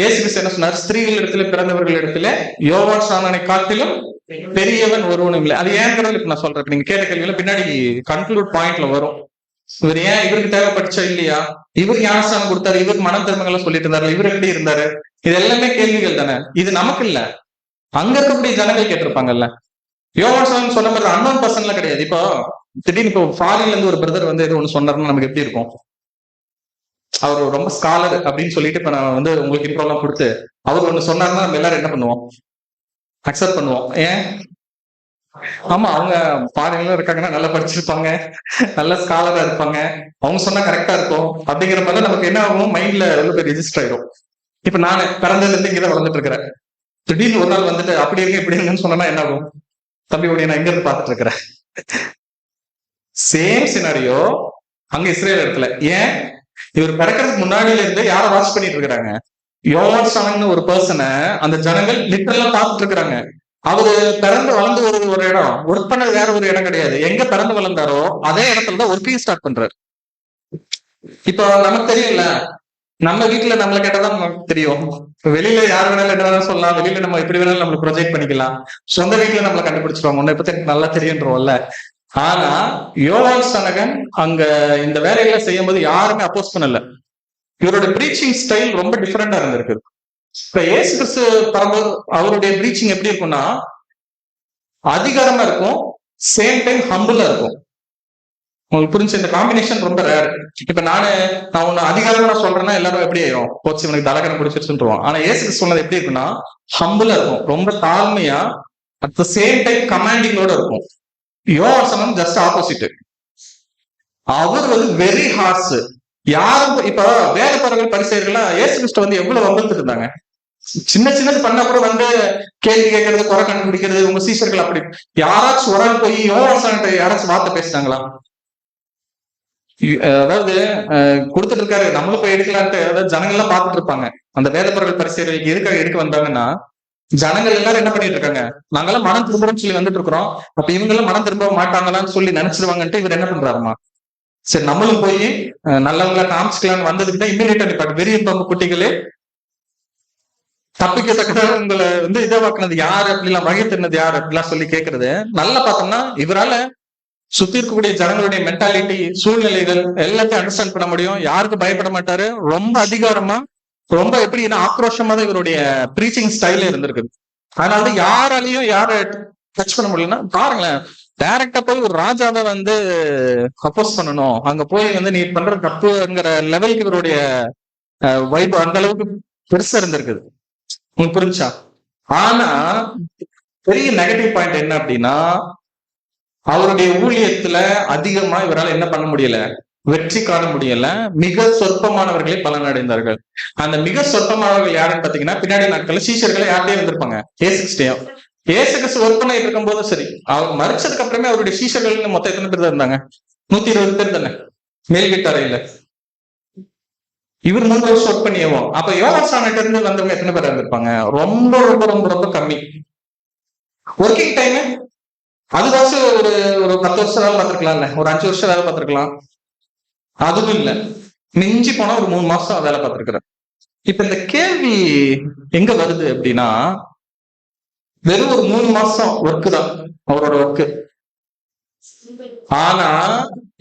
ஏசு கிறிஸ்து என்ன சொன்னார்? ஸ்திரீகள் இடத்துல பிறந்தவர்கள் இடத்துல யோவான் ஸ்நானனை காட்டிலும் பெரியவன் ஒருவனும் இல்லை. அது ஏன் இப்ப நான் சொல்றேன், நீங்க கேட்ட கேள்வியில பின்னாடி கன்க்ளூட் பாயிண்ட்ல வரும். இவர் ஏன் இவருக்கு தேவைப்பட்டுச்சா இல்லையா? இவர் ஞானஸ்நானம் கொடுத்தாரு, இவர் மன தர்மங்களை சொல்லிட்டு இருந்தாரு, இவர் எப்படி இருந்தாரு? இது எல்லாமே கேள்விகள் தானே. இது நமக்கு இல்ல, அங்க இருக்கக்கூடிய ஜனங்கள் கேட்டிருப்பாங்கல்ல. யோவான் சொன்ன மாதிரி அன்னோன் பர்சன்ல கிடையாது. இப்போ திடீர்னு இப்போ ஃபாரின்ல இருந்து ஒரு பிரதர் வந்து ஏதோ ஒண்ணு சொன்னாருன்னா நமக்கு எப்படி இருக்கும்? அவர் ரொம்ப ஸ்காலர் அப்படின்னு சொல்லிட்டு இப்ப நான் வந்து உங்களுக்கு இன்ட்ரோ எல்லாம் கொடுத்து அவர் ஒண்ணு சொன்னாருன்னா நம்ம எல்லாரும் என்ன பண்ணுவோம்? அக்செப்ட் பண்ணுவோம். ஏன்? ஆமா, அவங்க ஃபாரின்ல இருக்காங்கன்னா நல்லா படிச்சிருப்பாங்க, நல்ல ஸ்காலரா இருப்பாங்க, அவங்க சொன்னா கரெக்டா இருக்கும் அப்படிங்கிற மாதிரி நமக்கு என்ன ஆகும்? மைண்ட்ல போய் ரெஜிஸ்டர் ஆயிடும். இப்ப நான் பிறந்ததுல இருந்து இங்கதான் வளர்ந்துட்டு இருக்கிறேன். திடீர்னு ஒரு நாள் வந்துட்டு அப்படி இருக்க இப்படி இருக்குன்னு சொன்னா என்ன ஆகும்? தம்பி உடைய நான் எங்க இருந்து பாத்துட்டு இருக்கிறேன். சேம் சினாரியோ அங்க இஸ்ரேல் இடத்துல. ஏன்? இவர் பிறக்கிறதுக்கு முன்னாடியில இருந்து யாரை வாட்ச் பண்ணிட்டு இருக்கிறாங்க? யோவான் ஸ்நானன் ஒரு பர்சனை அந்த ஜனங்கள் லிட்டரலா பார்த்துட்டு இருக்கிறாங்க. அவரு பிறந்து வளர்ந்து ஒரு இடம், ஒர்க் பண்ணது வேற ஒரு இடம் கிடையாது. எங்க பிறந்து வளர்ந்தாரோ அதே இடத்துலதான் ஒர்க்கையும் ஸ்டார்ட் பண்றாரு. இப்போ நமக்கு தெரியல, நம்ம வீட்டுல நம்மள கேட்டதான் நமக்கு தெரியும். வெளியில யார் வேணாலும் என்ன வேணாலும் சொல்லலாம், வெளியில நம்ம எப்படி வேணாலும் நம்மளை ப்ரொஜெக்ட் பண்ணிக்கலாம். சொந்த வீட்டுல நம்மளை கண்டுபிடிச்சிருவாங்க, உன்னை பத்தி எனக்கு நல்லா தெரியுன்றோம்ல. ஆனா யோவான் ஸ்நானகன் அங்க இந்த வேலைகளை செய்யும் போது யாருமே அப்போஸ் பண்ணல. இவரோட பிரீச்சிங் ஸ்டைல் ரொம்ப டிஃபரெண்டா இருந்திருக்கு. இப்ப ஏசு கிறிஸ்து பரம்பரை அவருடைய பிரீச்சிங் எப்படி இருக்கும்னா அதிகாரமா இருக்கும், சேம் டைம் ஹம்பிளா இருக்கும். உங்களுக்கு புரிஞ்சு? இந்த காம்பினேஷன் ரொம்ப ரேர். இப்ப நான் ஒண்ணு அதிகாரமா சொல்றேன்னா எல்லாரும் எப்படி ஆயிரும்? போச்சு இவனுக்கு தலகரம் பிடிச்சிருச்சுருவோம். ஆனா ஏசு கிறிஸ்து சொன்னது எப்படி இருக்குன்னா ஹம்பிளா இருக்கும், ரொம்ப தாழ்மையா, அட் த சேம் டைம் கமாண்டிங்கோட இருக்கும். யோவான் ஜஸ்ட் ஆப்போசிட். அவர் வந்து வெரி ஹார்ஸ். யாரும் இப்ப வேத பரவல் பரிசெயர்கள்லாம் ஏசு கிறிஸ்து வந்து எவ்வளவு வம்பிழுத்துட்டு இருந்தாங்க. சின்ன சின்னது பண்ண கூட வந்து கேள்வி கேட்கறது, குறை கண்டுபிடிக்கிறது. உங்க சீசர்கள் அப்படி யாராச்சும் ஒரு ஆள் போய் யோவான் யாராச்சும் வார்த்தை பேசினாங்களா? அதாவது கொடுத்துட்டு இருக்காரு, நம்மளும் போய் எடுக்கலான்ட்டு அதாவது ஜனங்கள்லாம் பார்த்துட்டு இருப்பாங்க. அந்த வேத பரவல் பரிசெயர்களுக்கு எதுக்காக எடுக்க வந்தாங்கன்னா ஜனங்கள் எல்லாரும் என்ன பண்ணிட்டு இருக்காங்க? நாங்கெல்லாம் மனம் திரும்புறோம்னு சொல்லி வந்துட்டு இருக்கிறோம், அப்ப இவங்க எல்லாம் மனம் திரும்ப மாட்டாங்களான்னு சொல்லி நினைச்சிருவாங்கன்ட்டு இவர் என்ன பண்றாருமா, சரி நம்மளும் போய் நல்லவங்களா காமிச்சுக்கலான்னு வந்ததுக்கு தான் இம்மீடியட்டா நிப்பாட்டு. வெறிய பம்பு குட்டிகளே தப்பிக்கத்தக்கதாக உங்களை வந்து இதவாக்குனது யாரு, அப்படிலாம் வகை தின்னது யாரு அப்படிலாம் சொல்லி கேட்கறது. நல்லா பார்த்தோம்னா இவரால சுத்தி இருக்கக்கூடிய ஜனங்களுடைய மென்டாலிட்டி, சூழ்நிலைகள் எல்லாத்தையும் அண்டர்ஸ்டாண்ட் பண்ண முடியும். யாருக்கும் பயப்பட மாட்டாரு. ரொம்ப அதிகாரமா, ரொம்ப எப்படின்னா ஆக்ரோஷமா தான் இவருடைய ப்ரீச்சிங் ஸ்டைல இருந்திருக்குது. அதனால யாராலையும் யார டச் பண்ண முடியலன்னா பாருங்களேன், டைரக்டா போய் ஒரு ராஜாவை வந்து அப்போஸ் பண்ணணும், அங்க போய் வந்து நீ பண்ற தப்புங்கிற லெவலுக்கு இவருடைய வைப் அந்த அளவுக்கு பெருசா இருந்திருக்குது. உங்களுக்கு புரிஞ்சா? ஆனா பெரிய நெகட்டிவ் பாயிண்ட் என்ன அப்படின்னா அவருடைய ஊழியத்துல அதிகமா இவரால் என்ன பண்ண முடியல, வெற்றி காண முடியல. மிக சொற்பமானவர்களே பலன் அடைந்தார்கள். அந்த மிக சொற்பமானவர்கள் யாருன்னு பாத்தீங்கன்னா பின்னாடி நாட்கள்ல சீஷர்களை யார்கிட்டயே இருந்திருப்பாங்க, ஏசு கிறிஸ்தையும். ஏசு கிறிஸ்து ஒர்க் பண்ணிட்டு இருக்கும் போதும் சரி, அவர் மறிச்சதுக்கு அப்புறமே அவருடைய சீஷர்கள் மொத்தம் எத்தனை பேர் தான் இருந்தாங்க? 120 பேர் தானே மேல் வீட்டறையில. இவர் 3 வருஷம் ஒர்க் பண்ணியவும். அப்ப யோவான் ஸ்நானன்ட்ட இருந்து வந்தவங்க எத்தனை பேர் இருந்திருப்பாங்க? ரொம்ப ரொம்ப ரொம்ப ரொம்ப கம்மி. ஒர்க்கிங் டைம் அதுவாச்சும் ஒரு 10 வருஷம் வேலை பார்த்திருக்கலாம், இல்ல ஒரு 5 வருஷம் வேலை பார்த்திருக்கலாம். அதுவும் இல்ல, மிஞ்சி போனா ஒரு 3 மாசம் வேலை பார்த்திருக்கிறார். இப்ப இந்த கேள்வி எங்க வருது அப்படின்னா, வெறும் ஒரு 3 மாசம் ஒர்க்கு தான் அவரோட ஒர்க்கு. ஆனா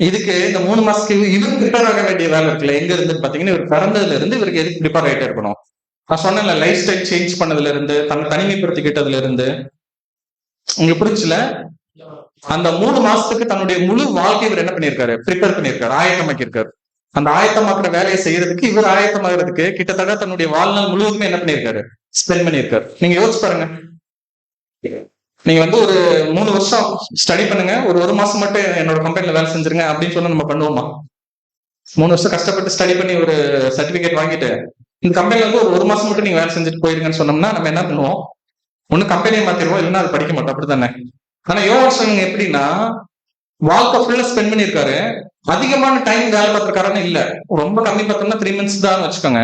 இதுக்கு இந்த 3 மாசத்துக்கு இவருக்கு ப்ரிப்பேர் ஆக வேண்டிய வேலை இருக்குல்ல, எங்க இருந்து பாத்தீங்கன்னா, இவர் பிறந்ததுல இருந்து இவருக்கு எதுக்கு ப்ரிப்பேர் ஆகிட்டே இருக்கணும். நான் சொன்னேன்ல, லைஃப் ஸ்டைல் சேஞ்ச் பண்ணதுல இருந்து, தன்னை தனிமைப்படுத்திக்கிட்டதுல இருந்து, உங்களுக்கு புரிச்சுல, அந்த 3 மாசத்துக்கு தன்னுடைய முழு வாழ்க்கை இவர் என்ன பண்ணியிருக்காரு, ப்ரிப்பேர் பண்ணியிருக்காரு, ஆயத்தமாக்கியிருக்காரு. அந்த ஆயத்தமாக்குற வேலையை செய்யறதுக்கு, இவர் ஆயத்தமாகிறதுக்கு கிட்டத்தட்ட தன்னுடைய வாழ்நாள் முழுவதுமே என்ன பண்ணியிருக்காரு, ஸ்பெண்ட் பண்ணியிருக்காரு. நீங்க யோசிச்சு பாருங்க, நீங்க வந்து ஒரு 3 வருஷம் ஸ்டடி பண்ணுங்க, ஒரு மாசம் மட்டும் என்னோட கம்பெனில வேலை செஞ்சிருங்க அப்படின்னு சொன்னா நம்ம பண்ணுவோமா? 3 வருஷம் கஷ்டப்பட்டு ஸ்டடி பண்ணி ஒரு சர்டிபிகேட் வாங்கிட்டு இந்த கம்பெனில வந்து ஒரு மாசம் மட்டும் நீங்க வேலை செஞ்சுட்டு போயிருங்கன்னு சொன்னோம்னா நம்ம என்ன பண்ணுவோம்? ஒண்ணு கம்பெனியை மாத்திருவோம், இல்லைன்னா அது படிக்க மாட்டோம். அப்படித்தானே? ஆனா யோகாசனம் எப்படின்னா, வாழ்க்கை ஃபுல்லா ஸ்பெண்ட் பண்ணியிருக்காரு. அதிகமான டைம் வேலை பார்த்திருக்காருன்னு இல்ல, ரொம்ப கம்மி பார்த்தோம்னா 3 months தான் வச்சுக்கோங்க.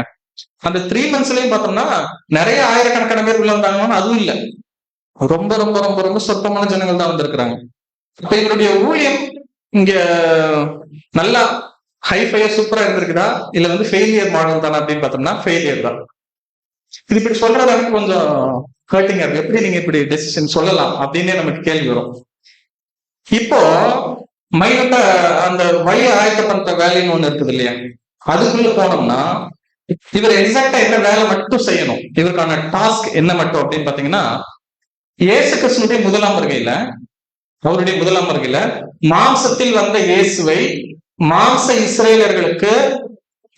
அந்த 3 monthsலயும் பார்த்தோம்னா நிறைய ஆயிரக்கணக்கான பேர் உள்ள வந்தாங்கன்னா அதுவும் இல்ல, ரொம்ப ரொம்ப ரொம்ப ரொம்ப சொற்பமான ஜனங்கள் தான் வந்திருக்கிறாங்க. இப்ப இவருடைய ஊழியம் இங்க நல்லா ஹைஃபையா சூப்பரா இருந்திருக்குதா, இல்ல வந்து ஃபெயிலியர் மாடல் தானே அப்படின்னு பார்த்தோம்னா ஃபெயிலியர் தான். இது இப்படி சொல்றது எனக்கு கொஞ்சம் ஹர்ட்டிங்கா இருக்கு. எப்படி நீங்க இப்படி டெசிஷன் சொல்லலாம் அப்படின்னே நமக்கு கேள்வி வரும். இப்போ மைனட்ட அந்த வழி ஆயத்தப்படுத்த வேலைன்னு ஒண்ணு இருக்குது இல்லையா, அதுக்குள்ள போனோம்னா இவர் எக்ஸாக்டா என்ன வேலை மட்டும் செய்யணும், இவருக்கான டாஸ்க் என்ன மட்டும் அப்படின்னு பாத்தீங்கன்னா, இயேசு கிறிஸ்துனுடைய முதலாம் வருகையில, அவருடைய முதலாம் வருகையில மாம்சத்தில் வந்த இயேசுவை மாம்ச இஸ்ரேலர்களுக்கு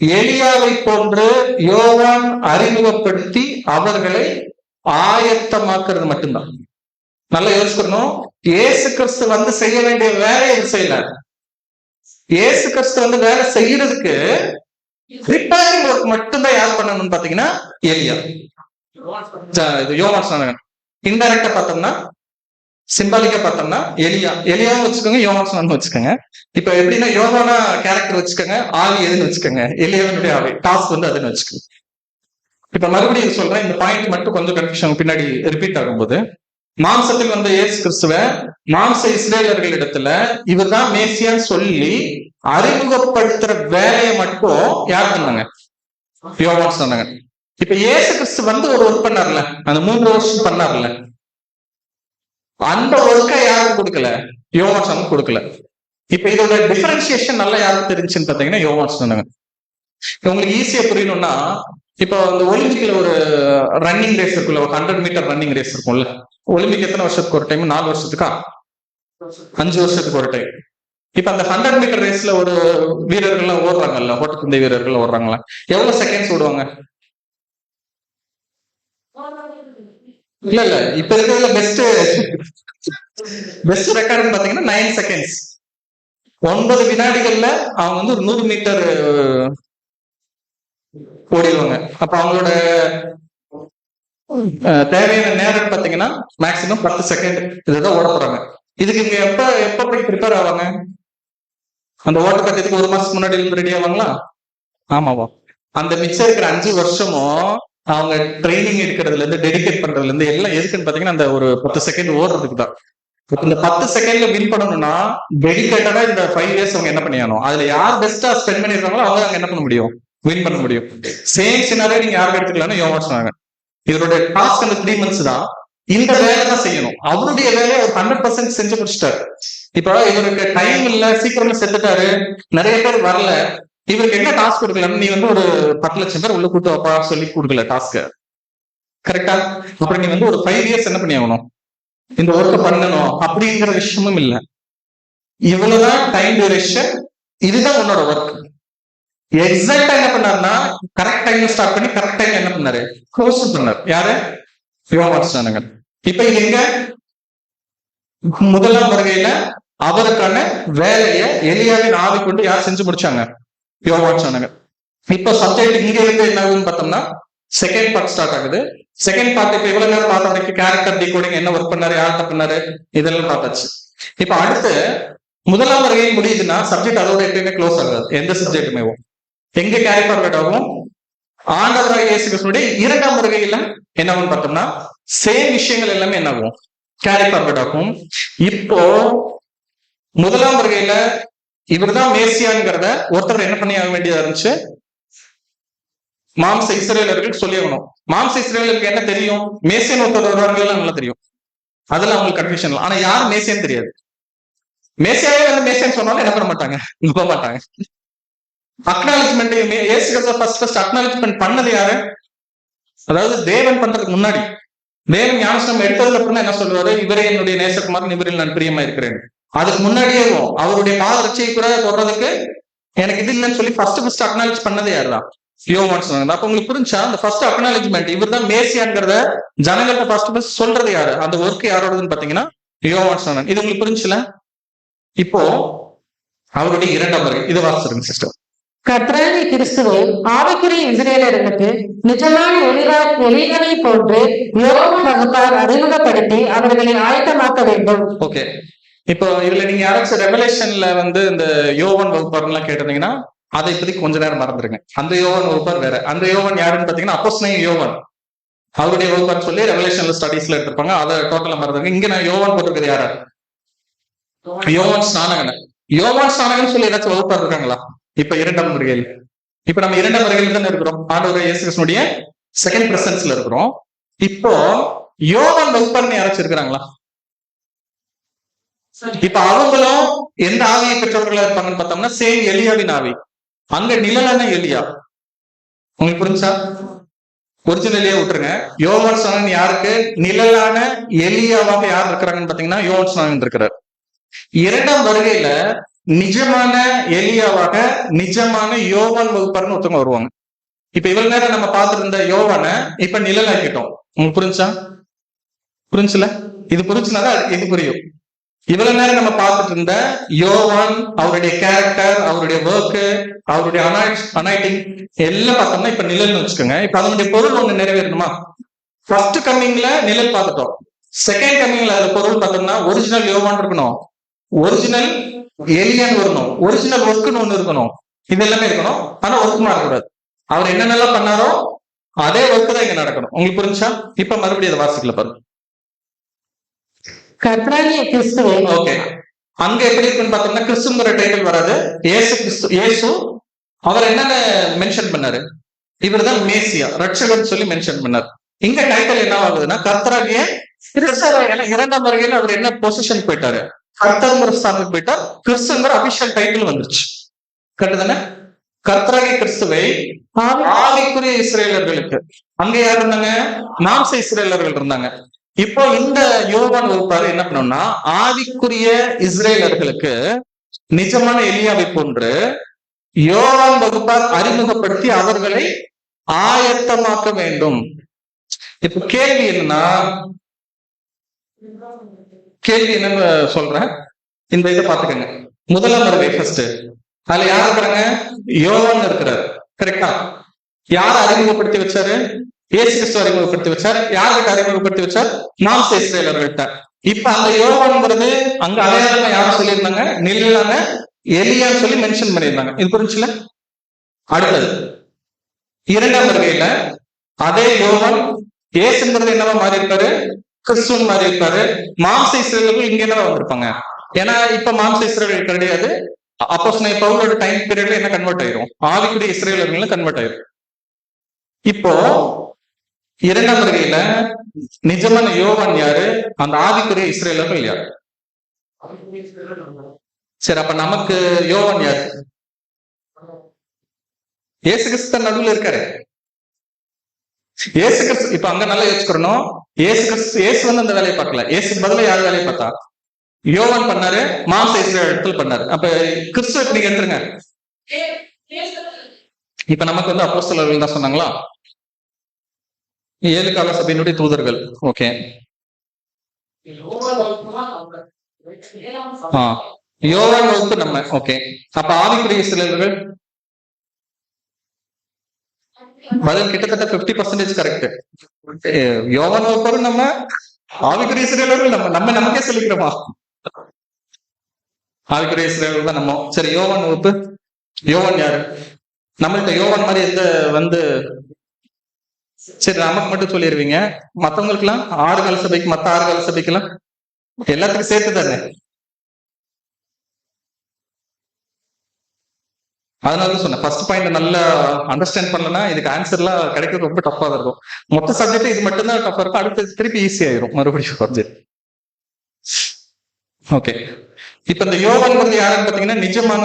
எலியாவை போன்று யோவான் அறிமுகப்படுத்தி அவர்களை ஆயத்தமாக்குறது மட்டும்தான். நல்லா யோசிக்கணும், இயேசு கிறிஸ்து வந்து செய்ய வேண்டிய வேலையை இவர் செய்யல. இயேசு கிறிஸ்து வந்து வேலை செய்யறதுக்கு ப்ரிப்பேரிங் ஒர்க் மட்டும்தான் யார் பண்ணணும்னு பாத்தீங்கன்னா எலியா, யோவான் ஸ்நானகன். இன்டைரக்டா பார்த்தோம்னா, சிம்பாலிக்கா பார்த்தோம்னா எலியாவும் வச்சுக்கோங்க, யோவான் வச்சுக்கோங்க. இப்ப எப்படின்னா யோவானா கேரக்டர் வச்சுக்கோங்க, ஆவி எதுன்னு வச்சுக்கோங்க, எலியாவினுடைய ஆவி டாஸ்க் வந்து அதுன்னு வச்சுக்கோங்க. இப்ப மறுபடியும் சொல்றேன், இந்த பாயிண்ட் மட்டும் கொஞ்சம் கன்ஃபியூஷன் பின்னாடி ரிப்பீட் ஆகும்போது, மாம்சத்தில் வந்த இயேசு கிறிஸ்துவ மாம்ச இஸ்ரேலர்களிடத்துல இவர் தான் மேசியான்னு சொல்லி அறிமுகப்படுத்துற வேலையை மட்டும் யார் பண்ணாங்க? யோவான் சொன்னாங்க. இப்ப இயேசு கிறிஸ்து வந்து ஒரு ஒர்க் பண்ணார்ல, அந்த 3 வருஷம் பண்ணார்ல, அந்த ஒர்க்கை யாரும் கொடுக்கல, யோவான் கொடுக்கல. இப்ப இதோட டிஃபரன்சியேஷன் நல்லா யாருக்கு தெரிஞ்சுன்னு பாத்தீங்கன்னா யோவான் சொன்னாங்க. உங்களுக்கு ஈஸியா புரியணும்னா, இப்போ இந்த ஒலிம்பிக்ல ஒரு ரன்னிங் ரேஸ் இருக்குல்ல, ஒரு 100 மீட்டர் ரன்னிங் ரேஸ் இருக்கும்ல. ஒலிம்பிக் எத்தனை வருஷத்துக்கு ஒரு டைம்? 4 வருஷத்துக்கா? 5 வருஷத்துக்கு ஒரு டைம். இப்ப அந்த 100 மீட்டர் ரேஸ்ல ஒரு வீரர்கள்லாம் ஓடுறாங்கல்ல, ஓட்டப்பந்தய வீரர்கள் ஓடுறாங்களா, எவ்வளவு செகண்ட்ஸ் ஓடுவாங்க? இல்ல இப்ப இருக்கிறதுல பெஸ்ட் ரெக்கார்டு பாத்தீங்கன்னா 9 செகண்ட்ஸ். 9 வினாடிகள்ல அவங்க வந்து ஒரு 100 மீட்டர் ஓடிடுவாங்க. அப்ப அவங்களோட தேவையான நேரம் பாத்தீங்கன்னா மேக்சிமம் 10 செகண்ட் இதுதான் ஓட போறாங்க. இதுக்கு இங்க எப்ப போய் ப்ரிப்பேர் ஆவாங்க? அந்த ஓட்டப்பந்தயத்துக்கு 1 மாசத்துக்கு முன்னாடி இருந்து ரெடி ஆவாங்களா? ஆமாவா? அந்த மிச்சம் இருக்கிற 5 வருஷமும் அவங்க ட்ரைனிங் எடுக்கிறதுல இருந்து, டெடிகேட் பண்றதுல இருந்து எல்லாம் எதுக்குன்னு பாத்தீங்கன்னா அந்த ஒரு 10 செகண்ட் ஓடுறதுக்கு தான். இந்த 10 செகண்ட்ல வின் பண்ணணும்னா டெடிகேட்டடா இந்த 5 இயர்ஸ் அவங்க என்ன பண்ணியானோ, அதுல யார் பெஸ்டா ஸ்பெண்ட் பண்ணிருக்காங்களோ அவங்க அங்க என்ன பண்ண முடியும், வின் பண்ண முடியும். சேம் சினாரே நீங்க யாருக்கு எடுத்துக்கலாம்னு யோகா சொன்னாங்க. இவருடைய டாஸ்க் அந்த 3 months தான், இந்த வேலை தான் செய்யணும். அவருடைய வேலையை அவர் 100% செஞ்சு முடிச்சிட்டாரு. இப்ப இவருக்கு டைம் இல்ல, சீக்கிரமா செத்துட்டாரு, நிறைய பேர் வரல, இவருக்கு என்ன டாஸ்க் கொடுக்கல, நீ வந்து ஒரு 10 லட்சம் பேர் உள்ள கூட்டு அப்பா சொல்லி கொடுக்கல டாஸ்க், கரெக்டா? அப்புறம் நீ வந்து ஒரு 5 இயர்ஸ் என்ன பண்ணி ஆகணும், இந்த ஒர்க் பண்ணணும் அப்படிங்கிற விஷயமும் இல்ல. இவ்வளவுதான் டைம் டியூரேஷன், இதுதான் உன்னோட ஒர்க். எக்ஸாக்டா என்ன பண்ணாருன்னா கரெக்ட் டைம் ஸ்டார்ட் பண்ணி கரெக்ட் டைம் என்ன பண்ணாரு, க்ளோஸ் பண்ணாரு. யாரு? யோவான். இப்ப இது எங்க? முதலாம் வருகையில அவருக்கான வேலையை எலியாவின் ஆவி கொண்டு யார் செஞ்சு முடிச்சாங்க? யோவான். இப்ப சப்ஜெக்ட் இங்க இருந்து என்ன ஆகுதுன்னு பார்த்தோம்னா செகண்ட் பார்ட் ஸ்டார்ட் ஆகுது. செகண்ட் பார்ட் இப்ப இவ்வளவு நேரம் பார்த்த வரைக்கும் கேரக்டர் டிகோடிங், என்ன ஒர்க் பண்ணாரு, யார்கிட்ட பண்ணாரு, இதெல்லாம் பார்த்தாச்சு. இப்ப அடுத்து முதலாம் வருகை முடியுதுன்னா சப்ஜெக்ட் அதோட எப்பயுமே க்ளோஸ் ஆகாது. எந்த சப்ஜெக்டுமே எங்க கேரி ஃபார்வர்ட் ஆகும்? ஆண்டவராகிய இயேசு கிறிஸ்துவினுடைய 2ஆம் வருகையில என்னவும் பார்த்தோம்னா சேம் விஷயங்கள் எல்லாமே என்ன ஆகும், கேரி ஃபார்வர்ட் ஆகும். இப்போ முதலாம் வருகையில இவர்தான் மேசியாங்கிறத ஒருத்தர் என்ன பண்ணி ஆக வேண்டியதா இருந்துச்சு, மாம்ச இஸ்ரேலர்கள் சொல்லி ஆகணும். மாம்ச இஸ்ரேலருக்கு என்ன தெரியும், மேசியன் ஒருத்தர் வருவார்கள் நல்லா தெரியும், அதெல்லாம் அவங்களுக்கு கன்ஃபியூஷன் இல்லை. ஆனா யார் மேசியன் தெரியாது. மேசியாவே வந்து மேசியன் சொன்னாலும் என்ன பண்ண மாட்டாங்க, நம்ப மாட்டாங்க. அக்னாலஜ்மெண்ட் ஃபர்ஸ்ட் அக்னாலஜ்மெண்ட் பண்ணது யாரு, அதாவது தேவன் பண்றதுக்கு முன்னாடி தேவன் ஞானஸ்நானம் எடுத்ததுக்கு அப்புறம் என்ன சொல்லுவாரு, இவரே என்னுடைய நேசகுமாரன், இவரில் நான் பிரியமா இருக்கிறேன். அதுக்கு முன்னாடியே அவருடைய பாதரட்சியை கூட தொடர்றதுக்கு எனக்கு இது இல்லைன்னு சொல்லி ஃபர்ஸ்ட் அக்னாலஜ் பண்ணது யாருதான், யோவான் சொன்னாங்க. அப்ப உங்களுக்கு புரிஞ்சா அந்த ஃபர்ஸ்ட் அக்னாலஜ்மெண்ட் இவர் தான் மேசியாங்கிறத ஜனங்கள்ட்ட ஃபர்ஸ்ட் சொல்றது யாரு, அந்த ஒர்க் யாரோடதுன்னு பாத்தீங்கன்னா யோவான் சொன்னாங்க. இது உங்களுக்கு புரிஞ்சுல. இப்போ அவருடைய இரண்டாம் வருகை இதை வாசிச்சிருங்க சிஸ்டர். கர்த்தராகிய கிறிஸ்துவை ஆவிக்குரிய இஸ்ரேலர்களுக்கு நிஜமான ஒளிகளை போன்று யோவான் வகுப்பார் அறிமுகப்படுத்தி அவர்களை ஆயத்தமாக்க வேண்டும். ஓகே, இப்போ இதுல நீங்க யாராச்சும் ரெவலேஷன்ல வந்து இந்த யோவான் வகுப்பார் எல்லாம் கேட்டிருந்தீங்கன்னா அதை பத்தி கொஞ்ச நேரம் மறந்துருங்க. அந்த யோவான் வகுப்பார் வேற. அந்த யோவான் யாருன்னு பாத்தீங்கன்னா அப்போஸ்தலன் யோவான், அவருடைய வகுப்பார் சொல்லி ரெவலேஷன்ல ஸ்டடீஸ்ல எடுத்திருப்பாங்க, அதை டோட்டலா மறந்துருங்க. இங்க நான் யோவான் போட்டிருக்கிறது யாரா, யோவான் ஸ்நானகன். யோவான் ஸ்நானகன் சொல்லி ஏதாச்சும் வகுப்பார் இருக்காங்களா இப்ப இரண்டாம் வருகையில்? இப்ப நம்ம இரண்டாம் வருகையில் தானே இருக்கிறோம், ஆண்டவர் இயேசு கிறிஸ்துவினுடைய செகண்ட் பிரசன்ஸ்ல இருக்கிறோம். இப்போ யோவான் வகுப்பார்னு யாராச்சும் இருக்கிறாங்களா? இப்ப அவங்களும் எந்த ஆவியை பெற்றவர்களா இருப்பாங்கன்னு பார்த்தோம்னா சேம் எலியாவின் ஆவி. அங்க நிழலான எலியா. உங்களுக்கு புரிஞ்சா? ஒரிஜினல் எலியா விட்டுருங்க. யோவான் ஸ்நானகன் யாருக்கு நிழலான எலியாவாக யார் இருக்கிறாங்கன்னு பாத்தீங்கன்னா யோவான் ஸ்நானகன் இருக்கிறார். இரண்டாம் வருகையில நிஜமான எலியாவாக நிஜமான யோவான் வகுப்பார்னு ஒருத்தவங்க வருவாங்க. இப்ப இவ்வளவு நேரம் நம்ம பார்த்துட்டு இருந்த யோவான இப்ப நிழல் ஆக்கிட்டோம். உங்களுக்கு புரிஞ்சா? புரிஞ்சுல? இது புரிஞ்சுனாதான் இது புரியும். இவ்வளவு நேரம் நம்ம பார்த்துட்டு இருந்த யோவான், அவருடைய கேரக்டர், அவருடைய ஒர்க், அவருடைய அனாய்டிங் எல்லாம் பார்த்தோம்னா இப்ப நிழல்னு வச்சுக்கோங்க. இப்ப அதனுடைய பொருள் ஒண்ணு நிறைவேறணுமா? ஃபர்ஸ்ட் கம்மிங்ல நிழல் பார்த்துட்டோம். செகண்ட் கம்மிங்ல அது பொருள் பார்த்தோம்னா ஒரிஜினல் யோவான் இருக்கணும், ஒரிஜினல் எலியான் வரணும், ஒரிஜினல் ஒர்க்குன்னு ஒண்ணு இருக்கணும். இது எல்லாமே இருக்கணும். ஆனா ஒர்க் மாறக்கூடாது. அவர் என்னென்னலாம் பண்ணாரோ அதே ஒர்க் தான் இங்க நடக்கணும். உங்களுக்கு புரிஞ்சா? இப்ப மறுபடியும் அதை வாசிக்கல பாருங்க. கர்த்தராகிய கிறிஸ்துவை ஓகே, அங்க எப்படி இருக்குன்னு பார்த்தோம்னா கிறிஸ்துங்கிற டைட்டில் வராது. ஏசு கிறிஸ்து, ஏசு அவர் என்னென்ன மென்ஷன் பண்ணாரு, இவர் தான் மேசியா ரட்சகர் சொல்லி மென்ஷன் பண்ணார். இங்க டைட்டில் என்ன ஆகுதுன்னா கர்த்தராகிய கிறிஸ்து. இரண்டாம் வருகையில அவர் என்ன பொசிஷன் போயிட்டாரு, கர்த்தங்கிற ஸ்தானத்துக்கு போயிட்டார். கிறிஸ்துங்கிற அபிஷியல் டைட்டில் வந்துருச்சு. கரெக்ட்? கர்த்தராகிய கிறிஸ்துவை ஆவிக்குரிய இஸ்ரேலர்களுக்கு, அங்க யார் இருந்தாங்க, மாம்ச இஸ்ரேலர்கள் இருந்தாங்க. இப்போ இந்த யோவான் வகுப்பாரு என்ன பண்ணோம்னா ஆவிக்குரிய இஸ்ரேலர்களுக்கு நிஜமான எலியாவை போன்று யோவான் வகுப்பார் அறிமுகப்படுத்தி அவர்களை ஆயத்தமாக்க வேண்டும். இப்ப கேள்வி என்னன்னு சொல்றேன், இந்த இதை பாத்துக்கங்க. முதலாம் வருகை ஃபர்ஸ்ட், அதுல யார் இருக்கிறாங்க, யோவான் இருக்கிறார். கரெக்டா? யார் அறிமுகப்படுத்தி வச்சாரு, இயேசு கிறிஸ்து அறிமுகப்படுத்தி வச்சார். யாருக்கு அறிமுகப்படுத்தி வச்சார், மாம்ச இஸ்ரேலர்கள்ட்ட. இப்ப அந்த யோவான்ங்கிறது அங்க அடையாளமா யாரும் சொல்லியிருந்தாங்க, நிழலான எலியான்னு சொல்லி மென்ஷன் பண்ணியிருந்தாங்க. இது புரிஞ்சுல? அடுத்தது இரண்டாம் வருகையில அதே யோவான் இயேசுங்கிறது என்னவா மாறி இருக்காரு, கிறிஸ்துவன் மாறி இருக்காரு. மாம்ச இஸ்ரேலர்கள் இங்க என்னவா வந்திருப்பாங்க, ஏன்னா இப்ப மாம்ச இஸ்ரேலர்கள் கிடையாது. அப்போஸ்தலன் பவுலோட டைம் பீரியட்ல என்ன கன்வெர்ட் ஆயிரும், ஆவிக்குரிய இஸ்ரேலர்கள் கன்வெர்ட் ஆயிரும். இப்போ இரண்டாம் வருகையில நிஜமான யோவான் யாரு, அந்த ஆவிக்குரிய இஸ்ரேலர்கள் யாரு? சரி, அப்ப நமக்கு யோவான் யாரு? இயேசு கிறிஸ்து நடுவில் இருக்காரு. இயேசு கிறிஸ்து இப்ப அங்க நல்லா யோசிக்கிறோம். இயேசு வந்து அந்த வேலையை பார்க்கல. இயேசுக்கு பதிலா யார் வேலையை பார்த்தா, யோவான் பண்ணாரு, மாம்ச இஸ்ரேலர்கள் பண்ணாரு. அப்ப கிறிஸ்துவ நீங்க எடுத்துருங்க. இப்ப நமக்கு வந்து அப்போஸ்தலர்கள் தான் சொன்னாங்களா, 7 கால சபையினுடைய தூதர்கள். ஓகே, யோவான் வகுப்பு நம்ம. ஓகே, அப்ப ஆவிக்குரிய இஸ்ரேலர்கள் பதில் கிட்டத்தட்ட 50% கரெக்ட். யோவான் வகுப்பு நம்ம, ஆவிக்குரிய இஸ்ரேலர்கள் நம்ம நமக்கே சொல்லிக்கிறோமா, ஆவிக்குரிய இஸ்ரேலர்கள் தான் நம்ம. சரி, யோவான் வகுப்பு, யோவான் யாரு? நம்மள்ட்ட யோவான் மாதிரி எந்த வந்து, சரி நமக்கு மட்டும் சொல்லிடுவீங்க, மத்தவங்களுக்கு எல்லாம் 6 கால சபைக்கு, மத்த 6 கால சபைக்கெல்லாம் எல்லாத்துக்கும் சேர்த்து தானே? அதனால சொன்னேன் ஃபர்ஸ்ட் பாயிண்ட் நல்லா அண்டர்ஸ்டாண்ட் பண்ணலன்னா இதுக்கு ஆன்சர்லாம் கிடைக்கிறது ரொம்ப டஃபா தான் இருக்கும். மொத்த சப்ஜெக்ட் இது மட்டும் தான் டஃபா இருக்கும், அடுத்து திருப்பி ஈஸி ஆயிரும் மறுபடியும் சப்ஜெக்ட். ஓகே, இப்ப இந்த யோவான்ங்கிறது யாருன்னு பாத்தீங்கன்னா நிஜமான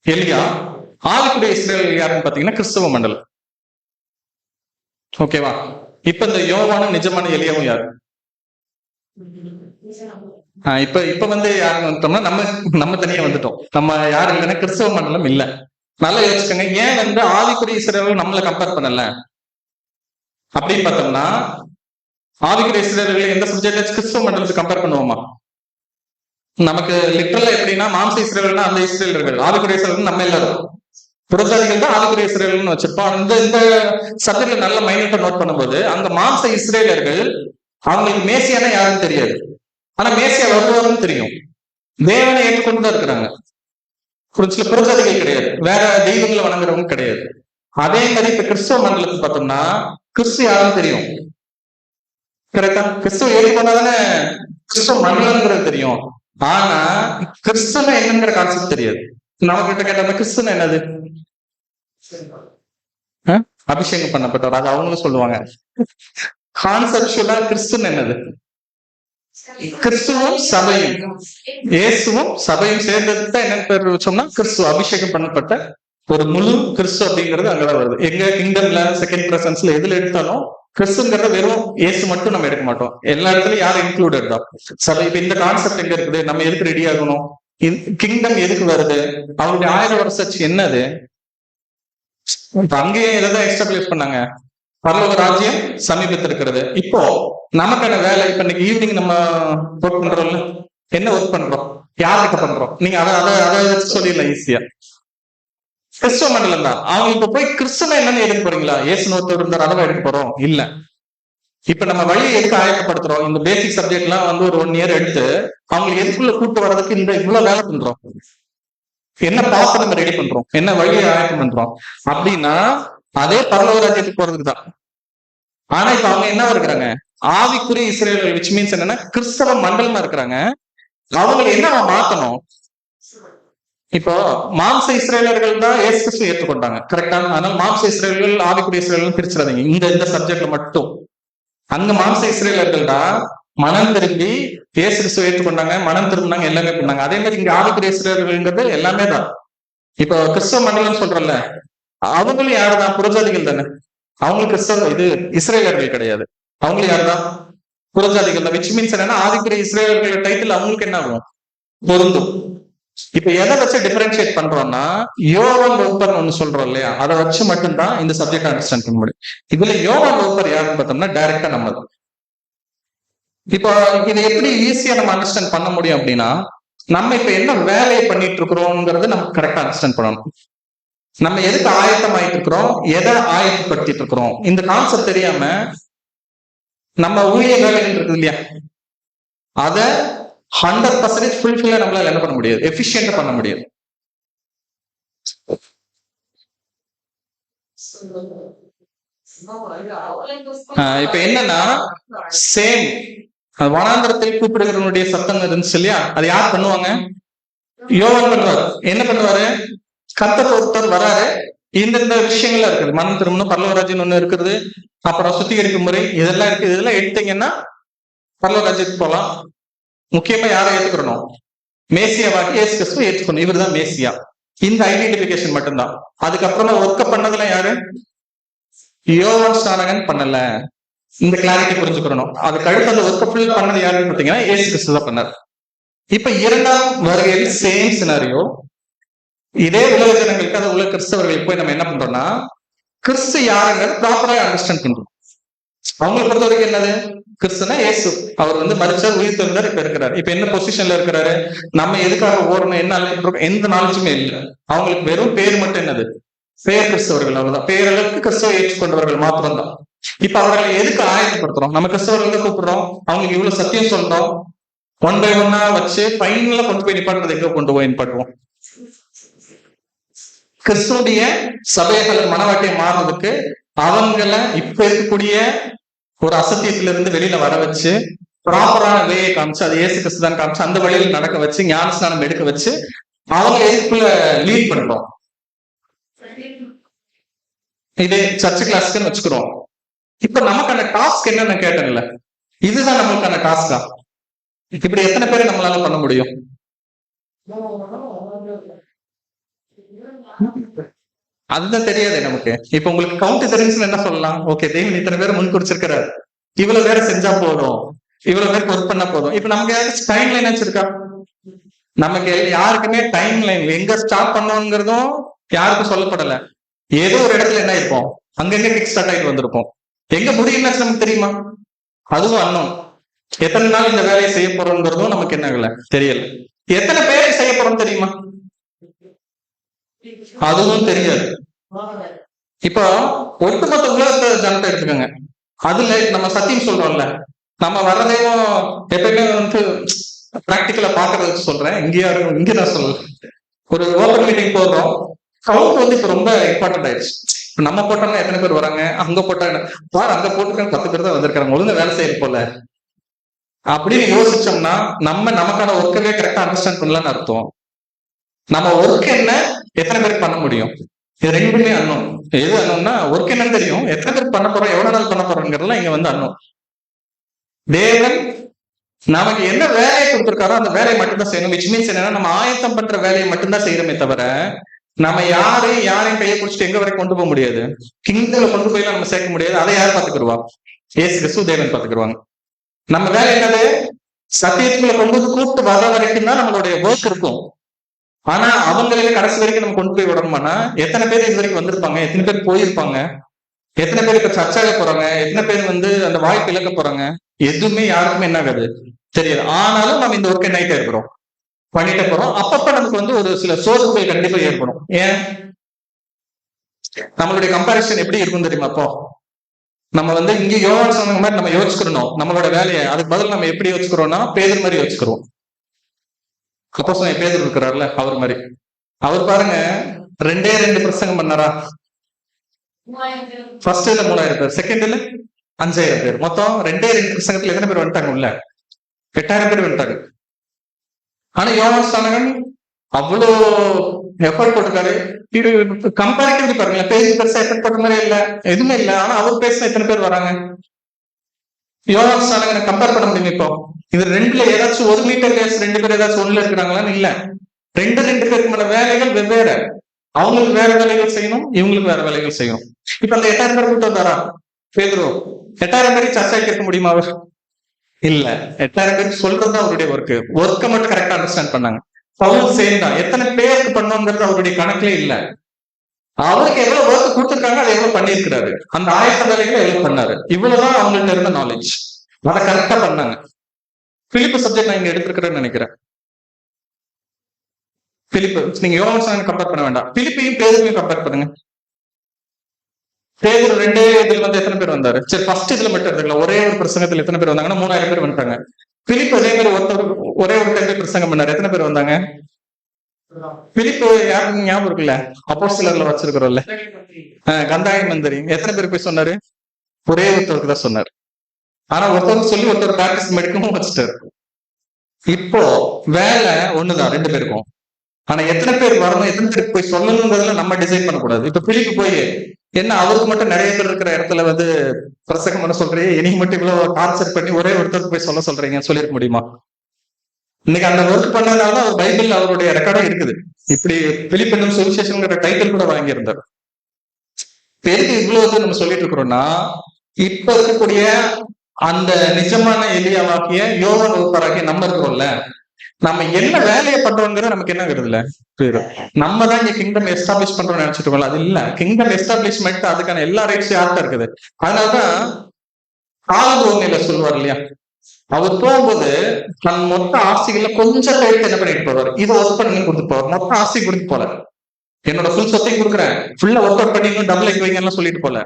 எலியா. ஆவிக்குரிய இஸ்ரேல் யாருன்னு பாத்தீங்கன்னா கிறிஸ்தவ மண்டலம். ஓகேவா? இப்ப இந்த யோவானும் நிஜமான எலியாவும் யாரு? இப்ப வந்து யாருன்னு வந்துட்டோம்னா நம்ம தனியா வந்துட்டோம். நம்ம யாரு இல்லைன்னா கிறிஸ்தவ மண்டலம் இல்ல. நல்லா யோசிச்சுக்கோங்க, ஏன் வந்து ஆவிக்குரிய இஸ்ரேல் நம்மள கம்பேர் பண்ணல அப்படின்னு பார்த்தோம்னா, ஆவிக்குரிய இஸ்ரேல்களை எந்த சப்ஜெக்ட் கிறிஸ்தவ மண்டலத்தை கம்பேர் பண்ணுவோமா? நமக்கு லிட்டரலா எப்படின்னா மாம்ச இஸ்ரேல்னா அந்த இஸ்ரேலர்கள், ஆவிக்குரிய இஸ்ரேல் நம்ம எல்லாரும் புறஜாதிகள் தான் ஆவிக்குரிய இஸ்ரேல்னு வச்சிருப்போம். இந்த சப்ஜெக்ட்ல நல்ல மைனூட்டா நோட் பண்ணும்போது அங்க மாம்ச இஸ்ரேலர்கள் அவங்களுக்கு மேசியானா யாருன்னு தெரியாது, ஆனா மேசியா வருவாருன்னு தெரியும். தேவனை ஏற்றுக்கொண்டுதான் இருக்கிறாங்க. சில புறஜாதிகள் கிடையாது, வேற தெய்வங்களை வணங்குறவங்க கிடையாது. அதே மாதிரி இப்ப கிறிஸ்தவ மண்டலத்தை பார்த்தோம்னா கிறிஸ்து யாருன்னு தெரியும். கரெக்டா? கிறிஸ்துவ ஏற்றுக்கொண்டாதானே கிறிஸ்தவ மண்டலம்ங்கிறது தெரியும். ஆனா கிறிஸ்துவ என்னங்கிற கான்செப்ட் தெரியாது. நம்ம கிட்ட கேட்ட கிறிஸ்துவ என்னது? அபிஷேகம் பண்ணப்பட்டவர், அது அவங்களும் சொல்லுவாங்க. கான்செப்டுவலா கிறிஸ்துவ என்னது? கிறிஸ்துவும் சபையும், இயேசுவும் சபையும் சேர்ந்ததுக்கு தான் என்னன்னு பேர் வச்சோம்னா கிறிஸ்துவ, அபிஷேகம் பண்ணப்பட்ட ஒரு முழு கிறிஸ்து அப்படிங்கிறது அங்கதான் வருது. எங்க கிங்டம்ல செகண்ட் பிரசன்ஸ்ல எதுல எடுத்தாலும் கிறிஸ்துங்கிறத வெறும் இயேசு மட்டும் நம்ம எடுக்க மாட்டோம், எல்லா இடத்துலயும் யாரும் இன்க்ளூடட் தான். சபை இப்ப இந்த கான்செப்ட் எங்க இருக்குது, நம்ம எதுக்கு ரெடி ஆகணும், கிங்டம் எதுக்கு வருது, அவங்களுடைய 1000 வருஷம் என்னது, அங்கேயே எதான் எஸ்டாப்ளிஷ் பண்ணாங்க, பரலோக ராஜ்யம் சமீபத்தில் இருக்கிறது. இப்போ நமக்கான வேலை, இப்ப இன்னைக்கு ஈவினிங் நம்ம ஒர்க் பண்றோம்ல, என்ன ஒர்க் பண்றோம், யார்கிட்ட பண்றோம், நீங்க அதை சொல்லிடலாம் ஈஸியா. கிறிஸ்துவ மண்டலம் தான். அவங்க இப்ப போய் கிறிஸ்துவ என்னன்னு எடுக்க போறீங்களா, இயேசு ஒருத்தர் இருந்தார் அளவு எடுக்க போறோம் இல்ல. இப்ப நம்ம வழியை எதுக்கு ஆயத்தப்படுத்துறோம், இந்த பேசிக் சப்ஜெக்ட் எல்லாம் வந்து ஒரு 1 இயர் எடுத்து அவங்களுக்கு எதுக்குள்ள கூட்டு வர்றதுக்கு இந்த இவ்வளவு வேலை பண்றோம். என்ன பார்த்து நம்ம ரெடி பண்றோம், என்ன வழியை ஆயத்தம் பண்றோம் அப்படின்னா அதே பரலோக ராஜ்யத்துக்கு போறதுக்கு தான். ஆனா இப்ப அவங்க என்ன இருக்கிறாங்க, ஆவிக்குரிய இஸ்ரேலர்கள், விச் மீன்ஸ் என்னன்னா கிறிஸ்தவ மண்டலமா இருக்கிறாங்க. அவங்களை என்ன மாத்தணும், இப்போ மாம்ச இஸ்ரேலர்கள் தான் இயேசு கிறிஸ்துவை ஏற்றுக்கொண்டாங்க, கரெக்டா? அதனால மாம்ச இஸ்ரேலர்கள் ஆவிக்குரிய இஸ்ரேலர்கள் பிரிச்சிடாதீங்க இந்த சப்ஜெக்ட்ல மட்டும். அங்க மாம்ச இஸ்ரேலர்கள் தான் மனம் திரும்பி இயேசு கிறிஸ்துவை ஏற்றுக்கொண்டாங்க, மனம் திரும்பினாங்க, எல்லாமே பண்ணாங்க. அதே மாதிரி இங்க ஆவிக்குரிய இஸ்ரேலர்கள்ங்கிறது எல்லாமே தான். இப்போ கிறிஸ்தவ மண்டலம் சொல்றல, அவங்களும் யாருதான், புறஜாதிகள் தானே. அவங்களுக்கு கிறிஸ்தவ இது இஸ்ரேலர்கள் கிடையாது, அவங்களும் யாருதான், புறஜாதிகள் தான். விச் மீன்ஸ் என்னன்னா ஆவிக்குரிய இஸ்ரேலர்கள் டைட்டில் அவங்களுக்கு என்ன ஆகும், பொருந்தும். இப்ப எதை வச்சு டிஃபரன்ஷியேட் பண்றோம்னா யோவான் வகுப்பர் ஒண்ணு சொல்றோம் இல்லையா, அதை வச்சு மட்டும்தான் இந்த சப்ஜெக்ட் அண்டர்ஸ்டாண்ட் பண்ண முடியும். இதுல யோவான் வகுப்பர் யாருன்னு பார்த்தோம்னா டைரக்டா நம்ம தான். இப்போ இதை எப்படி ஈஸியா நம்ம அண்டர்ஸ்டாண்ட் பண்ண முடியும் அப்படின்னா, நம்ம இப்ப என்ன வேலையை பண்ணிட்டு இருக்கிறோம்ங்கிறத நம்ம கரெக்டா அண்டர்ஸ்டாண்ட் பண்ணணும். நம்ம எதுக்கு ஆயத்தமாயிட்டு இருக்கிறோம், எதை ஆயத்தப்படுத்திட்டு இருக்கிறோம், இந்த கான்செப்ட் தெரியாம நம்ம ஊழிய வேலைகள் இருக்குது இல்லையா, அத 100% ஃபுல்ஃபில்லா நம்மளால என்ன பண்ண முடியாது, எஃபிஷியன்டா பண்ண முடியாது. இப்ப என்னன்னா சேம் வனாந்தரத்தில் கூப்பிடுகிறவனுடைய சத்தம் இருந்துச்சு இல்லையா, அது யார் பண்ணுவாங்க, யோவான் பண்ணுவாரு. என்ன பண்ணுவாரு, கர்த்தர் ஒருத்தர் வராரு, இந்த விஷயங்கள்லாம் இருக்குது, மனம் திரும்பணும், பரலோகராஜ்யம் ஒண்ணு இருக்குது, அப்புறம் சுத்திகரிக்கும் முறை, இதெல்லாம் இருக்கு. இதெல்லாம் எடுத்தீங்கன்னா பரலோகராஜ்யத்துக்கு போகலாம். முக்கியமா யாரை ஏத்துக்கணும், மேசியாவாக இயேசு கிறிஸ்துவை ஏற்றுக்கணும், இவர் தான் மேசியா. இந்த ஐடென்டிபிகேஷன் மட்டும்தான். அதுக்கப்புறமா ஒர்க்க பண்ணதுல யாரு, யோவான் ஸ்நானகன் பண்ணல. இந்த கிளாரிட்டி புரிஞ்சுக்கணும். அதுக்கு அடுத்து அந்த ஒர்க்க ஃபுல் பண்ணது யாருன்னு பாத்தீங்கன்னா இயேசு கிறிஸ்து தான் பண்ணார். இப்ப 2ஆம் வருகையில் சேம் சினாரியோ, இதே உலக ஜனங்களுக்கு, அது உலக கிறிஸ்தவர்களுக்கு போய் நம்ம என்ன பண்றோம்னா கிறிஸ்து யாருங்கிறது ப்ராப்பரா அண்டர்ஸ்டாண்ட் பண்றோம். அவங்களை பொறுத்த வரைக்கும் என்னது, கிறிஸ்துனா இயேசு, அவர் வந்து மரிச்சார், உயிர் தெரிந்தார், இப்ப இருக்கிறார். இப்ப என்ன பொசிஷன்ல இருக்கிறாரு, நம்ம எதுக்காக ஓடணும், என்ன எந்த நாலேஜுமே இல்லை. அவங்களுக்கு வெறும் பேர் மட்டும் என்னது, பேர் கிறிஸ்தவர்கள், அவ்வளவுதான். பேரளவுக்கு கிறிஸ்தவ ஏற்றுக்கொண்டவர்கள் மாத்திரம் தான். இப்ப அவர்களை எதுக்கு ஆயத்தப்படுத்துறோம், நம்ம கிறிஸ்தவர்கள் கூப்பிடுறோம், அவங்களுக்கு இவ்வளவு சத்தியம் சொல்றோம், 1 by 1 வச்சு ஃபைனலா கொண்டு போய் நிப்பாட்டுறது எங்க கொண்டு போய் நிப்பாட்டுவோம், கிறிஸ்துடைய சபைகள் மனவாட்டியை மாறுறதுக்கு அவங்களை இப்ப இருக்கக்கூடிய ஒரு அசத்தியத்திலிருந்து வெளியில வர வச்சு ப்ராப்பரான வேயை காமிச்சு, அது இயேசு கிறிஸ்து தான் காமிச்சு, அந்த வழியில் நடக்க வச்சு, ஞான ஸ்நானம் எடுக்க வச்சு அவங்க எதுக்குள்ள லீட் பண்றோம். இதே சர்ச் கிளாஸ்க்குன்னு வச்சுக்கிறோம். இப்ப நமக்கான டாஸ்க் என்னன்னு கேட்டேன்ல, இதுதான் நம்மளுக்கான டாஸ்கா? இப்படி எத்தனை பேரை நம்மளால பண்ண முடியும்? அதுதான் தெரியாது நமக்கு. இப்ப உங்களுக்கு கவுண்ட் தெரிஞ்சுன்னு என்ன சொல்லலாம்? ஓகே, தெய்வம் இத்தனை பேரை முன் குறிச்சிருக்கிறாரு, இவ்வளவு பேரை செஞ்சா போதும், இவ்வளவு பேருக்கு ஒர்க் பண்ண போதும். இப்ப நமக்கு யாராச்சும் டைம் லைன் வச்சிருக்கா? நமக்கு யாருக்குமே டைம் லைன் எங்க ஸ்டார்ட் பண்ணோங்கிறதும் யாருக்கும் சொல்லப்படல. ஏதோ ஒரு இடத்துல என்ன இருப்போம், அங்கங்க கிக் ஸ்டார்ட் ஆகிட்டு வந்திருப்போம். எங்க முடியும்னாச்சு நமக்கு தெரியுமா? அதுவும் அண்ணன். எத்தனை நாள் இந்த வேலையை செய்ய போறோம்ங்கிறதும் நமக்கு என்ன தெரியல. எத்தனை பேர் செய்ய போறோம் தெரியுமா? அதுவும் தெரியாது. இப்போ ஒட்டுமொத்த உலகத்தை ஜனத்தை எடுத்துக்கோங்க. அதுல நம்ம சத்தியம் சொல்றோம்ல, நம்ம வர்றதையும் எப்பயுமே வந்து பிராக்டிக்கலா பாக்குறதுக்கு சொல்றேன். இங்க நான் சொல்ல, ஒரு ஓப்பன் மீட்டிங் போடுறோம், கவுண்ட் வந்து இப்ப ரொம்ப இம்பார்ட்டன்ட் ஆயிடுச்சு. நம்ம போட்டோம்னா எத்தனை பேர் வராங்க, அங்க போட்டாங்க பாரு, அங்க போட்டுருக்காங்க 10 பேர் தான் வந்திருக்காங்க, ஒழுங்கா வேலை செய்ய போல அப்படின்னு யோசிச்சோம்னா நமக்கான ஒர்க்கவே கரெக்டா அண்டர்ஸ்டாண்ட் பண்ணலாம்னு அர்த்தம். நம்ம ஒர்க் என்ன, எத்தனை பேருக்கு பண்ண முடியும், இது ரெண்டுமே அண்ணன். எது அண்ணன்னா ஒர்க் என்னன்னு தெரியும், எத்தனை பேர் பண்ண போறோம், எவ்வளவு நாள் பண்ண போறோங்கிறதுலாம் இங்க வந்து அண்ணன். தேவன் நமக்கு என்ன வேலையை கொடுத்திருக்காரோ அந்த வேலையை மட்டும்தான் செய்யணும். விச் மீன்ஸ் என்னன்னா, நம்ம ஆயத்தம் பண்ற வேலையை மட்டும்தான் செய்யறோமே தவிர நம்ம யாரையும் கையை பிடிச்சிட்டு எங்க வரைக்கும் கொண்டு போக முடியாது. கிங்டம்ல கொண்டு போய் நம்ம சேர்க்க முடியாது. அதை யார் பாத்துக்கிடுவா? ஏசு கிறிஸ்து தேவன் பாத்துக்கிடுவாங்க. நம்ம வேலை என்னது? சத்தியத்துக்குள்ள கொண்டு வந்து கூப்பிட்டு வர வரைக்கும் தான் நம்மளுடைய ஒர்க் இருக்கும். ஆனா அவங்களே கடைசி வரைக்கும் நம்ம கொண்டு போய் விடணுமானா, எத்தனை பேர் இது வரைக்கும் வந்திருப்பாங்க, எத்தனை பேர் போயிருப்பாங்க, எத்தனை பேர் இப்ப சர்ச்சாக போறாங்க, எத்தனை பேர் வந்து அந்த வாய்ப்பு இழக்க போறாங்க, எதுவுமே யாருக்குமே என்ன ஆகாது தெரியாது. ஆனாலும் நம்ம இந்த ஒர்க் என்னாயிட்டே இருக்கிறோம், பண்ணிட்டே போறோம். அப்பப்ப நமக்கு வந்து ஒரு சில சோர்வுகள் கண்டிப்பா ஏற்படும். ஏன்? நம்மளுடைய கம்பாரிசன் எப்படி இருக்கும் தெரியுமா? அப்போ நம்ம வந்து இங்க யோகா சொன்ன மாதிரி நம்ம யோசிக்கிறோம் நம்மளோட வேலையை. அதுக்கு பதில் நம்ம எப்படி யோசிக்கிறோம்னா, பேதர் மாதிரி யோசிக்கிறோம். அப்போஸ்தலனாகிய பேதுரு இருக்கிறார்ல, அவர் மாதிரி. அவர் பாருங்க, 2 பிரசங்கம் பண்ணாரா? ஃபர்ஸ்ட் 3000 பேர், செகண்ட்ல 5000 பேர், மொத்தம் 2 பிரசங்கத்துல எத்தனை பேர் வந்துட்டாங்க? உள்ள 8000 பேர் வந்துட்டாங்க. ஆனா யோவான் ஸ்நானகன் அவ்வளோ எஃபர்ட் போட்டிருக்காரு. கம்பேரிட்டிவ்லி பாருங்களேன், பேசி பெருசா எஃபர்ட் போட்ட மாதிரி இல்ல, எதுவுமே இல்லை. ஆனா அவர் பேசின எத்தனை பேர் வராங்க? யோவான் ஸ்நானகனை கம்பேர் பண்ண முடியும். இப்போ இது 2ல ஏதாச்சும் 1 மீட்டர் ரேஸ் 2 பேர் ஏதாச்சும் 1ல இருக்கிறாங்களான்னு இல்ல. 2 பேருக்குமான வேலைகள் வெவ்வேறு. அவங்களுக்கு வேற வேலைகள் செய்யணும், இவங்களுக்கு வேற வேலைகள் செய்யணும். இப்ப அந்த 8000 பேர் கூட்டம் வந்தாரா பேதுரு? 8000 பேருக்கு சர்ச்சை கேட்க முடியுமா? அவர் இல்ல. 8000 பேருக்கு சொல்றதுதான் அவருடைய ஒர்க்கை மட்டும் கரெக்டா அண்டர்ஸ்டாண்ட் பண்ணாங்க. பவுல் சேர்ந்தா எத்தனை பேருக்கு பண்ணோங்கிறது அவருடைய கணக்குல இல்ல. அவருக்கு எவ்வளவு ஒர்க் கொடுத்துருக்காங்க, அதை எவ்வளவு பண்ணிருக்கிறாரு, அந்த ஆயத்த வேலைகளை எவ்வளவு பண்ணாரு, இவ்வளவுதான் அவங்கள்ட்ட இருந்த நாலேஜ். அதை கரெக்டா பண்ணாங்க. பிலிப்பு சப்ஜெக்ட் நான் இங்க எடுத்திருக்கிறேன்னு நினைக்கிறேன். பிலிப்பு நீங்க யோவான் கம்பேர் பண்ண வேண்டாம், பிலிப்பையும் பேதுருவையும் கம்பேர் பண்ணுங்க. பேதுரு 2 இதுல வந்து எத்தனை பேர் வந்தாரு? சரி, ஃபர்ஸ்ட் இதுல மட்டும் எடுத்துக்கலாம். ஒரே ஒரு பிரசங்கத்துல எத்தனை பேர் வந்தாங்கன்னா 3000 பேர் வந்துட்டாங்க. பிலிப்பு அதே மாதிரி ஒரே ஒரு டைம் பிரசங்கம் பண்ணாரு. எத்தனை பேர் வந்தாங்க? பிலிப்பு யாருக்கு ஞாபகம் இருக்குல்ல? அப்போஸ்தலர்ல வச்சிருக்கிறோம்ல, கந்தாய மந்திரி எத்தனை பேர் போய் சொன்னாரு? ஒரே ஒருத்தருக்கு தான் சொன்னாரு. ஆனா ஒருத்தருக்கு சொல்லி ஒருத்தர் பிராக்டிஸ் மெடிக்கவும் வச்சுட்டாரு. இப்போ வேலை ஒண்ணுதான் 2 பேருக்கும். ஆனா எத்தனை பேர் வரணும், எத்தனை பேருக்கு போய் சொல்லணுங்கிறதுல நம்ம டிசைட் பண்ணக்கூடாது. இப்ப பிலிப்பு போய் என்ன அவருக்கு மட்டும் நிறைய பேர் இருக்கிற இடத்துல வந்து பிரசங்கம் பண்ண சொல்றீங்க, எனக்கு மட்டும் இவ்வளவு டார்ச்சர் பண்ணி ஒரே ஒருத்தருக்கு போய் சொல்றீங்கன்னு சொல்லிருக்க முடியுமா? இன்னைக்கு அந்த ஒர்க் பண்ணதுனால அவர் பைபிள் அவருடைய ரெக்கார்டும் இருக்குது. இப்படி பிலிப் என்னும் சுவிசேஷன்ங்கிற டைட்டில் கூட வாங்கியிருந்தார். பேருக்கு இவ்வளவு நம்ம சொல்லிட்டு இருக்கிறோம்னா, இப்ப இருக்கக்கூடிய அந்த நிஜமான எலியாவாகிய யோவான் வகுப்பாராகிய நம்ம இருக்கிறோம்ல, நம்ம என்ன வேலையை பண்றோங்கிறது நமக்கு என்ன வருதுல்ல பேரு. நம்ம தான் இங்க கிங்டம் எஸ்டாப்ளிஷ் பண்றோம்னு நினைச்சிட்டு இருக்கோம்ல, அது இல்ல. கிங்டம் எஸ்டாப்ளிஷ்மெண்ட் அதுக்கான எல்லா ரைட்ஸும் யார்கிட்ட இருக்குது. அதனாலதான் ஆளுநர் சொல்லுவார் இல்லையா, அவர் போகும்போது தன் மொத்த ஆசைகள்ல கொஞ்சம் கைட்டு என்ன பண்ணிட்டு போவார், இது ஒர்க் பண்ணி கொடுத்துட்டு போவார். மொத்த ஆசை கொடுத்து போல, என்னோட ஃபுல் சொத்தையும் கொடுக்குறேன், ஃபுல்லா ஒர்க் அவுட் பண்ணி டபுள் எக் வைங்க எல்லாம் சொல்லிட்டு போல.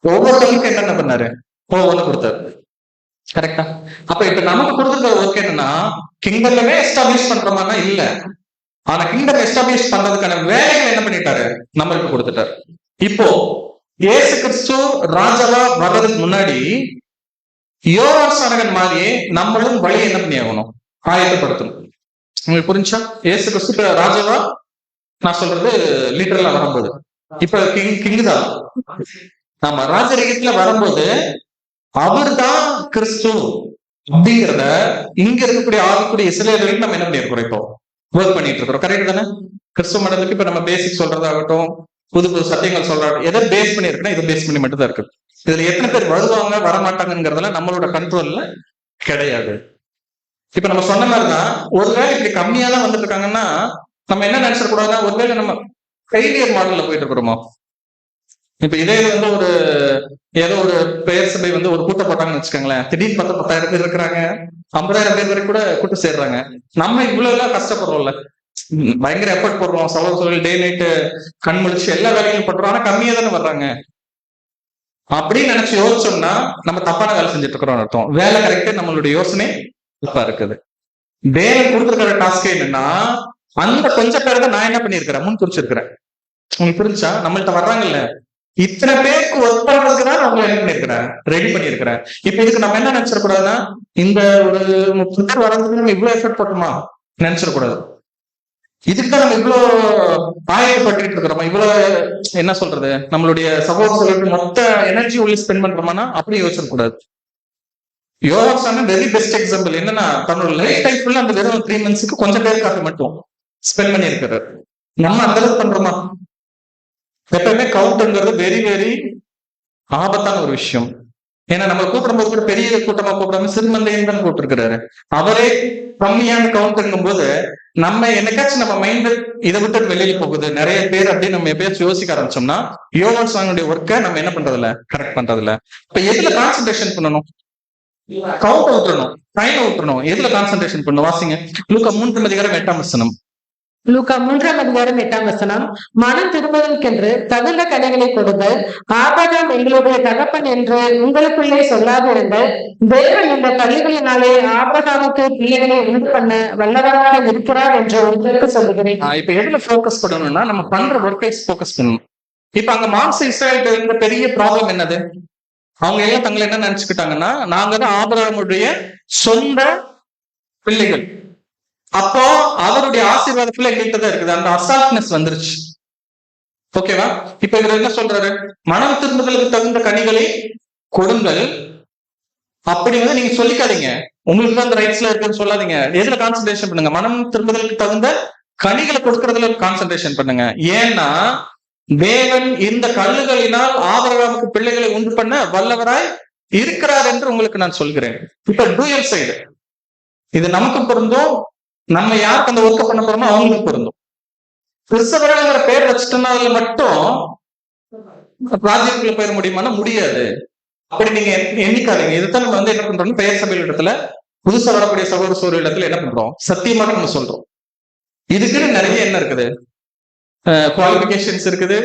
ஒவ்வொருத்தவங்களுக்கும் என்னென்ன பண்ணாரு, ஒவ்வொன்னு கொடுத்தாரு. கரெக்டா? அப்ப இப்ப நமக்கு கொடுத்துருக்கிற ஒர்க் என்னன்னா, கிங்டமே எஸ்டாப்ளிஷ் பண்றோம்னா இல்ல. ஆனா கிங்டம் எஸ்டாப்ளிஷ் பண்றதுக்கான வேலைகள் என்ன பண்ணிட்டாரு, நம்மளுக்கு கொடுத்துட்டாரு. இப்போ இயேசு கிறிஸ்து ராஜாவா வர்றதுக்கு முன்னாடி யோவான் ஸ்நானகன் மாதிரியே நம்மளும் வழி என்ன பண்ணி ஆகணும், ஆயத்தப்படுத்தணும். உங்களுக்கு புரிஞ்சா? ஏசு கிறிஸ்து ராஜாவா நான் சொல்றது லிட்டரலா வரும்போது, இப்ப கிங் தான். நம்ம ராஜரீகத்துல வரும்போது அவர் தான் கிறிஸ்து அப்படிங்கிறத இங்க இருக்கக்கூடிய ஆகக்கூடிய இஸ்ரேலருக்கு நம்ம என்ன பண்ணிருக்கிறோம், இப்போ ஒர்க் பண்ணிட்டு இருக்கிறோம். கரெக்ட் தானே? கிறிஸ்துவ மடலுக்கு இப்ப நம்ம பேசிக் சொல்றதாகட்டும், புது புது சத்தியங்கள் சொல்றாங்க, எதை பேஸ் பண்ணி இருக்குன்னா இதை பேஸ் பண்ணி மட்டும் தான் இருக்கு. இதுல எத்தனை பேர் வருவாங்க வரமாட்டாங்கிறதுல நம்மளோட கண்ட்ரோல்ல கிடையாது. இப்ப நம்ம சொன்ன மாதிரிதான், ஒருவேளை இப்படி கம்மியா தான் வந்துட்டு இருக்காங்கன்னா நம்ம என்ன நினைச்சிடக்கூடாதுன்னா, ஒருவேளை நம்ம ஃபெயிலியர் மாடல்ல போயிட்டு இருக்கிறோமோ. இப்ப இதே வந்து ஒரு ஏதோ ஒரு பெயர் சபை வந்து ஒரு கூட்டம் போட்டாங்கன்னு வச்சுக்கோங்களேன், திடீர்னு 10,000 பேர் இருக்கிறாங்க, 50,000 பேர் வரைக்கும் கூட கூட்டம் சேர்றாங்க. நம்ம இவ்வளவு எல்லாம் கஷ்டப்படுறோம்ல, பயங்கர எஃபர்ட் போடுறோம், சகோதரர்கள் டே நைட்டு கண் முழிச்சு எல்லா வேலைகளும் பண்றோம், ஆனா கம்மியா தானே வர்றாங்க. அப்படின்னு நினைச்சு யோசிச்சோம்னா நம்ம தப்பான வேலை செஞ்சுட்டு இருக்கிறோம் அர்த்தம். வேலை கரெக்டா நம்மளுடைய யோசனை தப்பா இருக்குது. தேவன் கொடுத்துருக்கிற டாஸ்க் என்னன்னா, அந்த கொஞ்சம் பேரை தான் நான் என்ன பண்ணிருக்கிறேன், முன் குறிச்சிருக்கிறேன். உங்களுக்கு புரிஞ்சா? நம்மள்ட்ட வர்றாங்கல்ல, இத்தனை பேருக்கு ஒர்க் பண்றதுக்கு தான் நான் என்ன பண்ணிருக்கிறேன், ரெடி பண்ணிருக்கிறேன். இப்ப இதுக்கு நம்ம என்ன நினைச்சிடக்கூடாதுன்னா, இந்த ஒரு 30 பேர் வர்றதுக்கு நம்ம இவ்வளவு எஃபர்ட் போட்டோமா நினைச்சிடக்கூடாது. இதுக்குதான் நம்ம இவ்வளவு ஆயப்பட்டு இருக்கிறோமா, இவ்வளவு என்ன சொல்றது, நம்மளுடைய சகோதரர்களுக்கு மொத்த எனர்ஜி உள்ள ஸ்பெண்ட் பண்றோம்னா அப்படி யோசிச்சிடக்கூடாது. யோகாசனம் வெரி பெஸ்ட் எக்ஸாம்பிள். என்னன்னா, தன்னோட லைஃப் டைம் ஃபுல்லா அந்த வெறும் 3 months கொஞ்சம் பேருக்காக மட்டும் ஸ்பெண்ட் பண்ணி இருக்கிறார். நம்ம அந்த அளவுக்கு பண்றோமா? எப்பவுமே கவுண்ட்ங்கிறது வெரி வெரி ஆபத்தான ஒரு விஷயம். ஏன்னா நம்ம கூப்பிடும்போது கூட பெரிய கூட்டமா கூப்பிடாம சிறுமந்தையும் தான் கூப்பிட்டுருக்கிறாரு. அவரே கம்மியான கவுண்ட்ங்கும் போது நம்ம என்னைக்காச்சும் நம்ம மைண்ட் இதை விட்டு வெளியில போகுது நிறைய பேர் அப்படின்னு நம்ம எப்பயாச்சும் யோசிக்க ஆரம்பிச்சோம்னா, யோகா சாங்குடைய ஒர்க்கை நம்ம என்ன பண்றதில்ல, கரெக்ட் பண்றதில்ல. இப்ப எதுல கான்சென்ட்ரேஷன் பண்ணணும்? கவுண்ட் விட்டுறணும், டைம் விட்டுறணும். எதுல கான்சென்ட்ரேஷன் பண்ணணும்? வாசிங்க லூக்கா 3:8. லூக்கா 3:8. மனம் திரும்புவதற்கென்று தகுந்த கனிகளை கொடுங்கள், ஆபிரகாம் எங்களுடைய தகப்பன் என்று உங்களுக்குள்ளே சொல்லாதிருங்கள். தேவன் இந்த கல்லுகளினாலே ஆபிரகாமுக்கு பிள்ளைகளை உண்டு பண்ண வல்லவராக இருக்கிறார் என்று உங்களுக்கு சொல்லுகிறேன். இப்ப எதுல போக்கஸ் பண்ணணும்னா, நம்ம பண்ற ஒர்க்கை போக்கஸ் பண்ணணும். இப்ப அங்க மாம்ச இஸ்ரேலுக்கு இருந்த பெரிய ப்ராப்ளம் என்னது? அவங்க எல்லாம் தங்களை என்ன நினைச்சுக்கிட்டாங்கன்னா, நாங்க தான் ஆபிரகாமுடைய சொந்த பிள்ளைகள், அப்போ அவருடைய ஆசீர்வாதத்துல எங்கள்கிட்ட தான் இருக்குது. அந்த அசால்ட்னஸ் வந்துருச்சு. ஓகேவா? இப்ப இவர் என்ன சொல்றாரு? மனம் திரும்புதலுக்கு தகுந்த கனிகளை கொடுங்கள். அப்படி வந்து நீங்க சொல்லிக்காதீங்க, உங்களுக்கு தான் அந்த ரைட்ஸ்ல இருக்குன்னு சொல்லாதீங்க. எதுல கான்சென்ட்ரேஷன் பண்ணுங்க? மனம் திரும்புதலுக்கு தகுந்த கனிகளை கொடுக்கறதுல கான்சென்ட்ரேஷன் பண்ணுங்க. ஏன்னா தேவன் இந்த கல்லுகளினால் ஆபிரகாமுக்கு பிள்ளைகளை உண்டு பண்ண வல்லவராய் இருக்கிறார் என்று உங்களுக்கு நான் சொல்கிறேன். இப்ப டூயல் சைடு இது நமக்கு பொருந்தும், நம்ம யாருக்கு அந்த ஒர்க் பண்ண போறோமோ அவங்களுக்கு பொருந்தும். கிறிஸ்தவர்கள்ங்கிற பேர் வச்சுட்டோம்னா அதுல மட்டும் ராஜ்யத்துக்குள்ள போயிட முடியுமானா முடியாது. அப்படி நீங்க எண்ணிக்காதீங்க. இதுதான் நம்ம வந்து என்ன பண்றோம், பெயர் சபையில் இடத்துல புதுசா வரக்கூடிய சகோதர சோழ இடத்துல என்ன பண்றோம், சத்தியமாக நம்ம சொல்றோம். இதுக்குன்னு நிறைய என்ன இருக்குது, குவாலிபிகேஷன்ஸ் இருக்குது.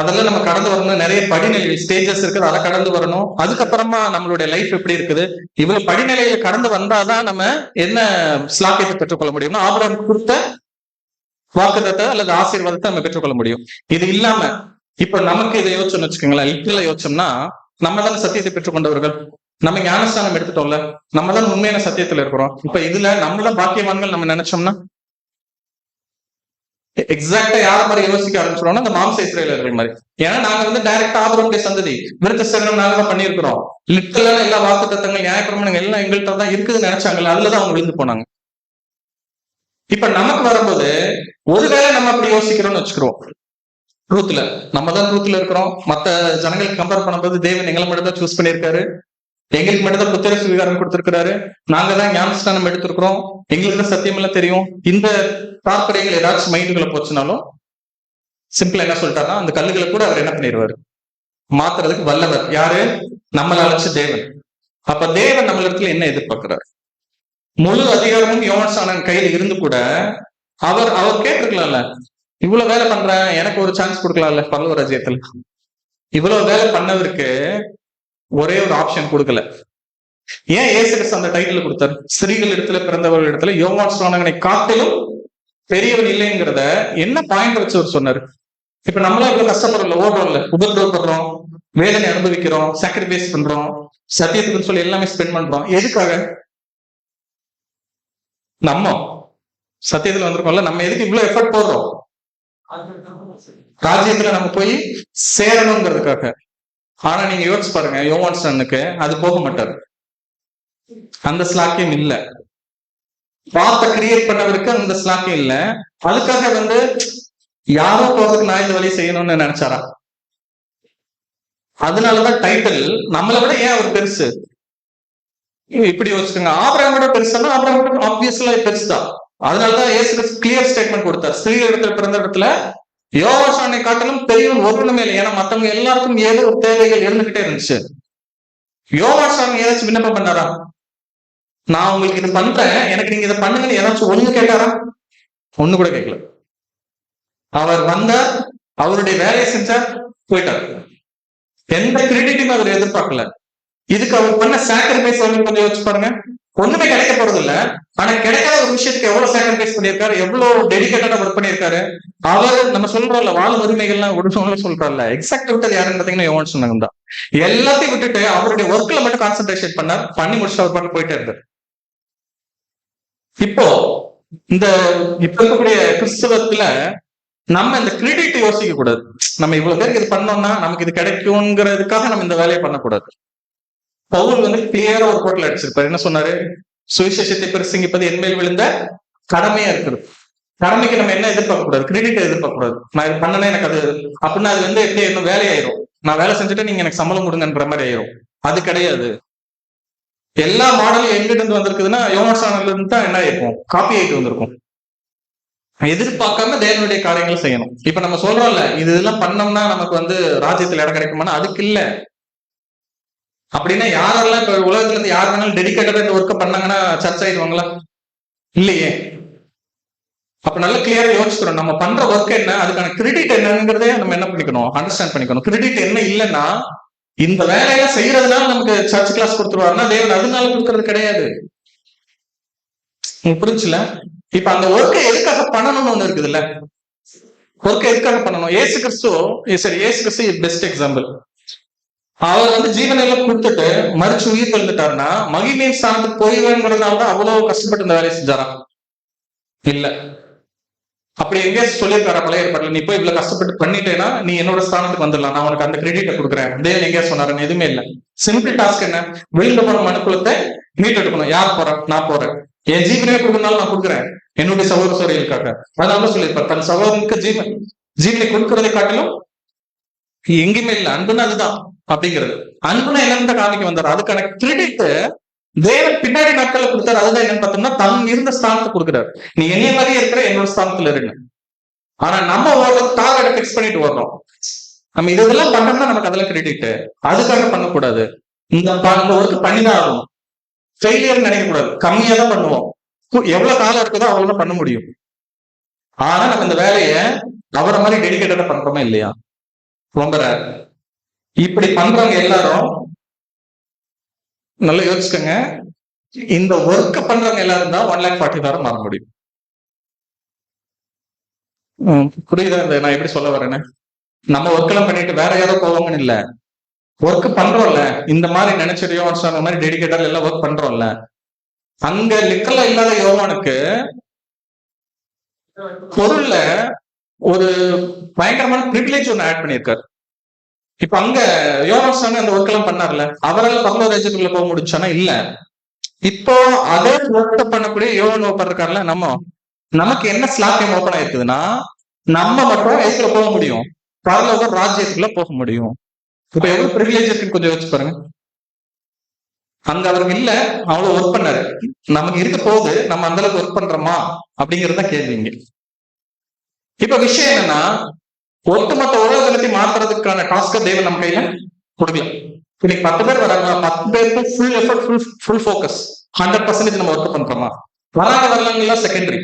அதெல்லாம் நம்ம கடந்து வரணும். நிறைய படிநிலை ஸ்டேஜஸ் இருக்குது, அதை கடந்து வரணும். அதுக்கப்புறமா நம்மளுடைய லைஃப் எப்படி இருக்குது, இவ்வளவு படிநிலையில கடந்து வந்தாதான் நம்ம என்ன ஸ்லாக்கியத்தை பெற்றுக்கொள்ள முடியும்னா, ஆபிரகாம் கொடுத்த வாக்குத்தத்தை அல்லது ஆசீர்வாதத்தை நம்ம பெற்றுக்கொள்ள முடியும். இது இல்லாம இப்ப நமக்கு இதை யோசிச்சோம்னு வச்சுக்கோங்களேன், லிட்டரலா யோசிச்சோம்னா, நம்ம தான் சத்தியத்தை பெற்றுக்கொண்டவர்கள், நம்ம ஞானஸ்தானம் எடுத்துட்டோம்ல, நம்ம தான் உண்மையான சத்தியத்துல இருக்கிறோம். இப்ப இதுல நம்மள பாக்கியவான்கள் நம்ம நினைச்சோம்னா எக்ஸாக்டா யார மாதிரி யோசிக்க ஆரம்பிச்சிருவோம்னா அந்த மாம்ச இஸ்ரேலர்கள் மாதிரி. ஏன்னா நாங்க வந்து டைரக்டா ஆபிரகாமுடைய சந்ததி, விருத்த சேதனம் நாங்க தான் பண்ணியிருக்கிறோம். லிட்டரலா எல்லா வாக்கு தத்தங்கள் நியாயப்பிரமாணங்கள் எல்லாம் எங்கள்கிட்ட தான் இருக்குதுன்னு நினைச்சாங்கல்ல, அதுலதான் அவங்க விழுந்து போனாங்க. இப்ப நமக்கு வரும்போது ஒருவேளை நம்ம அப்படி யோசிக்கிறோம்னு வச்சுக்கிறோம், ட்ரூத்ல நம்ம தான் ட்ரூத்ல இருக்கிறோம். மத்த ஜனங்களுக்கு கம்பேர் பண்ணும்போது தேவன் எங்களை மட்டும் தான் சூஸ் பண்ணியிருக்காரு, எங்களுக்கு மட்டும் தான் புத்திர சுவீகாரம் கொடுத்திருக்கிறாரு, நாங்க தான் ஞானஸ்தானம் எடுத்திருக்கிறோம், எங்களுக்கு தான் சத்தியம் எல்லாம் தெரியும். இந்த தாற்பயங்கள் ஏதாச்சும் மைண்டுகளை போச்சுனாலும் சிம்பிளா என்ன சொல்லிட்டாருன்னா, அந்த கல்லுகளை கூட அவர் என்ன பண்ணிடுவாரு, மாத்துறதுக்கு வல்லவர். யாரு? நம்மளை அழைச்ச தேவன். அப்ப தேவன் நம்மள இடத்துல என்ன எதிர்பார்க்கிறார்? முழு அதிகாரமும் யோவான் கையில இருந்து கூட அவர் கேட்டிருக்கலாம்ல, இவ்வளவு வேலை பண்றேன், எனக்கு ஒரு சான்ஸ் கொடுக்கலாம்ல பரலோக ராஜ்யத்துல. இவ்வளவு வேலை பண்ணவருக்கு ஒரே ஒரு ஆப்ஷன் கொடுக்கல. ஏன் இயேசு கிறிஸ்து அந்த டைட்டில் கொடுத்தாரு? ஸ்திரீகள் இடத்துல பிறந்தவர்கள் இடத்துல யோவான் ஸ்நானகனை காட்டிலும் பெரியவன் இல்லைங்கிறத என்ன பாயிண்ட் வச்சு அவர் சொன்னாரு? இப்ப நம்மளாம் இவ்வளவு கஷ்டப்படுறோம்ல, ஓடுறோம்ல, உபதிரவப்படுறோம், வேதனை அனுபவிக்கிறோம், சாக்ரிஃபைஸ் பண்றோம், சத்தியத்துக்குன்னு சொல்லி எல்லாமே ஸ்பெண்ட் பண்றோம். எதுக்காக? நம்ம சத்தியத்துல வந்திருக்கோம்ல, நம்ம எதுக்கு இவ்வளவு எஃபர்ட் போடுறோம்? ராஜ்யத்துல நம்ம போய் சேரணுங்கிறதுக்காக. ஆனா நீங்க யோசிச்சு பாருங்க, யோவான் ஸ்நானனுக்கு அது போக மாட்டாரு, அந்த ஸ்லாக்கியம் இல்ல. பாத்த கிரியேட் பண்ணவருக்கு அந்த ஸ்லாக்கியம் இல்ல. அதுக்காக வந்து யாரோ போறதுக்கு நான் இந்த வழி செய்யணும்னு நினைச்சாரா? அதனாலதான் டைட்டில் நம்மளை விட ஏன் அவர் பெருசு இப்படி யோசிச்சுக்கோங்க. ஆபிரகாமோட பெருசுன்னா ஆபிரகாம் ஆப்வியஸ்லா பெருசுதான். அதனாலதான் இயேசு கிளியர் ஸ்டேட்மெண்ட் கொடுத்தார், ஸ்திரீ இடத்துல பிறந்த இடத்துல யோவானை காட்டிலும் பெரியவன் ஒருவனுமே இல்லை. ஏன்னா மத்தவங்க எல்லாருக்கும் ஏதோ ஒரு தேவைகள் இருந்துகிட்டே இருந்துச்சு. யோவான் ஏதாச்சும் விண்ணப்பம் பண்ணாரா? நான் உங்களுக்கு இது பண்றேன், எனக்கு நீங்க இதை பண்ணுங்கன்னு ஏதாச்சும் ஒண்ணு கேட்டாரா? ஒண்ணு கூட கேட்கல. அவர் வந்தார், அவருடைய வேலையை செஞ்சார், போயிட்டார். எந்த கிரெடிட்டும் அவர் எதிர்பார்க்கல. இதுக்கு அவர் பண்ண சாக்ரிஃபைஸ் கொஞ்சம் யோசிச்சு பாருங்க. ஒண்ணுமே கிடைக்க போறது இல்ல, ஆனா கிடைக்காத ஒரு விஷயத்துக்கு எவ்வளவு சாக்ரிஃபைஸ் பண்ணியிருக்காரு, எவ்வளவு டெடிகேட்டடா ஒர்க் பண்ணியிருக்காரு. அவர் நம்ம சொல்றோம்ல, வாழும் உரிமைகள்லாம் ஒரு சொல்றோம்ல, எக்ஸாக்ட் விட்டது யாருன்னு பாத்தீங்கன்னா யோவான் சொன்னாங்க தான். எல்லாத்தையும் விட்டுட்டு அவருடைய ஒர்க்ல மட்டும் கான்சென்ட்ரேஷன் பண்ணார், பண்ணி முடிச்சுட்டு அவர் பண்ணி போயிட்டே இருந்தார். இப்போ இந்த இப்ப இருக்கக்கூடிய கிறிஸ்தவத்துல நம்ம இந்த கிரெடிட் யோசிக்க கூடாது. நம்ம இவ்வளவு பேருக்கு இது பண்ணோம்னா நமக்கு இது கிடைக்கும்ங்கிறதுக்காக நம்ம இந்த வேலையை பண்ணக்கூடாது. பவுல் வந்து கிளியரா ஒரு கோட்ல அடிச்சிருப்பாரு. என்ன சொன்னாரு? சுவிசேஷத்தை பிரசங்கிப்பது என் மேல் விழுந்த கடமையா இருக்குது. கடமைக்கு நம்ம என்ன எதிர்பார்க்க கூடாது? கிரெடிட் எதிர்பார்க்க கூடாது. நான் இது பண்ணனே எனக்கு அது அப்படின்னா அது வந்து எப்படி என்ன வேலையாயிரும், நான் வேலை செஞ்சுட்டு நீங்க எனக்கு சம்பளம் கொடுங்கன்ற மாதிரி ஆயிரும். அது கிடையாது. எல்லா மாடலும் எங்கிட்ட இருந்து வந்திருக்குதுன்னா யோவான் இருந்து தான் என்ன ஆயிருக்கும், காப்பி ஆயிட்டு வந்திருக்கும். எதிர்பார்க்காம தேவனுடைய காரியங்களை செய்யணும். இப்ப நம்ம சொல்றோம்ல, இதெல்லாம் பண்ணோம்னா நமக்கு வந்து ராஜ்யத்துல இடம் கிடைக்குமானா அதுக்கு இல்ல. அப்படின்னா யாரெல்லாம் இப்ப உலகத்துல இருந்து யார் வேணாலும் டெடிகேட்டடா இந்த ஒர்க்கை பண்ணாங்கன்னா சர்ச் ஆயிடுவாங்களா? இல்லையே. அப்ப நல்ல கிளியரா யோசிக்கிறோம், நம்ம பண்ற ஒர்க் என்ன, அதுக்கான கிரெடிட் என்னங்கிறதே நம்ம என்ன பண்ணிக்கணும், அண்டர்ஸ்டாண்ட் பண்ணிக்கணும். கிரெடிட் என்ன இல்லைன்னா, இந்த வேலையெல்லாம் செய்யறதுனால நமக்கு சர்ச் கிளாஸ் கொடுத்துருவாருன்னா தேவன் அதனால கொடுக்கறது கிடையாது. புரிஞ்சுல? இப்ப அந்த ஒர்க்கை எதுக்காக பண்ணணும்னு ஒண்ணு இருக்குதுல்ல, ஒர்க்கை எதுக்காக பண்ணணும்? ஏசு கிறிஸ்து பெஸ்ட் எக்ஸாம்பிள். அவர் வந்து ஜீவனெல்லாம் கொடுத்துட்டு மறுச்சு உயிர் எழுந்துட்டாருன்னா மகிமையின் ஸ்தானத்துக்கு போயிடுவேங்கிறதுனாலதான் அவ்வளவு கஷ்டப்பட்டு இந்த வேலையை செஞ்சாரா? இல்ல. அப்படி எங்கேயா சொல்லியிருக்காரா பழைய ஏற்பாடுல, நீ போய் இவ்வளவு கஷ்டப்பட்டு பண்ணிட்டேன்னா நீ என்னோட ஸ்தானத்துக்கு வந்துடலாம், நான் உனக்கு அந்த கிரெடிட்டை கொடுக்குறேன் தேவன் எங்கேயா சொன்னாருன்னு எதுவுமே இல்லை. சிம்பிள் டாஸ்க் என்ன? வெளியில போற மனுக்குலத்தை மீட்டெடுக்கணும். யார் போறேன்? நான் போறேன். என் ஜீவனே கொடுக்கறதுனால நான் கொடுக்குறேன் என்னுடைய சகோதர சோதரிகளுக்காக. அதனால சொல்லியிருப்பார், தன் சகோதரனுக்கு ஜீவனை கொடுக்கறதை காட்டிலும் எங்கேயுமே இல்லை. அன்புன்னு அதுதான் அப்படிங்கிறது. அன்புனா என்னன்னு காமிக்க வந்தார். அதுக்கான கிரெடிட் தேவன் பின்னாடி நாட்கள்ல கொடுத்தாரு. அதுதான் என்னன்னு பார்த்தோம்னா, தன் இருந்த ஸ்தானத்தை கொடுக்குறாரு. நீ என்னைய மாதிரியே இருக்கிற, என்னோட ஸ்தானத்துல இருங்க. ஆனா நம்ம டார்கெட்டை பிக்ஸ் பண்ணிட்டு வர்றோம். நம்ம இதெல்லாம் பண்ணோம்னா நமக்கு அதெல்லாம் கிரெடிட். அதுக்காக பண்ணக்கூடாது. இந்த ஒர்க் பண்ணிதான் ஆகணும். ஃபெயிலியர் நினைக்க கூடாது. கம்மியா தான் பண்ணுவோம். எவ்வளவு காலம் இருக்குதோ அவ்வளவுதான் பண்ண முடியும். ஆனா நம்ம இந்த வேலையை அவரை மாதிரி டெடிகேட்டடா பண்றோமா இல்லையா? ரொம்ப ரேர். இப்படி பண்றவங்க எல்லாரும் நல்லா யோசிச்சுக்கோங்க. இந்த ஒர்க்க பண்றவங்க எல்லாரும் தான் 1,40,000 மாற முடியும். புரியுதா? நான் எப்படி சொல்ல வரேன்னு? நம்ம ஒர்க் எல்லாம் பண்ணிட்டு வேற யாரோ போவாங்கன்னு இல்ல. ஒர்க் பண்றோம்ல, இந்த மாதிரி நினைச்சிட்டு யோவான் மாதிரி டெடிகேட்டர் எல்லாம் ஒர்க் பண்றோம்ல, அங்க லிக்கலா இல்லாத யோவானுக்கு பொருள்ல ஒரு பயங்கரமான பிரிவிலேஜ் ஒண்ணு ஆட் பண்ணியிருக்காரு. இப்ப அங்க யோவான் அந்த ஒர்க் எல்லாம் பண்ணார்ல, அவரால் பரலோக ராஜ்யத்துக்குள்ள போக முடிச்சானா? இல்ல. இப்போ அதே ஒர்க் பண்ணக்கூடிய யோவான் ஓப்பன் இருக்காருல்ல, நமக்கு என்ன ஸ்லாக்கியம் ஓப்பன் ஆயிருக்குதுன்னா, நம்ம மட்டும் எதுக்குள்ள போக முடியும்? பரலோக ராஜ்யத்துக்குள்ள போக முடியும். இப்ப எவ்வளவு பிரிவிலேஜ் இருக்குன்னு கொஞ்சம் யோசிச்சு பாருங்க. அங்க அவருக்கு இல்ல, அவ்வளவு ஒர்க் பண்ணாரு. நமக்கு இருக்க போது நம்ம அந்த அளவுக்கு ஒர்க் பண்றோமா அப்படிங்கறத கேள்விங்க. இப்ப விஷயம் என்னன்னா, ஒட்டுமொத்த உலகத்தை மாத்துறதுக்கான டாஸ்க தேவன் நம்ம கையில கொடுக்கல. இன்னைக்கு 10 பேர் வராங்க, 10 பேருக்கு ஃபுல் எஃபர்ட், ஃபுல் ஃபோக்கஸ், 100% நம்ம ஒர்க் பண்றோமா? வராங்க வரலாங்களா செகண்டரி.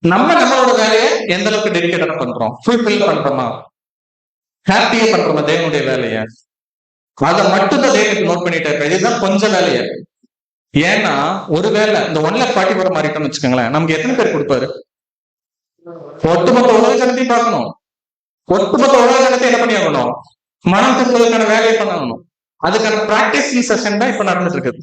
நம்மளோட வேலையை எந்த அளவுக்கு டெடிகேட்டடா பண்றோம், ஃபுல்ஃபில் பண்றோமா, ஹாப்பியா பண்றோமா தேவனுடைய வேலையை? அதை மட்டும் தான் தேவனுக்கு நோட் பண்ணிட்டே இருக்க. இதுதான் கொஞ்சம் வேலையை. ஏன்னா ஒரு வேலை இந்த 1,40,000 மாறிட்டோம்னு வச்சுக்கோங்களேன், நமக்கு எத்தனை பேர் கொடுப்பாரு? ஒட்டுமொத்த உலக ஜனத்தையும் பார்க்கணும். ஒட்டுமொத்த உலக ஜனத்தை என்ன பண்ணி ஆகணும்? மனம் திரும்புவதற்கான வேலையை பண்ணணும். அதுக்கான பிராக்டிஸ் செஷன் தான் இப்ப நடந்துட்டு இருக்குது.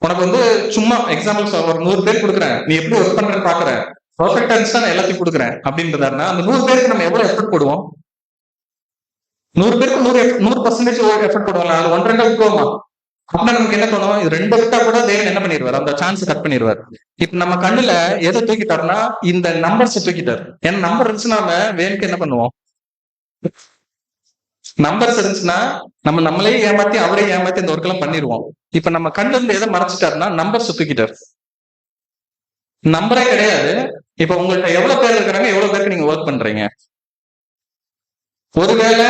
உனக்கு வந்து சும்மா எக்ஸாம்பிள் ஒரு 100 பேர் கொடுக்குறேன், நீ எப்படி ஒர்க் பண்றேன்னு பாக்குறேன், பர்ஃபெக்டா இருந்துச்சா நான் எல்லாத்தையும் கொடுக்குறேன் அப்படின்றதாருன்னா அந்த 100 பேருக்கு நம்ம எவ்வளவு எஃபர்ட் போடுவோம்? 100 பேருக்கு 100% எஃபர்ட் போடுவாங்க. அது 1-2 விட்டுருவோமா? அப்படின்னா நமக்கு என்ன தோணும், இது 2 விட்டா கூட தேவன் என்ன பண்ணிடுவார், அந்த சான்ஸ் கட் பண்ணிடுவார். இப்ப நம்ம கண்ணுல எதை தூக்கிட்டாருன்னா இந்த நம்பர்ஸ் தூக்கிட்டாரு. ஏன்னா நம்பர் இருந்துச்சுன்னா நம்ம வேணுக்கு என்ன பண்ணுவோம், நம்பர்ஸ் இருந்துச்சுன்னா நம்ம நம்மளே ஏமாத்தி அவரே ஏமாத்தி இந்த ஒர்க் எல்லாம் பண்ணிடுவோம். இப்ப நம்ம கண்ணுல இருந்து எதை மறைச்சிட்டாருன்னா நம்பர்ஸ் தூக்கிட்டாரு. நம்பரே கிடையாது. இப்ப உங்கள்ட்ட எவ்வளவு பேர் இருக்கிறாங்க, எவ்வளவு பேருக்கு நீங்க ஒர்க் பண்றீங்க? ஒருவேளை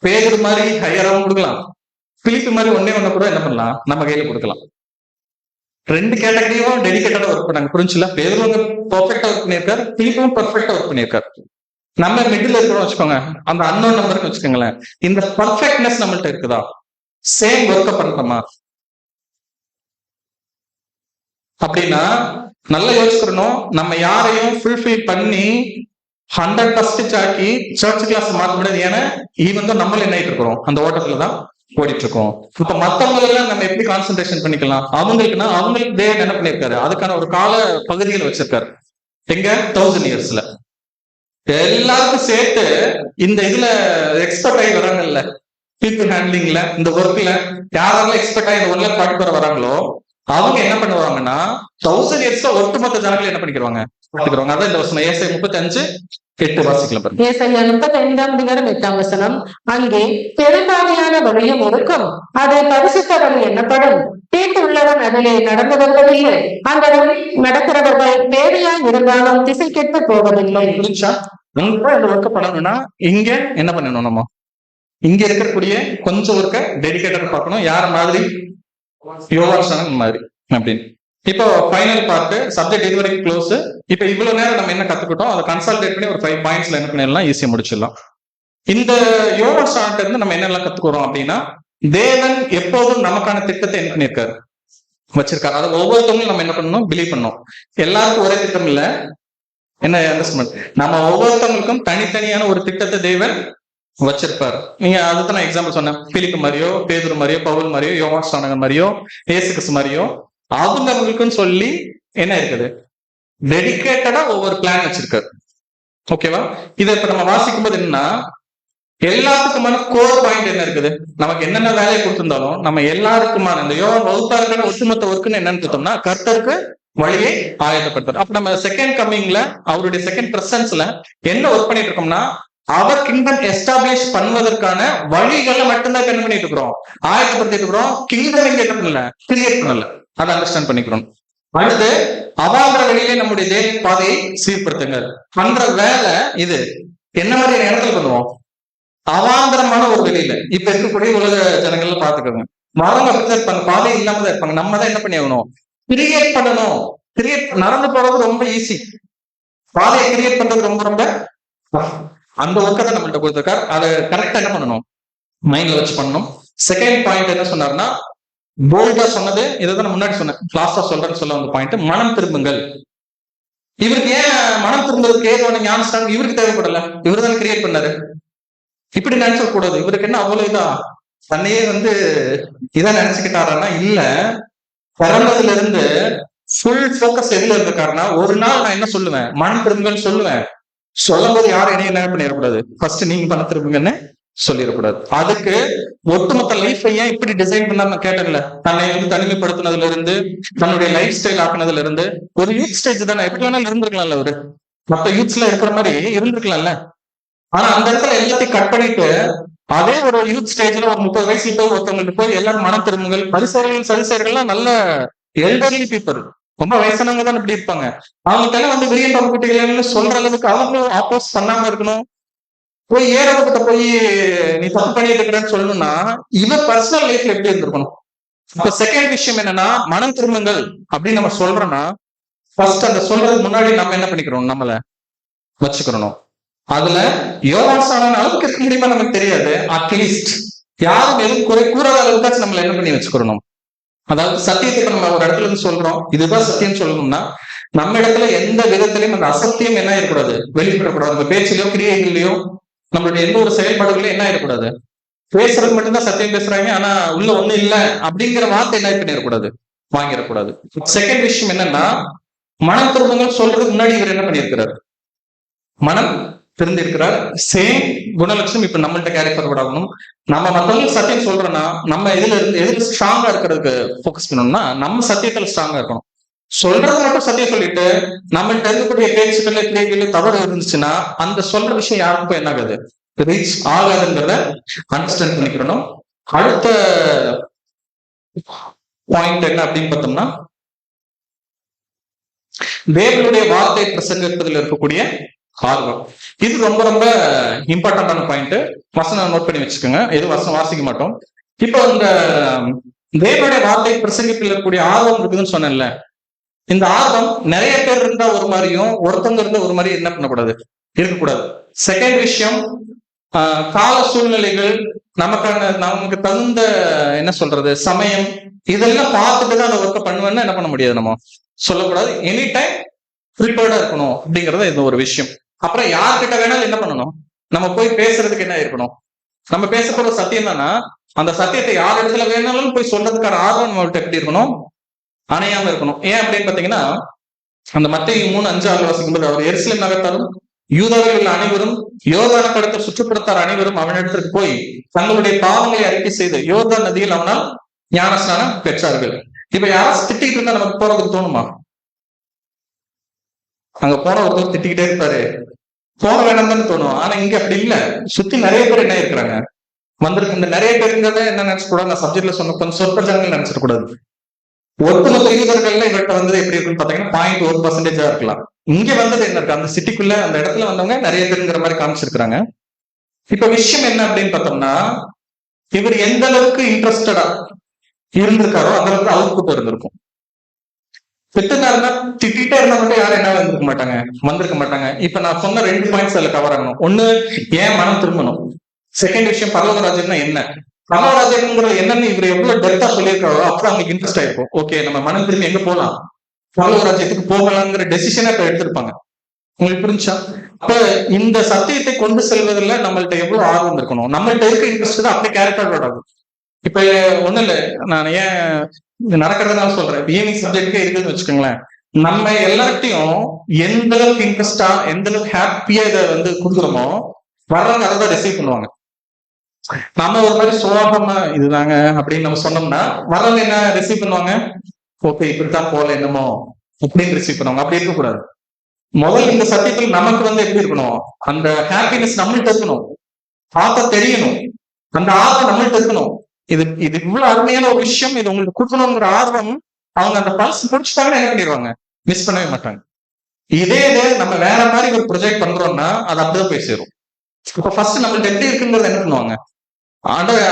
பேர் மாதிரி ஹையராகவும் கொடுக்கலாம், பிலிப்பு மாதிரி ஒன்னே ஒண்ணு கூட என்ன பண்ணலாம், நம்ம கையில கொடுக்கலாம். 2 கேட்டகரியும் டெடிகேட்டடா ஒர்க் பண்ணாங்க. புரிஞ்சுல? பேரும் பர்ஃபெக்டா ஒர்க் பண்ணியிருக்காரு, பிலிப்பும் பர்ஃபெக்டா ஒர்க் பண்ணியிருக்காரு. நம்ம மிடில் இருக்கிறோம் வச்சுக்கோங்க, அந்த அன்னோன் நம்பர்னு வச்சுக்கோங்களேன். இந்த பர்ஃபெக்ட்னஸ் நம்மள்ட்ட இருக்குதா? சேம் ஒர்க்க பண்றோமா? அப்படின்னா நல்லா யோசிக்கணும். நம்ம யாரையும் ஃபுல்ஃபில் பண்ணி 100% ஆக்கி சர்ச் கிளாஸ் மாற்ற முடியாது. ஏன்னா ஈவன் தான் நம்மள என்ன இருக்கிறோம், அந்த ஓட்டத்துலதான் ஓடிட்டு இருக்கோம். இப்ப மத்தவங்க எல்லாம் நம்ம எப்படி கான்சென்ட்ரேஷன் பண்ணிக்கலாம், அவங்களுக்குன்னா அவங்களுக்கு தேவன் என்ன பண்ணிருக்காரு, அதுக்கான ஒரு கால பகுதிகளை வச்சிருக்காரு. எங்க 1000 இயர்ஸ்ல எல்லாருக்கும் சேர்த்து இந்த இதுல எக்ஸ்பர்ட் ஆகி வராங்கல்ல, பீப்புள் ஹேண்ட்லிங்ல, இந்த ஒர்க்ல யாரெல்லாம் எக்ஸ்பர்ட் ஆகி இந்த ஒர்க்ல பாட்டு வராங்களோ அவங்க என்ன பண்ணுவாங்கன்னா 1000 இயர்ஸ்ல ஒட்டுமொத்த ஜனங்களை என்ன பண்ணிக்கிறாங்க, பார்த்துக்கிறவங்க. அதான் இந்த வசனம் ஏசாயா 35:8 வாசிக்கலாம் பாருங்க. ஏசாயா 35:8. அங்கே பெரும்பாலான வழியும் இருக்கும், அது பரிசுத்த வழி என்னப்படும். தீட்டு உள்ளவன் அதிலே நடந்து வருவதில்லை, அந்த வழி நடக்கிறவர்கள் பேரையாய் இருந்தாலும் திசை கெட்டு போவதில்லை. புரிஞ்சா? அங்க இந்த ஒர்க்க பண்ணணும்னா இங்க என்ன பண்ணணும், நம்ம இங்க இருக்கக்கூடிய கொஞ்சம் ஒர்க்க டெடிகேட்டட் பார்க்கணும். யார மாதிரி? யோகாசனம் மாதிரி அப்படின்னு. இப்போ ஃபைனல் பார்ட், சப்ஜெக்ட் இது வரைக்கும் க்ளோஸ். இப்போ இவ்வளவு நேரம் நம்ம என்ன கத்துக்கிட்டோம், அதை கன்சல்டேட் பண்ணி ஒரு 5 பாயிண்ட்ஸ்ல என்ன பண்ணிடலாம், ஈஸியா முடிச்சிடலாம். இந்த யோகாசனத்துல இருந்து நம்ம என்னெல்லாம் கத்துக்கிறோம் அப்படின்னா, தேவன் எப்போதும் நமக்கான திட்டத்தை என்ன பண்ணிருக்காரு, வச்சிருக்காரு. அதை ஒவ்வொருத்தவங்களும் நம்ம என்ன பண்ணணும், பிலீவ் பண்ணணும். எல்லாருக்கும் ஒரே திட்டம் இல்ல, என்ன அண்டர்ஸ்டாண்ட், நம்ம ஒவ்வொருத்தவங்களுக்கும் தனித்தனியான ஒரு திட்டத்தை தேவன் வச்சிருப்பாரு. நீங்க அதுதான் நான் எக்ஸாம்பிள் சொன்னேன். பிலிப்பு மாதிரியோ, பேதுரு மாதிரியோ, பவுல் மாதிரியோ, யோவான் ஸ்நானகன் மாதிரியோ, இயேசு கிறிஸ்து மாதிரியோ அவங்களுக்குன்னு சொல்லி என்ன இருக்குது, டெடிகேட்டடா ஒவ்வொரு பிளான் வச்சிருக்காரு. ஓகேவா? இதை இப்ப நம்ம வாசிக்கும் போது என்னன்னா, எல்லாத்துக்குமான கோர் பாயிண்ட் என்ன இருக்குது, நமக்கு என்னென்ன வேலையை கொடுத்திருந்தாலும் நம்ம எல்லாருக்குமான இந்த யோகா வகுப்பா இருக்கிற ஒட்டுமொத்த ஒர்க்குன்னு என்னன்னு பார்த்தோம்னா, கர்த்தருக்கு வழியை ஆயத்தப்படுத்தார். அப்ப நம்ம செகண்ட் கம்மிங்ல, அவருடைய செகண்ட் பிரசன்ஸ்ல என்ன ஒர்க் பண்ணிட்டு இருக்கோம்னா, அவர் கிங்டம் எஸ்டாப்ளிஷ் பண்ணுவதற்கான வழிகளை மட்டும்தான் என்ன பண்ணிட்டு இருக்கிறோம், ஆயத்தப்படுத்திட்டு இருக்கிறோம். கிங்டம் இங்க என்ன பண்ணல, கிரியேட் பண்ணல. அதை அண்டர்ஸ்டாண்ட் பண்ணிக்கிறோம். அடுத்து அவாந்திர வழியிலே நம்முடைய தேவ பாதையை சீர்படுத்துங்க. பண்ற வேலை இது என்ன மாதிரி இடத்துல பண்ணுவோம், அவாந்தரமான ஒரு வெளியில. இப்ப இருக்கக்கூடிய உலக ஜனங்கள்ல பாத்துக்கோங்க, மரங்க அப்படிதான் இருப்பாங்க, பாதை இல்லாம தான் இருப்பாங்க. நம்ம தான் என்ன பண்ணி ஆகணும், கிரியேட் பண்ணணும். கிரியேட் நடந்து போறது ரொம்ப ஈஸி, பாதையை கிரியேட் பண்றது ரொம்ப ரொம்ப அந்த ஒர்க்கத்தை நம்மள்ட்ட கொடுத்துருக்காரு. அதை கரெக்டா என்ன பண்ணணும், மைண்ட்ல வச்சு பண்ணணும். செகண்ட் பாயிண்ட் என்ன சொன்னார்னா, போல்டா சொன்னது இதைதான் நான் முன்னாடி சொன்னேன், லாஸ்டா சொல்றேன்னு சொல்ல வந்த பாயிண்ட், மனம் திரும்புங்கள். இவருக்கு ஏன் மனம் திரும்புறதுக்கு ஏதுவான ஞானஸ்தானம் இவருக்கு தேவைப்படல, இவர் தான் கிரியேட் பண்ணாரு. இப்படி நினைச்ச கூடாது. இவருக்கு என்ன அவ்வளவு இதா தன்னையே இதான் நினைச்சுக்கிட்டாருன்னா இல்ல, பிறந்ததுல இருந்து ஃபுல் போக்கஸ் எதுல இருக்காருன்னா, ஒரு நாள் நான் என்ன சொல்லுவேன், மனம் திரும்புங்கன்னு சொல்லுவேன். சொல்லும் போது யாரும் என்ன பண்ணிடக்கூடாது, ஃபர்ஸ்ட் நீங்க மனம் திரும்புங்கன்னு சொல்லிடக்கூடாது. அதுக்கு ஒட்டுமொத்த லைஃப் ஏன் இப்படி டிசைன் பண்ண கேட்டல, தன்னை தனிமைப்படுத்தினதுல இருந்து, தன்னுடைய லைஃப் ஸ்டைல் ஆக்குனதுல இருந்து, ஒரு யூத் ஸ்டேஜ் தானே, எப்படி வேணாலும் இருந்திருக்கலாம்ல, ஒரு மற்ற யூத்ஸ்ல இருக்கிற மாதிரி இருந்திருக்கலாம்ல. ஆனா அந்த இடத்துல எல்லாத்தையும் கட் பண்ணிட்டு அதே ஒரு யூத் ஸ்டேஜ்ல ஒரு 30 வயசுல போய் ஒருத்தவங்களுக்கு போய் எல்லாரும் மனம் திரும்புங்கள், பரிசேயர்கள் சரிசேயர்கள்லாம் நல்ல எல்டர்லி பீப்புள், ரொம்ப வயசானவங்க தான் இப்படி இருப்பாங்க. அவங்களுக்கு எல்லாம் விரியன் பகுதிகள்னு சொல்ற அளவுக்கு அவங்களும் ஆப்போஸ் பண்ணாம இருக்கணும். போய் ஏறவங்கிட்ட போய் நீ தப்பு பண்ணிட்டு இருக்கிறேன்னு சொல்லணும்னா இவன் பர்சனல் லைஃப்ல எப்படி இருந்திருக்கணும். இப்ப செகண்ட் விஷயம் என்னன்னா, மனம் திரும்புங்கள் அப்படின்னு நம்ம சொல்றோம்னா, ஃபர்ஸ்ட் அந்த சொல்றதுக்கு முன்னாடி நம்ம என்ன பண்ணிக்கிறோம், நம்மள வச்சுக்கிறோம். அதுல யோகாசன அளவுக்கு இருக்க முடியுமா நமக்கு தெரியாது, அட்லீஸ்ட் யாரும் எதுவும் குறை கூறாத அளவுக்காச்சும் நம்மள என்ன பண்ணி வச்சுக்கிறோம். அதாவது சத்தியத்தை நம்ம ஒரு இடத்துல இருந்து சொல்றோம், இதுதான் சத்தியம் சொல்லணும்னா நம்ம இடத்துல எந்த விதத்திலையும் அந்த அசத்தியம் என்ன இருக்கக்கூடாது, வெளிப்படக்கூடாது. நம்ம பேச்சிலையோ கிரியைகள்லயோ நம்மளுடைய எந்த ஒரு செயல்பாடுகளையும் என்ன ஆயிடக்கூடாது, பேசுறது மட்டும்தான் சத்தியம் பேசுறாங்க ஆனா உள்ள ஒண்ணு இல்ல அப்படிங்கிற வார்த்தை என்ன பண்ணிடக்கூடாது, வாங்கிடக்கூடாது. செகண்ட் விஷயம் என்னன்னா, மனம் திரும்புங்கள் சொல்றதுக்கு முன்னாடி இவர் என்ன பண்ணியிருக்கிறார்? மனம் திருந்திருக்கிறார். சேம் குணலட்சணம் இப்ப நம்மள்ட்ட கேரி ஃபார்வர்ட் ஆகணும். நம்ம மற்றவங்களுக்கு சத்தியம் சொல்றோம்னா நம்ம எதுல ஸ்ட்ராங்கா இருக்கிறதுக்கு போக்கஸ் பண்ணணும்னா நம்ம சத்தியத்துல ஸ்ட்ராங்கா இருக்கணும். சொல்றது மட்டும் சத்தியம் சொல்லிட்டு நம்மள்ட்ட இருக்கக்கூடிய பேச்சுக்கள் கிரியைகள் தவறு இருந்துச்சுன்னா அந்த சொல்ற விஷயம் யாருக்கும் என்ன ஆகுது, ரீச் ஆகாதுங்கிறத அண்டர்ஸ்டாண்ட் பண்ணிக்கிறோம். அடுத்த பாயிண்ட் என்ன அப்படின்னு பார்த்தோம்னா, தேவனுடைய வார்த்தை பிரசங்கத்தில் இருக்கக்கூடிய ஆர்வம். இது ரொம்ப ரொம்ப இம்பார்ட்டன்டான பாயிண்ட். வசனம் நோட் பண்ணி வச்சுக்கோங்க, எது வசனம் வாசிக்க மாட்டோம். இப்போ இந்த தேவனுடைய வார்த்தை பிரசங்கத்தில் இருக்கக்கூடிய ஆர்வம் இருக்குதுன்னு சொன்னேன்ல, இந்த ஆர்வம் நிறைய பேர் இருந்தா ஒரு மாதிரியும் ஒருத்தவங்க இருந்தா ஒரு மாதிரி என்ன பண்ணக்கூடாது, இருக்கக்கூடாது. செகண்ட் விஷயம், கால சூழ்நிலைகள், நமக்கு தகுந்த என்ன சொல்றது சமயம், இதெல்லாம் பார்த்துட்டு தான் அந்த ஒர்க்கை பண்ணுவேன்னு என்ன பண்ண முடியாது, நம்ம சொல்லக்கூடாது. எனி டைம் ப்ரிப்பேர்டா இருக்கணும் அப்படிங்கறது இந்த ஒரு விஷயம். அப்புறம் யார்கிட்ட வேணாலும் என்ன பண்ணணும், நம்ம போய் பேசுறதுக்கு என்ன இருக்கணும், நம்ம பேச போற சத்தியம் தானா, அந்த சத்தியத்தை யார் இடத்துல வேணாலும் போய் சொல்றதுக்கான ஆர்வம் நம்மகிட்ட எப்படி இருக்கணும், அணையாம இருக்கணும். ஏன் அப்படின்னு பாத்தீங்கன்னா, அந்த மத்தேயு 3:5 வாசிக்கும்போது, அவர் எருசலேம் நகரத்தாரும் யூதாவில் உள்ள அனைவரும் யோர்தானை கடத்த சுற்றுப்புறத்தார் அனைவரும் அவனிடத்திற்கு போய் தங்களுடைய பாவங்களை அறிக்கை செய்து யோர்தான் நதியில் அவனால் ஞானஸ்நானம் பெற்றார்கள். இப்ப யாராவது திட்டிட்டு இருந்தா நமக்கு போறதுக்கு தோணுமா? அங்க போன ஒருத்தர் திட்டிக்கிட்டே இருப்பாரு, போன வேணாம் தானே தோணும். ஆனா இங்க அப்படி இல்ல, சுத்தி நிறைய பேர் என்ன இருக்கிறாங்க வந்திருக்கு. இந்த நிறைய பேருங்கிறத என்ன நினைச்சக்கூடாது, நான் சப்ஜெக்ட்ல சொன்ன கொஞ்சம் சொற்ப ஜனங்கள் நினைச்சிடக்கூடாது. ஒட்டுமொத்த யூசர்கள்ல இவர்கிட்ட வந்து எப்படி இருக்குன்னு பாத்தீங்கன்னா 0.1% இருக்கலாம். இங்க வந்தது என்ன இருக்கு, அந்த சிட்டிக்குள்ள அந்த இடத்துல வந்தவங்க நிறைய பேருங்கிற மாதிரி காமிச்சிருக்கிறாங்க. இப்ப விஷயம் என்ன அப்படின்னு பார்த்தோம்னா, இவர் எந்த அளவுக்கு இன்ட்ரெஸ்டடா இருந்திருக்காரோ அந்த அளவுக்கு அவுட்புட் இருந்திருக்கும். திட்டுனாருன்னா திட்டிட்டே இருந்தா மட்டும் யாரும் என்ன வந்திருக்க மாட்டாங்க. இப்ப நான் சொன்ன 2 பாயிண்ட்ஸ் அதுல கவர் ஆகணும். ஒண்ணு, ஏன் மனம் திரும்பணும். செகண்ட் விஷயம், பரலோகராஜ்யம்னா என்ன, பரலோகராஜ்யம்ங்கிறது என்னன்னு இவர் எவ்வளவு டெப்தா சொல்லியிருக்காரோ அப்பதான் அவங்களுக்கு இன்ட்ரெஸ்ட் ஆயிருக்கும். ஓகே, நம்ம மனம் திரும்பி எங்க போகலாம், பரலோகராஜ்யத்துக்கு போகலாங்கிற டெசிஷனை இப்ப எடுத்திருப்பாங்க. உங்களுக்கு புரிஞ்சா? அப்ப இந்த சத்தியத்தை கொண்டு செல்வதில் நம்மள்ட்ட எவ்வளவு ஆர்வம் இருக்கணும், நம்மள்ட்ட இருக்க இன்ட்ரெஸ்ட் தான் அப்படியே கேரக்டர் ஆகும். இப்ப ஒண்ணு இல்ல, நான் ஏன் நடக்கிறதுனால சொல்றேன், ஈவினிங் சப்ஜெக்ட்கே இருக்குன்னு வச்சுக்கோங்களேன். நம்ம எல்லார்ட்டையும் எந்த அளவுக்கு இன்ட்ரெஸ்டா எந்த அளவுக்கு ஹாப்பியா இதை வந்து கொடுக்குறோமோ வர்றவங்க அதை தான் ரிசீவ் பண்ணுவாங்க. நம்ம ஒரு மாதிரி சோகமா இதுதாங்க அப்படின்னு நம்ம சொன்னோம்னா வர்றவங்க என்ன ரிசீவ் பண்ணுவாங்க, ஓகே இப்படித்தான் போல என்னமோ அப்படின்னு ரிசீவ் பண்ணுவாங்க. அப்படி இருக்கக்கூடாது. முதல்ல இந்த சத்தியத்தில் நமக்கு வந்து எப்படி இருக்கணும், அந்த ஹாப்பினஸ் நம்மள்ட்ட இருக்கணும், பார்க்க தெரியணும், அந்த ஆர்வம் நம்மள்ட்ட இருக்கணும். இது இவ்வளவு அருமையான ஒரு விஷயம், இது உங்களுக்கு கொடுக்கணுங்கிற ஆர்வம் அவங்க அந்த பல்ஸ் முடிச்சுட்டாங்கன்னா என்ன பண்ணிடுவாங்க, மிஸ் பண்ணவே மாட்டாங்க. இதே நம்ம வேற மாதிரி ஒரு ப்ரொஜெக்ட் பண்றோம்னா அது அப்படியே போய் சேரும். இப்ப ஃபர்ஸ்ட் நம்மள்ட்ட எப்படி இருக்குங்கிறது என்ன பண்ணுவாங்க,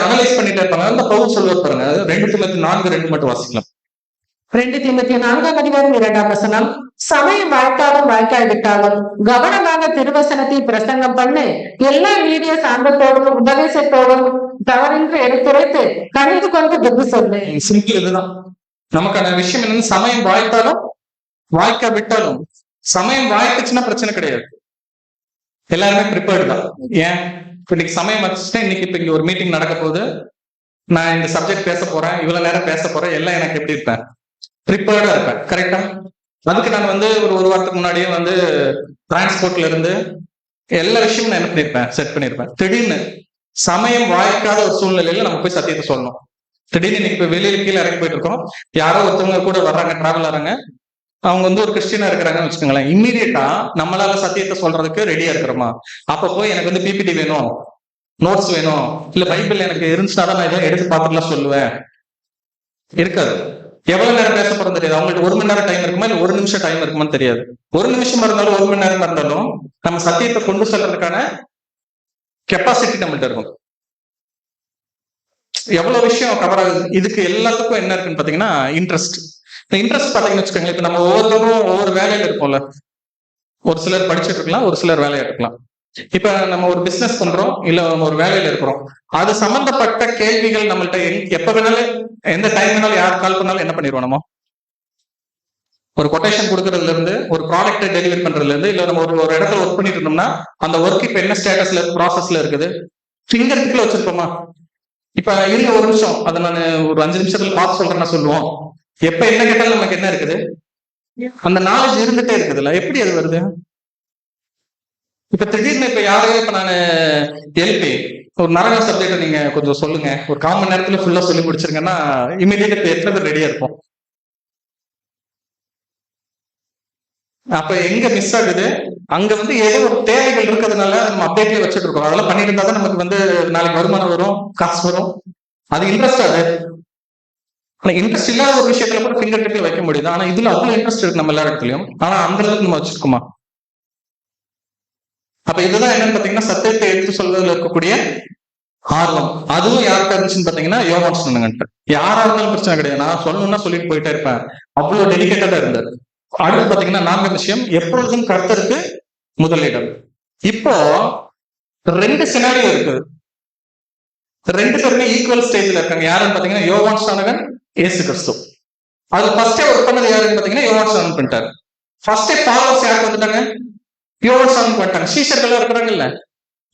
அனலைஸ் பண்ணிட்டே இருப்பாங்க. அந்த பவுல் சொல்லுவார் பாருங்க, 2 தீமோத்தேயு 4:2 மட்டும் வாசிக்கலாம். 2 தீமோத்தேயு 4:2 சமயம் வாய்க்காலும் வாய்க்காவிட்டாலும் கவனமாக திருவசனத்தை பிரசங்கம் பண்ணு, எல்லா நீடிய சாந்தத்தோடும் உபதேசத்தோடும் தவறின்றி எடுத்துரைத்து கணிந்து கொண்டு புத்தி சொல்லு. சிம்பிள் இதுதான். நமக்கான விஷயம் என்னன்னு, சமயம் வாய்த்தாலும் வாய்க்கா விட்டாலும், சமயம் வாய்க்குச்சுன்னா பிரச்சனை கிடையாது, எல்லாருமே ப்ரிப்பேர்டு தான். ஏன் இன்னைக்கு சமயம் வச்சுட்டேன், இன்னைக்கு இப்ப இங்க ஒரு மீட்டிங் நடக்க போகுது, நான் இந்த சப்ஜெக்ட் பேச போறேன், இவ்வளவு நேரம் பேச போறேன், எல்லாம் எனக்கு எப்படி இருப்பேன், ப்ரிப்பேர்டா இருப்பேன். கரெக்டா? அதுக்கு நான் வந்து ஒரு வாரத்துக்கு முன்னாடியே வந்து டிரான்ஸ்போர்ட்ல இருந்து எல்லா விஷயமும் நான் என்ன பண்ணிருப்பேன், செட் பண்ணிருப்பேன். திடீர்னு சமயம் வாய்க்காத ஒரு சூழ்நிலையில நம்ம போய் சத்தியத்தை சொல்லணும். திடீர்னு இன்னைக்கு இப்ப வெளியில கீழே இறங்கி போயிட்டு இருக்கோம், யாரோ ஒருத்தவங்க கூட வர்றாங்க, டிராவல் ஆறாங்க, அவங்க வந்து ஒரு கிறிஸ்டியனா இருக்கிறாங்கன்னு வச்சுக்கோங்களேன். இம்மீடியட்டா நம்மளால சத்தியத்தை சொல்றதுக்கு ரெடியா இருக்கிறோமா? அப்ப போய் எனக்கு வந்து பிபிடி வேணும், நோட்ஸ் வேணும், இல்ல பைபிள் எனக்கு இருந்துச்சுன்னா தான் நான் இதை எடுத்து பார்த்துலாம் சொல்லுவேன், இருக்காது. எவ்வளவு நேரம் பேச போறோம் தெரியாது. அவங்களுக்கு 1 மணி நேரம் டைம் இருக்குமா, இல்ல 1 நிமிஷம் டைம் இருக்குமான்னு தெரியாது. 1 நிமிஷம் இருந்தாலும் 1 மணி நேரம் இருந்தாலும் நம்ம சத்தியத்தை கொண்டு செல்றதுக்கான கெப்பாசிட்டி நம்மள்ட்ட இருக்கும். எவ்வளவு விஷயம் கவர் ஆகுது. இதுக்கு எல்லாத்துக்கும் என்ன இருக்குன்னு பாத்தீங்கன்னா இன்ட்ரெஸ்ட். இந்த இன்ட்ரெஸ்ட் பாத்தீங்கன்னு வச்சுக்கோங்களேன், இப்ப நம்ம ஒவ்வொருத்தரும் ஒவ்வொரு வேலையில இருப்போம்ல, ஒரு சிலர் படிச்சுட்டு இருக்கலாம், ஒரு சிலர் வேலையா இருக்கலாம். இப்ப நம்ம ஒரு பிசினஸ் பண்றோம், இல்ல நம்ம ஒரு வேலையில இருக்கிறோம், அது சம்பந்தப்பட்ட கேள்விகள் நம்மள்ட்ட எப்ப வேணாலும் எந்த டைம் வேணாலும் யார் கால் பண்ணாலும் என்ன பண்ணிடுவோம், நம்ம ஒரு கொட்டேஷன் கொடுக்கறதுல இருந்து, ஒரு ப்ராடக்ட் டெலிவரி பண்றதுல இருந்து, இல்ல நம்ம ஒரு இடத்துல ஒர்க் பண்ணிட்டு இருந்தோம்னா அந்த ஒர்க் இப்ப என்ன ஸ்டேட்டஸ்ல ப்ராசஸ்ல இருக்குது, ஃபிங்கர் டிப்ல வச்சிருப்போமா. இப்ப இருங்க ஒரு நிமிஷம், அதை நான் ஒரு 5 நிமிஷத்துல பார்த்து சொல்றேன்னா சொல்லுவோம். எப்ப என்ன கேட்டாலும் நமக்கு என்ன இருக்குது, அந்த நாலேஜ் இருந்துட்டே இருக்குதுல்ல. எப்படி அது வருது? இப்ப திடீர்னு இப்ப யாரையும் இப்ப நான் எழுப்பி ஒரு நரக சப்ஜெக்ட் நீங்க கொஞ்சம் சொல்லுங்க, ஒரு 1/4 மணி நேரத்துல ஃபுல்லா சொல்லி முடிச்சிருங்கன்னா இமீடியட்டா எத்தனை பேர் ரெடியா இருக்கும்? அப்ப எங்க மிஸ் ஆகுது? அங்க ஏதோ ஒரு தேவைகள் இருக்கிறதுனால நம்ம அப்டேட்லயே வச்சுட்டு இருக்கோம். அதெல்லாம் பண்ணிட்டு இருந்தா தான் நமக்கு நாளைக்கு வருமானம் வரும், காசு வரும். அது இன்ட்ரெஸ்ட். ஆனா இன்ட்ரெஸ்ட் இல்லாத ஒரு விஷயத்துல கூட ஃபிங்கர் டிப்ல வைக்க முடியுது. ஆனா இதுல அவ்வளவு இன்ட்ரெஸ்ட் இருக்கு நம்ம எல்லா இடத்துலயும். ஆனா அந்த அளவுக்கு நம்ம வச்சிருக்கோமா? அப்ப இதுதான் என்னன்னு பாத்தீங்கன்னா சத்தியத்தை எடுத்து சொல்வதில் இருக்கக்கூடிய ஆர்வம். அதுவும் யாருக்கு இருந்துச்சுன்னு பாத்தீங்கன்னா யோவான் ஸ்நானகன்ட்ட. யாரா இருந்தாலும் பிரச்சனை கிடையாது, நான் சொல்லணும்னா சொல்லிட்டு போயிட்டே இருப்பேன். அவ்வளவு டெடிகேட்டடா இருந்தாரு. அடுத்து பாத்தீங்கன்னா 4 விஷயம், எப்பொழுதும் கர்த்தருக்கு முதலிடம். இப்போ 2 சினாரியோ இருக்குது. 2 பேருமே ஈக்குவல் ஸ்டேஜ்ல இருக்காங்க. யாருன்னு பாத்தீங்கன்னா யோவான் ஸ்நானகன், இயேசு கிறிஸ்து. அது ஃபர்ஸ்டே ஒர்க் பண்ணது யாருன்னு பாத்தீங்கன்னா யோவான் ஸ்நானகன் பண்ணிட்டாரு. ஃபர்ஸ்டே ஃபாலோவர்ஸ் யாருக்கு வந்துட்டாங்க? யோவான் ஸ்நானகன் பண்ணிட்டாங்க. சீஷர்கள் இருக்கிறாங்கல்ல,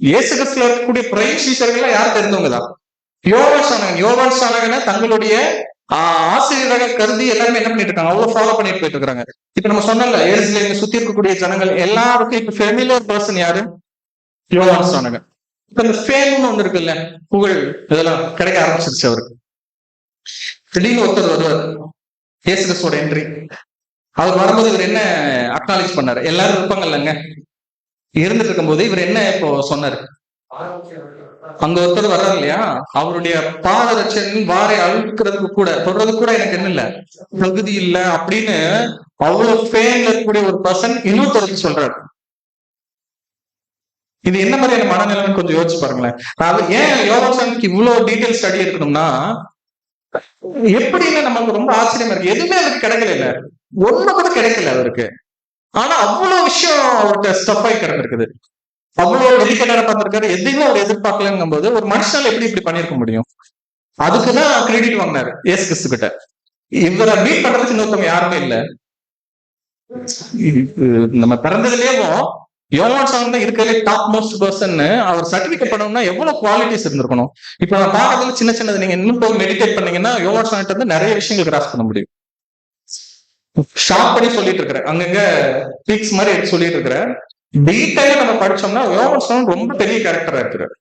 இயேசு கிறிஸ்துல இருக்கக்கூடிய பிரைம் சீஷர்கள் யார் தெரிந்தவங்க தான்? யோவான் ஸ்நானகன். யோவான் ஸ்நானகனை தங்களுடைய ஆசிரியராக கருதி எல்லாருமே என்ன பண்ணிட்டு இருக்காங்க? அவ்வளவு ஃபாலோ பண்ணிட்டு போயிட்டு இருக்காங்க. இப்ப நம்ம சொன்னோம்ல, எருசலேம் சுத்தி இருக்கக்கூடிய ஜனங்கள் எல்லாருக்கும் இப்ப ஃபெமிலியர் பர்சன் யாரு? யோவான் ஸ்நானகன். இப்ப இந்த ஃபேம்னு ஒண்ணு இருக்குல்ல, புகழ், இதெல்லாம் கிடைக்க ஆரம்பிச்சிருச்சு அவருக்கு. திடீர்னு ஒருத்தர் வருவார், இயேசு கிறிஸ்துவோட என்ட்ரி. அவர் வரும்போது இவர் என்ன அக்னாலேஜ் பண்ணாரு? எல்லாரும் இருப்பாங்கல்லங்க, இருந்துட்டு இருக்கும்போது இவர் என்ன இப்போ சொன்னாரு? அங்க ஒருத்தர் வர்றாரு இல்லையா, அவருடைய பாதரட்சன் வாரை அழுக்கிறதுக்கு கூட தொடர்றது கூட எனக்கு என்ன இல்ல, தகுதி இல்லை அப்படின்னு அவ்வளவு ஃபேம்ல இருக்கக்கூடிய ஒரு பர்சன் இன்னொருத்தருக்கு சொல்றாரு. இது என்ன மாதிரியான மனநிலைன்னு கொஞ்சம் யோசிச்சு பாருங்களேன். அது ஏன் யோகாசனுக்கு இவ்வளவு டீடைல் ஸ்டடி இருக்கணும்னா, எப்படின்னு நமக்கு ரொம்ப ஆச்சரியமா இருக்கு. எதுவுமே அவருக்கு கிடைக்கல, இல்ல ஒண்ணு கூட கிடைக்கல அவருக்கு. ஆனா அவ்வளவு விஷயம் அவர்கிட்ட ஸ்டஃபாய் கிடந்திருக்குது. அவ்வளவு டெலிகேட்டா பார்த்திருக்காரு. எதையுமே அவர் எதிர்பார்க்கலங்கும் போது ஒரு மனுஷனால எப்படி இப்படி பண்ணிருக்க முடியும்? அதுக்குதான் கிரெடிட் வாங்கினாரு இயேசு கிறிஸ்து கிட்ட. இவரை பீட் பண்றதுக்கு இன்னொருத்தவங்க யாருமே இல்ல. நம்ம பிறந்ததுலயே யோவான் ஸ்நானகன் இருக்கிறதுலே டாப் மோஸ்ட் பர்சன். அவர் சர்டிபிகேட் பண்ணணும்னா எவ்வளவு குவாலிட்டிஸ் இருந்திருக்கணும். இப்ப நான் பாக்கிறதுல சின்ன சின்னது நீங்க இன்னும் போய் மெடிடேட் பண்ணீங்கன்னா யோவான் ஸ்நானகன் நிறைய விஷயங்கள் கிராஸ் பண்ண முடியும். ஷார்ப் பண்ணி சொல்லிட்டு இருக்கிறேன், அங்கங்க பிக்ஸ் மாதிரி எடுத்து சொல்லிட்டு இருக்கிறேன். டீட்டெயிலா நம்ம படிச்சோம்னா யோவான் ஸ்நானகன் ரொம்ப பெரிய கேரக்டரா இருக்கிறார்.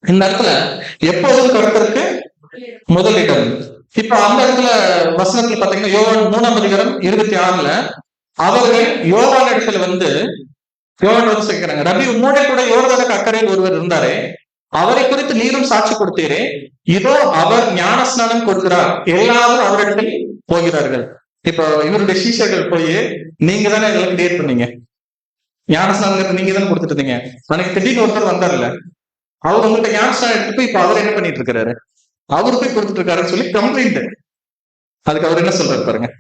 இந்த இடத்துல எப்போதும் கர்த்தருக்கு முதலிடம். இப்ப அந்த இடத்துல வசனத்துல பாத்தீங்கன்னா யோவான் 3ஆம் அதிகாரம் 26 அவர்கள் யோவான் இடத்துல யோவான் சொல்லிக்கிறாங்க, ரபி உம்மோட கூட யோர்தானுக்கு அக்கறையில் ஒருவர் இருந்தாரே, அவரை குறித்து நீரும் சாட்சி கொடுத்தீரே, இதோ அவர் ஞான ஸ்நானம் கொடுக்கிறார், எல்லாரும் அவரிடத்தில் போகிறார்கள். இப்போ இவருடைய சீஷர்கள் போய் நீங்க தானே இதெல்லாம் கிரியேட் பண்ணீங்க, ஞானஸ்நானம் நீங்க தான் கொடுத்துட்டு இருந்தீங்க, எனக்கு திடீர்னு ஒருத்தர் வந்தார்ல, அவர் உங்கள்கிட்ட ஞானஸ்நானம் எடுத்து போய் இப்ப அவர் என்ன பண்ணிட்டு இருக்காரு, அவரு போய் கொடுத்துட்டு இருக்காருன்னு சொல்லி கம்ப்ளைண்ட். அதுக்கு அவர் என்ன சொல்றாரு பாருங்க,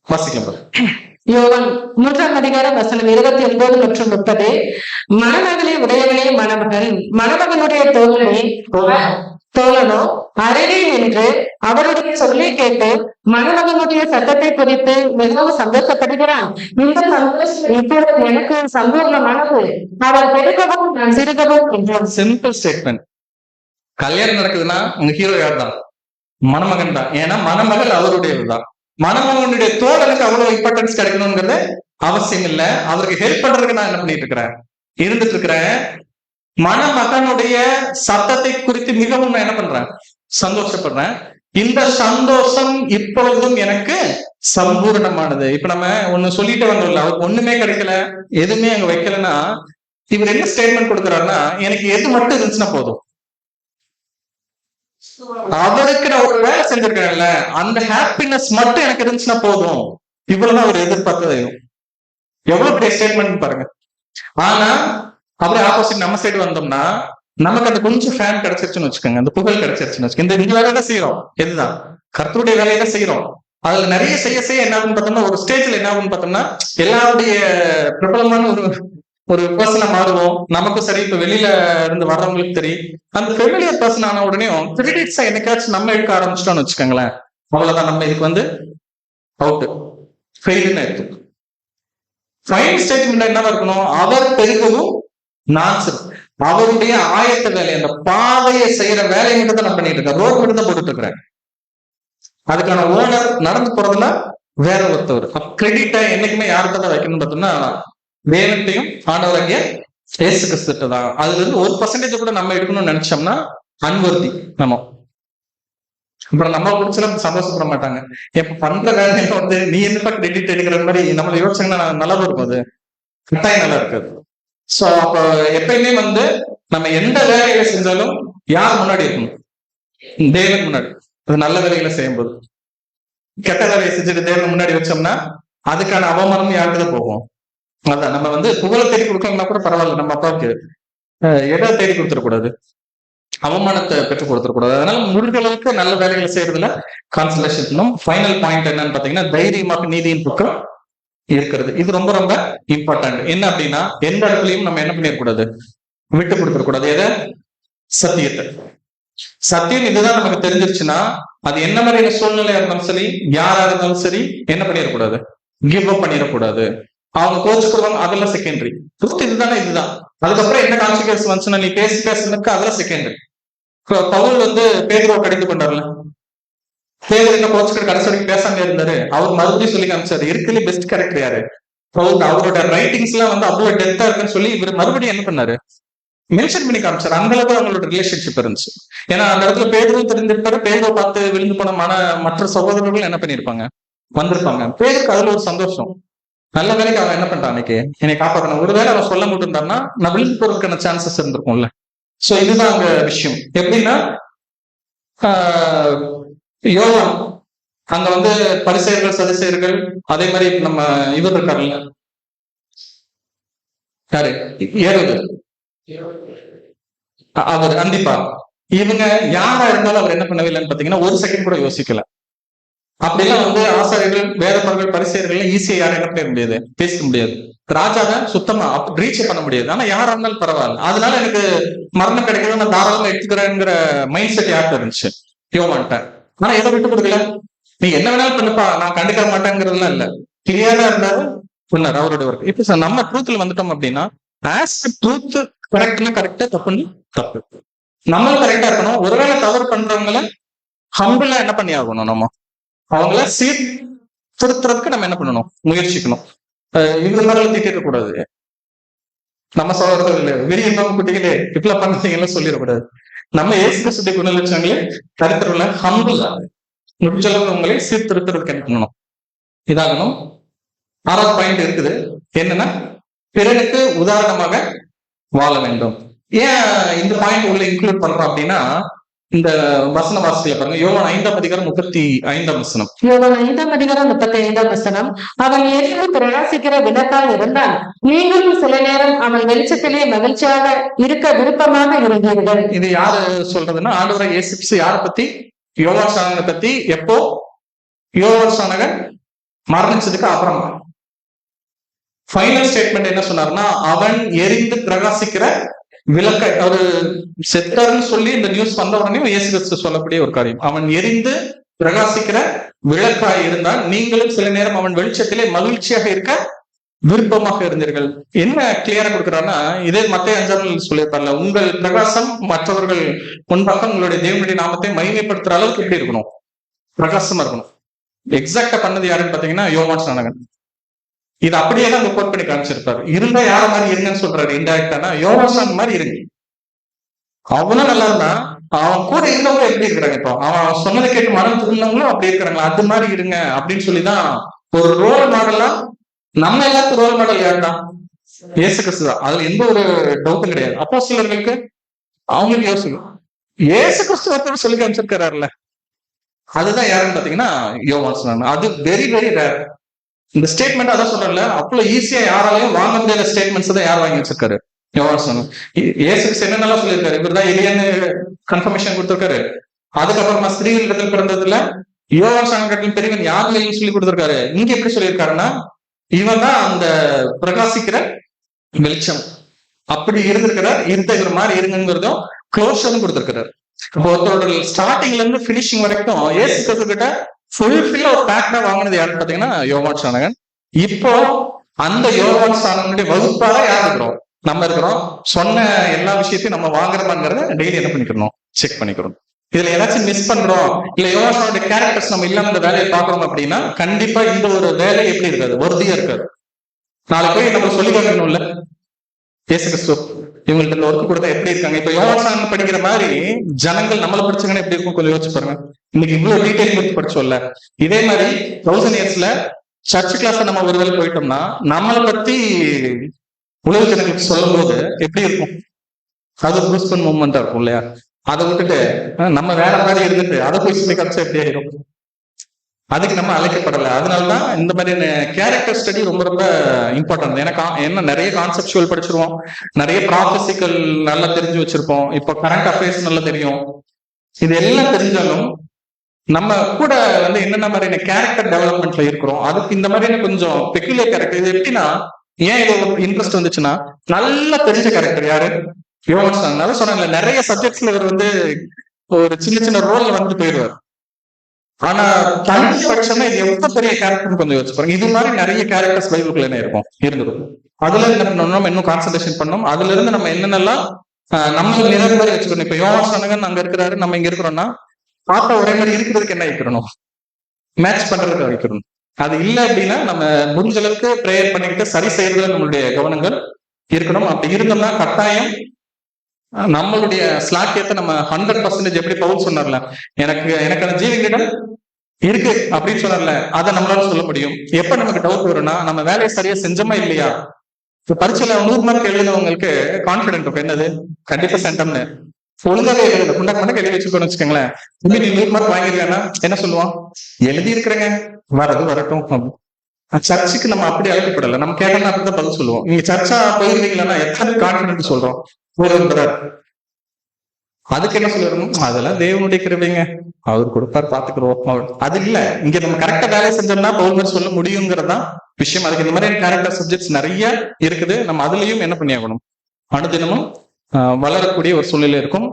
வாசிக்கலாம் பாருங்க. யோவான் 3ஆம் அதிகாரம் வசனம் 29 மற்றும் 30. மணமகளை உடையவனே மணமகன், மணமகனுடைய தோழனோ அருகே நின்று அவருடைய சொல்லை கேட்டு மணமகனுடைய சத்தத்தை குறித்து மிகவும் சந்தோஷப்படுகிறான். இந்த சந்தோஷம் இப்பொழுது எனக்கு சம்பூர்ணமானது, அவர் பெருகவும் நான் சிறுகவும் என்றான். Simple statement. கல்யாணம் நடக்குதுன்னா உங்க ஹீரோ யார் தான்? மணமகன் தான். ஏன்னா மணமகள் அவருடையதுதான். மணமகனுடைய தோழனுக்கு அவ்வளவு இம்பார்ட்டன்ஸ் கிடைக்கணுங்கிறது அவசியம் இல்லை. அவருக்கு ஹெல்ப் பண்றதுக்கு நான் என்ன பண்ணிட்டு இருந்துட்டு இருக்கிறேன். மணமகனுடைய சத்தத்தை குறித்து மிகவும் நான் என்ன பண்றேன், சந்தோஷப்படுறேன். இந்த சந்தோஷம் இப்பொழுதும் எனக்கு சம்பூர்ணமானது. இப்ப நம்ம ஒண்ணு சொல்லிட்டு வந்தோம்ல, அவருக்கு ஒண்ணுமே கிடைக்கல, எதுவுமே அங்க வைக்கலன்னா இவர் என்ன ஸ்டேட்மெண்ட் கொடுக்குறாருன்னா, எனக்கு எது மட்டும் இருந்துச்சுன்னா போதும், அவருக்கு நான் ஒரு வேலை செஞ்சிருக்கேன்ல, அந்த ஹாப்பினஸ் மட்டும் எனக்கு இருந்துச்சுன்னா போதும். இவ்வளவுதான் அவர் எதிர்பார்த்தது. எவ்வளவு பெரிய ஸ்டேட்மெண்ட் பாருங்க. ஆனா அப்படியே ஆப்போசிட் நம்ம சைடு வந்தோம்னா, நமக்கு அந்த கொஞ்சம் ஃபேன் கிடைச்சிருச்சுன்னு வச்சுக்கோங்க, அந்த புகழ் கிடைச்சிருச்சுன்னு வச்சுக்கோங்க, இந்த வேலையை தான் செய்யறோம். எதுதான் கர்த்தருடைய வேலையை தான் செய்யறோம். அதுல நிறைய செய்ய என்ன ஆகுன்னு பார்த்தோம்னா, ஒரு ஸ்டேஜ்ல என்ன ஆகுன்னு பார்த்தோம்னா, எல்லாருடைய பிரபலமான ஒரு பர்சனை மாறுவோம். நமக்கும் சரி, இப்ப வெளியில இருந்து வர்றவங்களுக்கு தெரியும், அந்த ஃபெமிலியர் பர்சன் ஆன உடனே கிரெடிட்ஸா என்னைக்காச்சும் நம்ம எடுக்க ஆரம்பிச்சிட்டோம்னு வச்சுக்கோங்களேன், அவ்வளவுதான், நம்ம இதுக்கு அவுட், ஃபெயில்னு இருக்கு. ஃபைனல் ஸ்டேட்மெண்ட் என்ன இருக்கணும், அவர் பெருகவும் நான் அவருடைய ஆயத்த வேலை, அந்த பாதையை செய்யற வேலையை மட்டும் தான் நான் பண்ணிட்டு இருக்கேன், ரோட் மட்டும் தான் போட்டுட்டு இருக்கிறேன். அதுக்கான ஓனர் நடந்து போறதுல வேற ஒருத்தவர். கிரெடிட்டை என்னைக்குமே யார்கிட்ட தான் வைக்கணும்னு பார்த்தோம்னா தேவன்ட்டையும் ஆண்டவராகிய இயேசு கிறிஸ்துட்ட தான். அதுல இருந்து 1% கூட நம்ம எடுக்கணும்னு நினைச்சோம்னா அன்வர்த்தி நம்ம. அப்புறம் நம்ம குடிச்சல சந்தோஷப்பட மாட்டாங்க. எப்ப பண்ற வேலையில வந்து நீ என்னப்பா கிரெடிட் எடுக்கிற மாதிரி நம்மள யோசிச்சாங்கன்னா நல்லா இருக்கும், அது கட்டாயம் நல்லா இருக்காது. சோ அப்ப எப்பயுமே வந்து நம்ம எந்த வேலைகளை செஞ்சாலும் யார் முன்னாடி இருக்கணும்? தேவன் முன்னாடி. அது நல்ல வேலைகளை செய்யும் போது. கெட்ட வேலையை செஞ்சுட்டு தேவன் முன்னாடி வச்சோம்னா அதுக்கான அவமானம் யாருக்கு போகும்? அதான் நம்ம வந்து புகழை தேடி கொடுக்கலன்னா கூட பரவாயில்ல, நம்ம அப்பாவுக்கு எதை தேடி கொடுத்துடக்கூடாது, அவமானத்தை பெற்றுக் கொடுத்துடக்கூடாது. அதனால முடிஞ்ச அளவுக்கு நல்ல வேலைகளை செய்யறதுல கான்சன்ட்ரேஷன் பண்ணணும். ஃபைனல் பாயிண்ட் என்னன்னு பாத்தீங்கன்னா தைரியமாக நீதியின் பக்கம் இருக்கிறது. இது ரொம்ப ரொம்ப இம்பார்ட்டன்ட். என்ன அப்படின்னா எந்த இடத்துலயும் நம்ம என்ன பண்ணிடக்கூடாது, விட்டு கொடுத்துடக்கூடாது. எதை? சத்தியத்தை. சத்தியம் இதுதான் நமக்கு தெரிஞ்சிருச்சுன்னா அது என்ன மாதிரியான சூழ்நிலையா இருந்தாலும் சரி, யாரா இருந்தாலும் சரி, என்ன பண்ணிடக்கூடாது, கிவ் அப் பண்ணிடக்கூடாது. அவங்க கோச்சுக்குவாங்க, அதெல்லாம் செகண்டரி. இதுதானே இதுதான். அதுக்கப்புறம் என்ன கான்சிக்வன்ஸ் வந்துச்சுன்னா நீ பேசுறதுக்கு அதெல்லாம் செகண்டரி. பவுல் வந்து பேதுருவை கடிந்து கொண்டார்ல, பேதுரு என்ன கோச்சுக்கிற கடைசி வரைக்கும் பேசாம இருந்தாரு. அவர் மறுபடியும் சொல்லி காமிச்சாரு இருக்கிறதுல பெஸ்ட் கேரக்டர் யாரு, பவுல். அவரோட ரைட்டிங்ஸ் எல்லாம் வந்து அவ்வளவு டெப்தா இருக்குன்னு சொல்லி இவர் மறுபடியும் என்ன பண்ணாரு, மென்ஷன் பண்ணி காமிச்சாரு. அந்த அளவுக்கு அவங்களோட ரிலேஷன்ஷிப் இருந்துச்சு. ஏன்னா அந்த இடத்துல பேதுருவும் தெரிஞ்சிருப்பாரு, பேதுருவை பார்த்து விழுந்து போன மற்ற சகோதரர்கள் என்ன பண்ணிருப்பாங்க, வந்திருப்பாங்க. பேருக்கு அதுல ஒரு சந்தோஷம். நல்ல வேலைக்கு அவன் என்ன பண்றான், அன்னைக்கு என்னை காப்பாற்றணும். ஒருவேளை அவன் சொல்ல முடிந்தான்னா நான் விழுந்து போறதுக்கான சான்சஸ் இருந்திருக்கும்ல. சோ இதுதான் அங்க விஷயம். எப்படின்னா யோவான் அங்க வந்து பரிசேயர்கள் சதுசேயர்கள், அதே மாதிரி நம்ம இவர் இருக்காருல்ல, யாரு, ஏரோது, அவர் கண்டிப்பா இவங்க யாரா இருந்தாலும் அவர் என்ன பண்ணவே இல்லைன்னு பாத்தீங்கன்னா ஒரு செகண்ட் கூட யோசிக்கல. அப்படிலாம் வந்து ஆசாரியர்கள், வேதப்பர்கள், பரிசேயர்கள் ஈஸியா யாரும் என்ன பண்ண முடியாது, பேச முடியாது. ராஜாவை சுத்தமா ரீச் பண்ண முடியாது. ஆனா யாரா இருந்தாலும் பரவாயில்ல, அதனால எனக்கு மரணம் கிடைக்கிறது நான் தாராளமா எடுத்துக்கிறேங்கிற மைண்ட் செட் யார்கிட்ட இருந்துச்சு, யோவான்ட்ட. ஆனா எதை விட்டு கொடுக்கல, நீ என்ன வேணாலும் பண்ணுப்பா, நான் கண்டுக்க மாட்டேங்கிறதுலாம் இல்ல, கிளியரா இருந்தாலும் சொன்னார் அவருடைய ஒர்க். இப்ப சார் நம்ம ட்ரூத்ல வந்துட்டோம் அப்படின்னா ஆஸ் ட்ரூத் கரெக்ட்னா கரெக்டா, தப்புன்னு தப்பு. நம்மளும் கரெக்டா இருக்கணும். ஒருவேளை தவறு பண்றவங்கள ஹம்பிளா என்ன பண்ணி ஆகணும், நம்ம அவங்கள சீர்திருத்துறதுக்கு நம்ம என்ன பண்ணணும், முயற்சிக்கணும். இவங்க மேல கேட்க கூடாது, நம்ம சகோதரர்கள் விரியமாக குட்டிகளே இப்பெல்லாம் பண்ணீங்கன்னு சொல்லிடக்கூடாது. நம்ம ஏசு கிறிஸ்துடைய குணலட்சணங்களே கருத்துருல ஹம்பிளா முடிஞ்ச அளவுக்கு உங்களை சீர்திருத்துறதுக்கு என்ன பண்ணணும், இதாகணும். 6வது பாயிண்ட் இருக்குது, என்னன்னா பிறனுக்கு உதாரணமாக வாழ வேண்டும். ஏன் இந்த பாயிண்ட் உள்ள இன்க்ளூட் பண்றோம் அப்படின்னா இந்த வசன வாசிகளை பாருங்க. யோவான் 5ஆம் அதிகாரம் 35ஆம் வசனம். யோவான் 5ஆம் அதிகாரம் 35ஆம் வசனம். அவன் எரிந்து பிரகாசிக்கிற விளக்காய் இருந்தான், நீங்களும் சில நேரம் அவன் வெளிச்சத்திலே மகிழ்ச்சியாக இருக்க விருப்பமாக இருந்தீர்கள். இது யாரு சொல்றதுன்னா ஆண்டவராகிய இயேசு கிறிஸ்து யாரை பத்தி, யோவான் ஸ்நானகனை பத்தி. எப்போ? யோவான் ஸ்நானகன் மரணிச்சதுக்கு அப்புறமா ஃபைனல் ஸ்டேட்மெண்ட் என்ன சொன்னார்னா அவன் எரிந்து பிரகாசிக்கிற விளக்க. அவரு செத்தாருன்னு சொல்லி இந்த நியூஸ் வந்த உடனே இயேசு கிறிஸ்து சொல்லக்கூடிய ஒரு காரியம், அவன் எரிந்து பிரகாசிக்கிற விளக்காய் இருந்தால் நீங்களும் சில நேரம் அவன் வெளிச்சத்திலே மகிழ்ச்சியாக இருக்க விருப்பமாக இருந்தீர்கள். என்ன கிளியரா கொடுக்குறாருன்னா இதே மத்தேயு 5ஆம் சொல்லியிருப்பார்ல, உங்கள் பிரகாசம் மற்றவர்கள் முன்பக்கம் உங்களுடைய தேவனுடைய நாமத்தை மகிமைப்படுத்துற அளவுக்கு எப்படி இருக்கணும், பிரகாசமா இருக்கணும். எக்ஸாக்டா பண்ணது யாருன்னு பாத்தீங்கன்னா யோவான் ஸ்நானகன். இது அப்படியே தான் கோட் பண்ணி காமிச்சிருப்பாரு. இருந்தா யார மாதிரி இருங்கன்னு சொல்றாரு இன்டைரக்டானா, யோவான் மாதிரி இருங்க. அவனும் நல்லா இருந்தா அவன் கூட இருந்தவங்களும் எப்படி இருக்கிறாங்க, இப்போ அவன் சொன்னதை கேட்டு மனம் திருந்தவங்களும் அப்படி இருக்கிறாங்களா, அது மாதிரி இருங்க அப்படின்னு சொல்லிதான் ஒரு ரோல் மாடலா. நம்ம எல்லாத்துக்கும் ரோல் மாடல் யாருதான், இயேசு கிறிஸ்து தான். அதுல எந்த ஒரு டவுட்டும் கிடையாது. அப்போஸ்தலர்களுக்கு அவங்களுக்கு யோசிக்கும், இயேசு கிறிஸ்து சொல்லி காமிச்சிருக்கிறாருல்ல, அதுதான் யாருன்னு பாத்தீங்கன்னா யோவான் ஸ்நானகன். அது வெரி வெரி ரேர். இந்த ஸ்டேட்மெண்ட் அதான் சொல்றேன்ல, அவ்வளவு ஈஸியா யாராலையும் வாங்க முடியாத ஸ்டேட்மெண்ட்ஸ் தான் யார் வாங்கி வச்சிருக்காரு, யோவான் ஸ்நானகன். இயேசு என்னென்னலாம் சொல்லியிருக்காரு, இவர்தான் எலியான்னு கன்ஃபர்மேஷன் கொடுத்திருக்காரு. அதுக்கப்புறமா ஸ்திரீகளிடத்தில் பிறந்ததுல யோவான் ஸ்நானகன் பெரியவன் யாருன்னு சொல்லி கொடுத்திருக்காரு. இங்க எப்படி சொல்லியிருக்காருன்னா இவன் தான் அந்த பிரகாசிக்கிற வெளிச்சம். அப்படி இருந்திருக்கிறார். இவர் மாதிரி இருங்கிறதும் க்ளோஷரும் கொடுத்திருக்கிறார். இப்போ ஒருத்தரோட ஸ்டார்டிங்ல இருந்து பினிஷிங் வரைக்கும் இயேசு கிட்ட ஃபுல்ஃபில் ஒரு பேக்டா வாங்கினது யாருன்னு பாத்தீங்கன்னா யோவான் ஸ்நானகன். இப்போ அந்த யோவான் ஸ்நானகனுடைய வகுப்பாக யார் இருக்கிறோம், நம்ம இருக்கிறோம். சொன்ன எல்லா விஷயத்தையும் நம்ம வாங்குறோமாங்கிறத டெய்லி என்ன பண்ணிக்கிறோம், செக் பண்ணிக்கிறோம். இதுல ஏதாச்சும் மிஸ் பண்றோம், இல்ல யோகாசனோட கேரக்டர்ஸ் நம்ம இல்லாம இந்த வேலையை பாக்குறோம் அப்படின்னா கண்டிப்பா இந்த ஒரு வேலை எப்படி இருக்காது, ஒருதியா இருக்காது. நாளைக்கு போய் நம்ம சொல்லி காட்டணும்ல, இயேசு கிறிஸ்து இவங்கள்ட்ட இந்த ஒர்க் கொடுத்தா எப்படி இருக்காங்க. இப்ப யோகாசனம் படிக்கிற மாதிரி ஜனங்கள் நம்மளை படிச்சாங்கன்னா எப்படி இருக்கும் கொஞ்சம் யோசிச்சு பாருங்க. இன்னைக்கு இவ்வளவு டீடைல் கொடுத்து படிச்சோம்ல, இதே மாதிரி 1000 இயர்ஸ்ல சர்ச் கிளாஸ் நம்ம ஒரு வேலை போயிட்டோம்னா நம்மளை பத்தி உலக ஜனங்களுக்கு சொல்லும் போது எப்படி இருக்கும், அது ப்ரூஸ்பன் மூமெண்டா இருக்கும் இல்லையா. அதை விட்டுட்டு நம்ம வேற மாதிரி இருந்துட்டு அதை போய் சொல்லி காமிச்சா எப்படி ஆயிரும். அதுக்கு நம்ம அழைக்கப்படலை. அதனாலதான் இந்த மாதிரியான கேரக்டர் ஸ்டடி ரொம்ப ரொம்ப இம்பார்ட்டன்ட். எனக்கு என்ன நிறைய கான்செப்டுவல் படிச்சிருவோம், நிறைய ப்ராஃபசிக்கல் நல்லா தெரிஞ்சு வச்சிருப்போம், இப்போ கரண்ட் அஃபேர்ஸ் நல்லா தெரியும். இது எல்லாம் தெரிஞ்சாலும் நம்ம கூட வந்து என்னென்ன மாதிரியான கேரக்டர் டெவலப்மெண்ட்ல இருக்கிறோம், அதுக்கு இந்த மாதிரியான கொஞ்சம் பெக்குலர் கேரக்டர். இது எப்படின்னா, ஏன் இது இன்ட்ரெஸ்ட் வந்துச்சுன்னா, நல்லா தெரிஞ்ச கேரக்டர் யாரு, யோகாசனம். நல்லா சொன்னாங்க, நிறைய சப்ஜெக்ட்ஸ்ல இவர் வந்து ஒரு சின்ன சின்ன ரோல்ல வந்து போயிடுவார். ஆனா தனி பட்சமா இது எவ்வளவு பெரிய கேரக்டர் கொஞ்சம் யோசிச்சு பாருங்க. இது மாதிரி நிறைய கேரக்டர்ஸ் பைபிளுக்குள்ள என்ன இருக்கும் இருந்திருக்கும். அதுல என்ன பண்ணணும், நம்ம இன்னும் கான்சன்ட்ரேஷன் பண்ணணும். அதுல இருந்து நம்ம என்னென்னலாம் நம்ம நிறைய மாதிரி வச்சுக்கணும். இப்ப யோகாசனகன் அங்க இருக்கிறாரு, நம்ம இங்க இருக்கிறோம்னா பார்த்தா ஒரே மாதிரி இருக்கிறதுக்கு என்ன வைக்கணும், மேட்ச் பண்றதுக்கு வைக்கணும். அது இல்லை அப்படின்னா நம்ம முடிஞ்ச அளவுக்கு ப்ரேயர் பண்ணிக்கிட்டு சரி செய்யறதுல நம்மளுடைய கவனங்கள் இருக்கணும். அப்படி இருந்தோம்னா கட்டாயம் நம்மளுடைய ஸ்லாக்கியத்தை நம்ம 100% எப்படி பவுல் சொன்னார்ல, எனக்கான ஜீவனிடம் இருக்கு அப்படின்னு சொன்னார்ல, அதை நம்மளால சொல்ல முடியும். எப்ப நமக்கு டவுட் வரும்னா, நம்ம வேலையை சரியா செஞ்சோமா இல்லையா. இப்ப பரீட்சையில 100 மார்க் எழுதினவங்களுக்கு கான்பிடென்ட் இருக்கும், என்னது கண்டிப்பா சென்டம்னு. ஒழுங்காவே எழுத குண்டா கொண்ட எழுதி வச்சுக்கோன்னு வச்சுக்கோங்களேன். நீ 100 மார்க் வாங்கிருக்கேன்னா என்ன சொல்லுவான், எழுதி இருக்கிறேங்க, வரது வரட்டும். சர்ச்சுக்கு நம்ம அப்படி அழைக்கப்படல, நம்ம கேட்டோம்னா அப்படிதான் பதில் சொல்லுவோம். நீங்க சர்ச்சா போயிருந்தீங்களா எத்தனை கான்பிடென்ட் சொல்றோம் ஒருவர். அதுக்கு என்ன சொல்லணும், அதெல்லாம் தேவனுடைய கிருபைங்க, அவர் கொடுப்பார் பாத்துக்கிறோம். அது இல்ல, இங்க நம்ம கரெக்டா வேலை செஞ்சோம்னா பவுல் சொல்ல முடியுங்கிறதான் விஷயம். அதுக்கு இந்த மாதிரி கேரக்டர் சப்ஜெக்ட்ஸ் நிறைய இருக்குது. நம்ம அதுலயும் என்ன பண்ணியாகணும், அனுதினமும் வளரக்கூடிய ஒரு சூழ்நிலை இருக்கும்.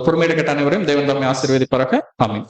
பொறுமையிட கேட்ட அனைவரையும் தேவன் தம்மை ஆசீர்வதிப்பாராக. ஆமென்.